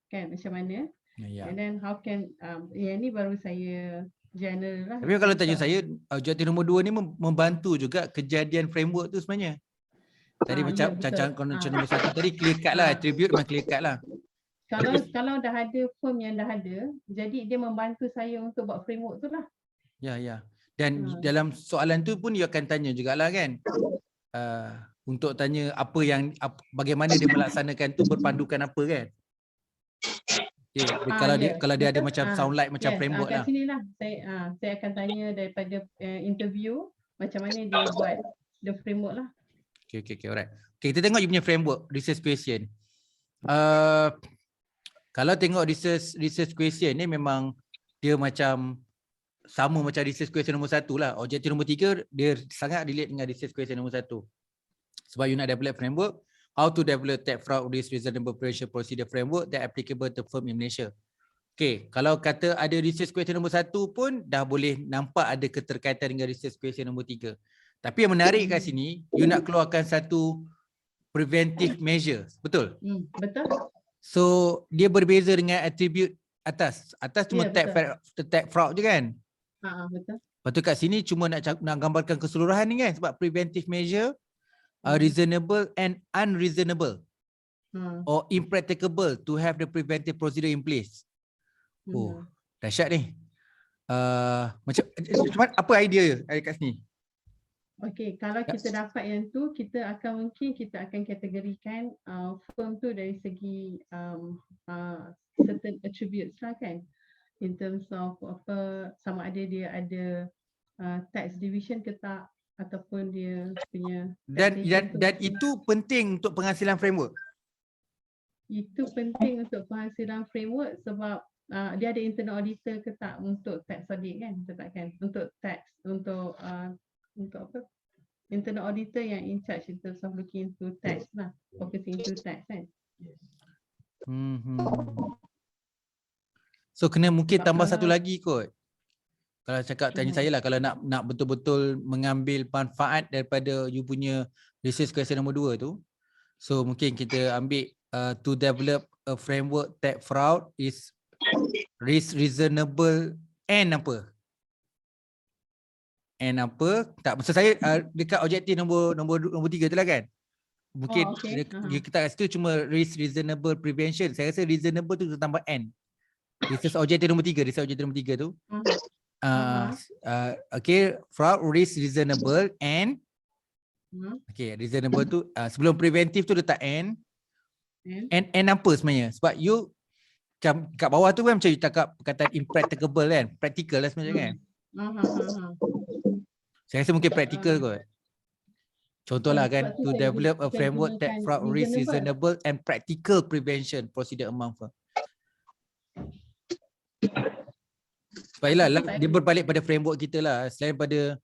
kan, macam mana. Ya. And then how can, yang ni baru saya general lah. Tapi kalau tanya saya, objektif nombor 2 ni membantu juga kejadian framework tu sebenarnya. Tadi macam macam nombor 1 tadi clear cut lah, attribute memang clear cut lah. Kalau dah ada firm yang dah ada, jadi dia membantu saya untuk buat framework tu lah. Ya. Dan dalam soalan tu pun dia akan tanya jugalah kan. Untuk tanya bagaimana dia melaksanakan tu berpandukan apa kan. Okay. Kalau dia ada macam sound like macam framework lah. Kat sini lah saya akan tanya daripada interview macam mana dia buat the framework lah. Okay, alright. Okay, kita tengok you punya framework, research question. Kalau tengok research question ni memang dia macam sama macam research question nombor 1 lah. Objektif nombor 3 dia sangat relate dengan research question nombor 1. Sebab you nak develop framework, how to develop tax fraud risk reasonable prevention procedure framework that applicable to firm in Malaysia. Okay, kalau kata ada research question nombor 1 pun dah boleh nampak ada keterkaitan dengan research question nombor 3. Tapi yang menarik kat sini, you nak keluarkan satu preventive measure, betul? Betul. So dia berbeza dengan attribute atas. Atas cuma tax fraud je kan? Betul. Lepas tu kat sini cuma nak gambarkan keseluruhan ni kan, sebab preventive measure reasonable and unreasonable or impracticable to have the preventive procedure in place. Oh, dahsyat ni. Macam apa idea kat sini? Okey, kalau kita dapat yang tu, kita akan kategorikan firm tu dari segi certain attributes lah kan. In terms of sama ada dia ada tax division ke tak, ataupun dia punya dan itu penting untuk penghasilan framework. Itu penting untuk penghasilan framework sebab dia ada internal auditor ke tak untuk tax audit kan, betul kan? Untuk tax, untuk apa? Internal auditor yang in charge in terms of looking into tax lah, focusing into tax kan. So kena mungkin tambah satu lagi kot. Kalau cakap tanya saya lah, kalau nak betul-betul mengambil manfaat daripada you punya research question nombor 2 tu, so mungkin kita ambil to develop a framework tax fraud is risk reasonable and apa? And apa? Tak, maksud saya dekat objektif nombor 3 tu lah kan. Mungkin kita kat situ cuma risk reasonable prevention. Saya rasa reasonable tu kita tambah N. Research objektif nombor 3, tu. Okay, fraud risk reasonable and okay, reasonable tu sebelum preventive tu letak N. And apa sebenarnya? Sebab you macam kat bawah tu kan macam you cakap perkataan impracticable kan, practical lah sebenarnya kan. Saya rasa mungkin practical kot. Contohlah kan, to develop a framework that fraud risk reasonable and practical prevention procedure among firm. Sebab dia berbalik pada framework kita lah. Selain pada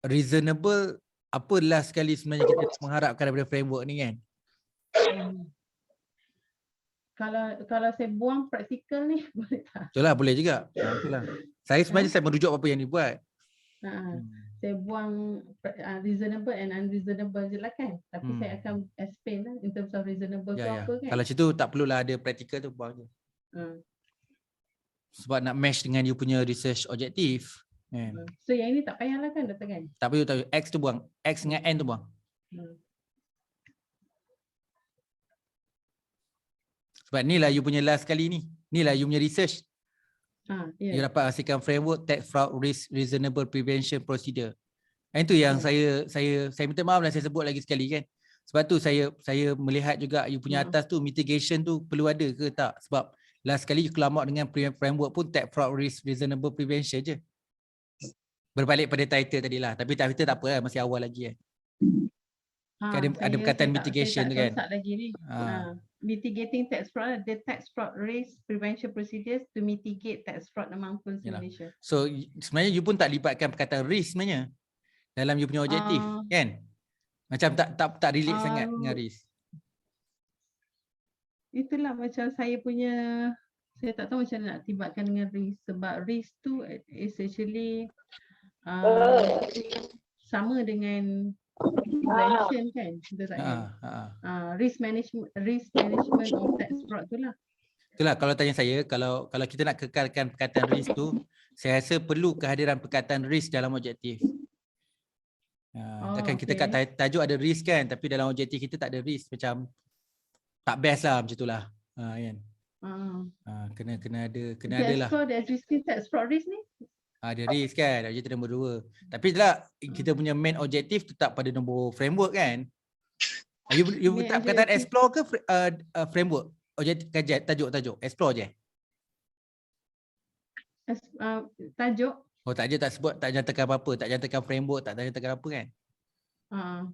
reasonable, apalah sekali sebenarnya kita mengharapkan daripada framework ni kan. Kalau saya buang praktikal ni boleh tak? Itulah boleh juga. Itulah. Saya sebenarnya saya merujuk apa yang dibuat. Saya buang reasonable and unreasonable je lah kan. Tapi saya akan explain lah in terms of reasonable tu apa kan. Kalau situ tak perlulah ada practical tu buang je. Sebab nak match dengan you punya research objective. Kan? So yang ini tak payahlah kan Dr. Gan? Tak perlu tahu X tu buang, X dengan N tu buang. Sebab ni lah you punya last kali ni. Ni lah you punya research. You dapat hasilkan framework tax fraud risk reasonable prevention procedure. Itu yang saya minta maaf lah saya sebut lagi sekali kan. Sebab tu saya melihat juga you punya atas tu mitigation tu perlu ada ke tak. Sebab last kali you come out dengan framework pun tax fraud risk reasonable prevention je. Berbalik pada title tadi lah. Tapi title tak apa lah, masih awal lagi kan. Ada perkataan mitigation tu kan. Lagi ni. Mitigating tax fraud, the tax fraud risk prevention procedures to mitigate tax fraud among firms in Malaysia. So sebenarnya you pun tak libatkan perkataan risk sebenarnya dalam you punya objektif kan? Macam tak relate sangat dengan risk. Itulah macam saya tak tahu macam nak tibatkan dengan risk sebab risk tu is actually sama dengan prevention kan, betul tak kan? Risk management of tax fraud tu lah. Itulah kalau tanya saya, kalau kita nak kekalkan perkataan risk tu, saya rasa perlu kehadiran perkataan risk dalam objektif. Takkan kita kat tajuk ada risk kan, tapi dalam objektif kita tak ada risk, macam tak best lah macam itulah. Kan. Kena ada lah. So the existing tax fraud risk ni? Ada risk kan, objektif nombor 2. Tapi itulah kita punya main objektif tetap pada nombor framework kan. You tak perkataan explore ke framework? Objektif kajian tajuk explore je. Tajuk. Oh tak je tak sebut, tak nyatakan apa-apa, tak nyatakan framework, tak nyatakan apa kan.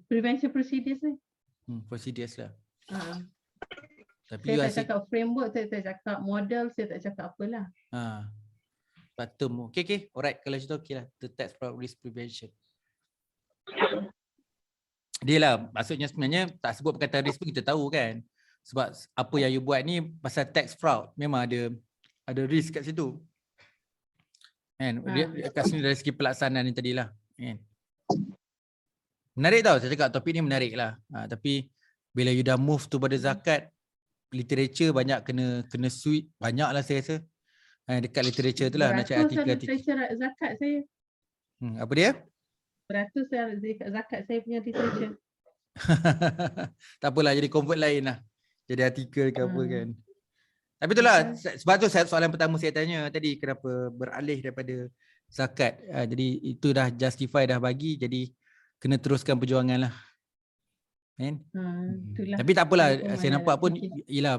Prevention procedures ni. Procedures lah. Tapi saya tak cakap framework, saya tak cakap model, saya tak cakap apalah. Term. Okay. Alright, kalau macam tu okay lah. The tax fraud risk prevention. Dia lah, maksudnya sebenarnya tak sebut perkataan risk pun kita tahu kan. Sebab apa yang you buat ni pasal tax fraud, memang ada risk kat situ. Kan? Dia kat sini dari segi pelaksanaan ni tadilah. Kan? Menarik tau, saya cakap topik ni menarik lah. Tapi bila you dah move tu pada zakat, literature banyak kena suit, banyak lah saya rasa. Dekat literature tu lah nak cari artikel-artikel. Literature zakat saya. Apa dia? Beratus zakat saya punya literature. Tak apalah, jadi convert lain lah. Jadi artikel ke apa kan. Tapi itulah, sebab tu soalan pertama saya tanya tadi, kenapa beralih daripada zakat. Jadi itu dah justify, dah bagi, jadi kena teruskan perjuangan lah. Kan? Tapi tak apalah, saya nampak pun ialah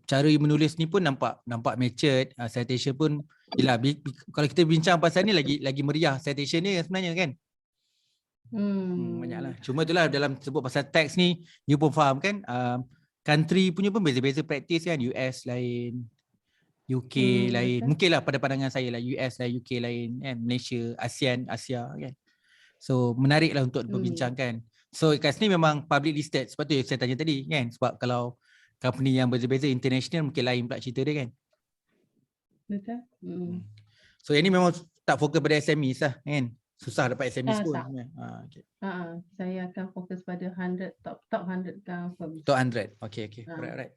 cara menulis ni pun nampak matured. Citation pun ialah kalau kita bincang pasal ni lagi meriah citation ni sebenarnya kan. Banyaklah. Cuma itulah dalam sebut pasal tax ni you pun faham kan, country punya pun beza-beza praktis kan. US lain, UK lain. Mungkinlah pada pandangan saya lah US lain, UK lain kan, Malaysia, ASEAN, Asia kan. So menariklah untuk diperbincangkan. So kat sini memang public listed. Sebab tu saya tanya tadi kan. Sebab kalau company yang berbeza-beza international mungkin lain pula cerita dia kan. Betul. So yang ni memang tak fokus pada SMEs lah kan. Susah dapat SMEs pun. Okay. Saya akan fokus pada 100 top 100 firms. Top 100. Okay. Alright.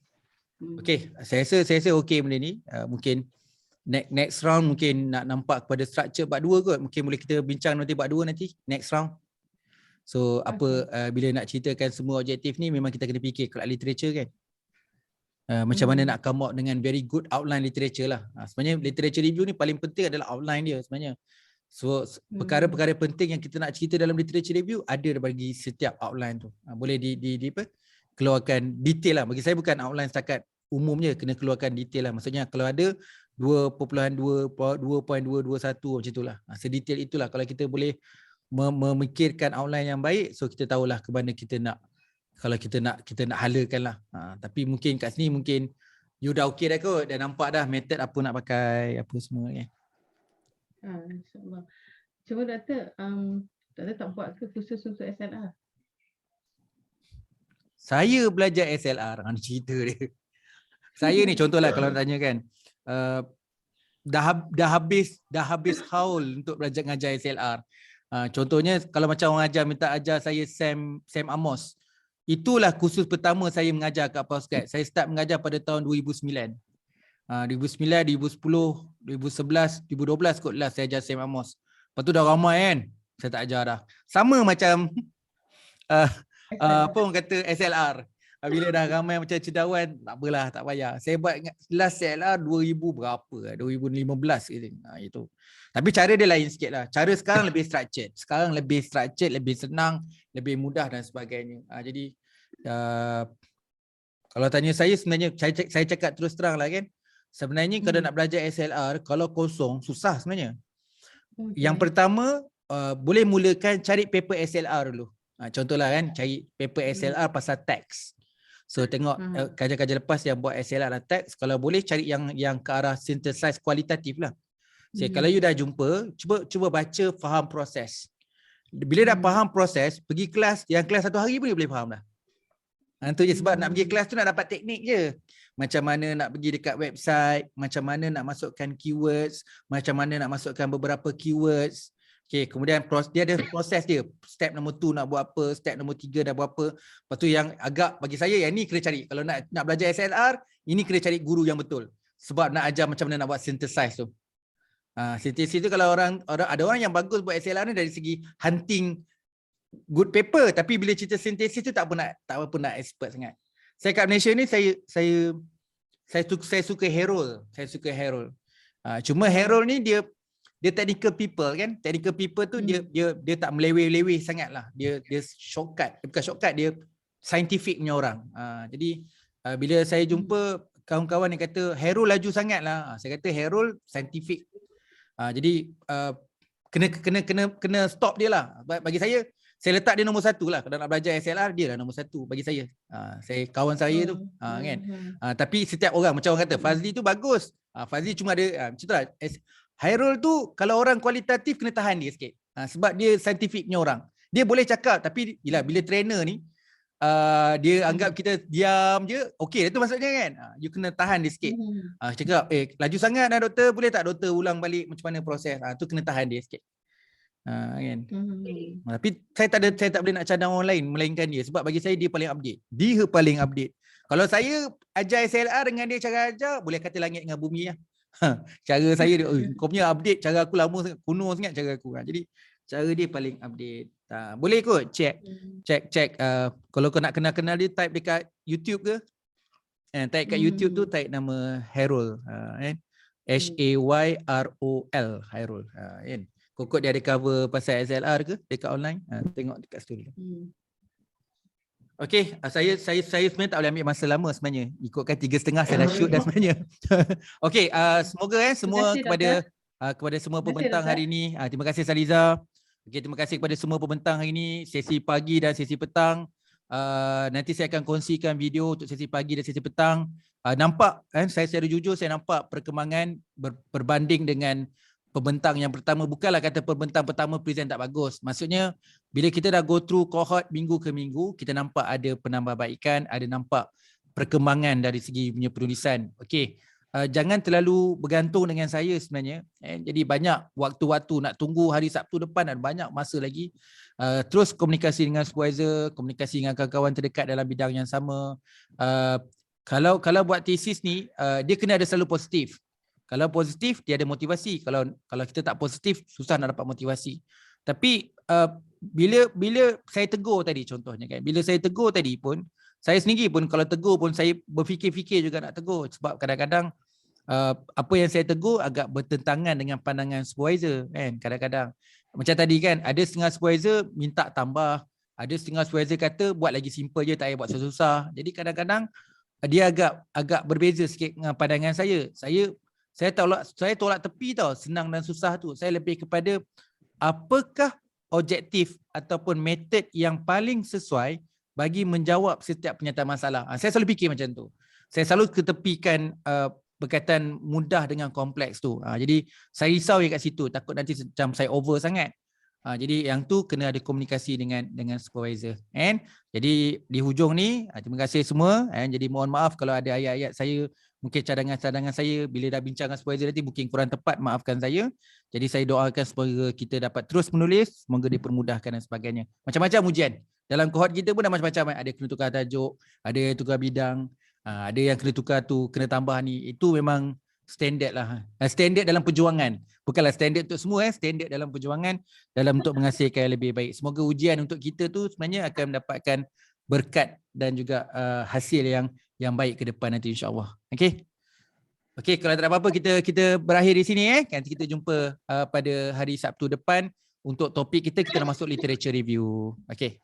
Okay, saya rasa okay benda ni. Mungkin next round mungkin nak nampak kepada structure bab 2 kot. Mungkin boleh kita bincang nanti bab 2 nanti next round. So bila nak ceritakan semua objektif ni memang kita kena fikir kelak literature kan. Macam mana nak come out dengan very good outline literature lah. Sebenarnya literature review ni paling penting adalah outline dia sebenarnya. So perkara-perkara penting yang kita nak cerita dalam literature review ada bagi setiap outline tu. Boleh keluarkan detail lah. Bagi saya bukan outline setakat umumnya, kena keluarkan detail lah. Maksudnya kalau ada 2.2.221 macam itulah. Sedetail itulah kalau kita boleh memikirkan outline yang baik, so kita tahulah ke mana kita nak. Kalau kita nak halakan lah. Tapi mungkin kat sini mungkin you dah okey dah kot. Dah nampak dah method apa nak pakai, apa semua kan. InsyaAllah. Cuma doktor tak buat ke khusus untuk SLR? Saya belajar SLR. Cerita dia. Saya ni contohlah kalau nak tanya kan. Dah habis haul untuk belajar ngajar SLR. Contohnya kalau macam orang ajar minta ajar saya Sam Amos. Itulah kursus pertama saya mengajar kat Postgrad. Saya start mengajar pada tahun 2009. 2009, 2010, 2011, 2012 kot last saya ajar Sam Amos. Lepas tu dah ramai kan, saya tak ajar dah. Sama macam apa orang kata SLR. Bila dah ramai macam cendawan, tak apalah, tak payah. Saya buat last SLR 2000 berapa lah, 2015 gitu. Itu. Tapi cara dia lain sikit lah. Cara sekarang lebih structured. Sekarang lebih structured, lebih senang, lebih mudah dan sebagainya. Jadi kalau tanya saya sebenarnya, saya cakap terus terang lah kan. Sebenarnya kalau nak belajar SLR, kalau kosong, susah sebenarnya. Yang pertama, boleh mulakan cari paper SLR dulu. Contohlah kan, cari paper SLR pasal teks. So tengok kajian-kajian lepas yang buat SLR dan teks, kalau boleh cari yang ke arah synthesize kualitatif lah. So, kalau you dah jumpa, cuba baca, faham proses. Bila dah faham proses, pergi kelas, yang kelas 1 hari pun you boleh faham dah. Itu je sebab nak pergi kelas tu nak dapat teknik je. Macam mana nak pergi dekat website, macam mana nak masukkan keywords, macam mana nak masukkan beberapa keywords. Okay, kemudian dia ada proses dia. Step nombor 2 nak buat apa, step nombor 3 dah buat apa. Lepas tu yang agak bagi saya yang ni kena cari. Kalau nak belajar SLR, ini kena cari guru yang betul. Sebab nak ajar macam mana nak buat synthesize tu. Synthesis tu kalau ada orang yang bagus buat SLR ni dari segi hunting good paper, tapi bila cerita synthesis tu tak apa nak expert sangat. Saya kat Malaysia ni saya suka Herald. Cuma Herald ni dia technical people kan. Technical people tu dia tak meleweh-leweh sangat lah. Dia shortcut. Bukan shortcut, dia scientific punya orang. Jadi bila saya jumpa kawan-kawan yang kata Herald laju sangat lah. Saya kata Herald scientific. Jadi kena stop dia lah. Bagi saya letak dia nombor 1 lah. Kalau nak belajar SLR, dia lah nombor 1 bagi saya. Saya kawan saya tu kan. Tapi setiap orang, macam orang kata Fazli tu bagus. Fazli cuma ada macam tu lah. Hairul tu kalau orang kualitatif kena tahan dia sikit. Sebab dia scientificnya orang. Dia boleh cakap tapi bila trainer ni dia anggap kita diam je, okey itu maksudnya kan. You kena tahan dia sikit. Cakap laju sangat dah doktor, boleh tak doktor ulang balik macam mana proses. Tu kena tahan dia sikit. Kan. Tapi saya tak boleh nak cadang orang lain melainkan dia sebab bagi saya dia paling update. Dia paling update. Kalau saya ajar SLR dengan dia cara ajar, boleh kata langit dengan bumi lah. Cara saya dia, kau punya update cara aku lama sangat, kuno sangat cara aku. Jadi cara dia paling update. Boleh kot check. Kalau kau nak kenal dia, type dekat YouTube ke? Type kat YouTube tu type nama Hairul. Hayrol. Hairul. Kokot dia ada cover pasal SLR ke dekat online? Tengok dekat situ. Okey, saya sebenarnya tak boleh ambil masa lama sebenarnya. Ikutkan 3.5 saya dah shoot dah sebenarnya. Okey, semoga semua kepada semua pembentang hari ini. Terima kasih Saliza. Okey, terima kasih kepada semua pembentang hari ini, sesi pagi dan sesi petang. Nanti saya akan kongsikan video untuk sesi pagi dan sesi petang. Nampak saya secara jujur saya nampak perkembangan berbanding dengan pembentang yang pertama. Bukanlah kata pembentang pertama present tak bagus. Maksudnya bila kita dah go through cohort minggu ke minggu, kita nampak ada penambahbaikan, ada nampak perkembangan dari segi punya penulisan. Okey. Jangan terlalu bergantung dengan saya sebenarnya. Jadi banyak waktu-waktu nak tunggu hari Sabtu depan dan banyak masa lagi. Terus komunikasi dengan supervisor, komunikasi dengan kawan-kawan terdekat dalam bidang yang sama. Kalau buat tesis ni, dia kena ada selalu positif. Kalau positif, dia ada motivasi. Kalau kita tak positif, susah nak dapat motivasi. Tapi bila saya tegur tadi contohnya kan, bila saya tegur tadi pun, saya sendiri pun kalau tegur pun saya berfikir-fikir juga nak tegur. Sebab kadang-kadang apa yang saya tegur agak bertentangan dengan pandangan supervisor kan. Kadang-kadang macam tadi kan, ada setengah supervisor minta tambah, ada setengah supervisor kata buat lagi simple je, tak payah buat susah-susah. Jadi kadang-kadang dia agak berbeza sikit dengan pandangan saya. Saya tolak tepi tau senang dan susah tu. Saya lebih kepada apakah objektif ataupun metod yang paling sesuai bagi menjawab setiap penyataan masalah. Saya selalu fikir macam tu. Saya selalu ketepikan berkaitan mudah dengan kompleks tu. Jadi saya risau kat situ, takut nanti macam saya over sangat. Jadi yang tu kena ada komunikasi dengan supervisor. Jadi di hujung ni, terima kasih semua. Jadi mohon maaf kalau ada ayat-ayat saya, mungkin cadangan-cadangan saya bila dah bincang dengan supervisor nanti mungkin kurang tepat, maafkan saya. Jadi saya doakan supaya kita dapat terus menulis, semoga dipermudahkan dan sebagainya. Macam-macam ujian. Dalam kohort kita pun dah macam-macam. Ada kena tukar tajuk, ada tukar bidang, Ada yang kena tukar tu, kena tambah ni. Itu memang standard lah. Standard dalam perjuangan. Bukanlah standard untuk semua, standard dalam perjuangan dalam untuk menghasilkan yang lebih baik. Semoga ujian untuk kita tu sebenarnya akan mendapatkan berkat dan juga hasil yang baik ke depan nanti, insya-Allah. Okey. Okey, kalau tak ada apa-apa kita berakhir di sini Nanti kita jumpa pada hari Sabtu depan untuk topik kita nak masuk literature review. Okey.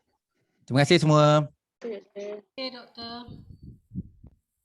Terima kasih semua. Okay, doktor.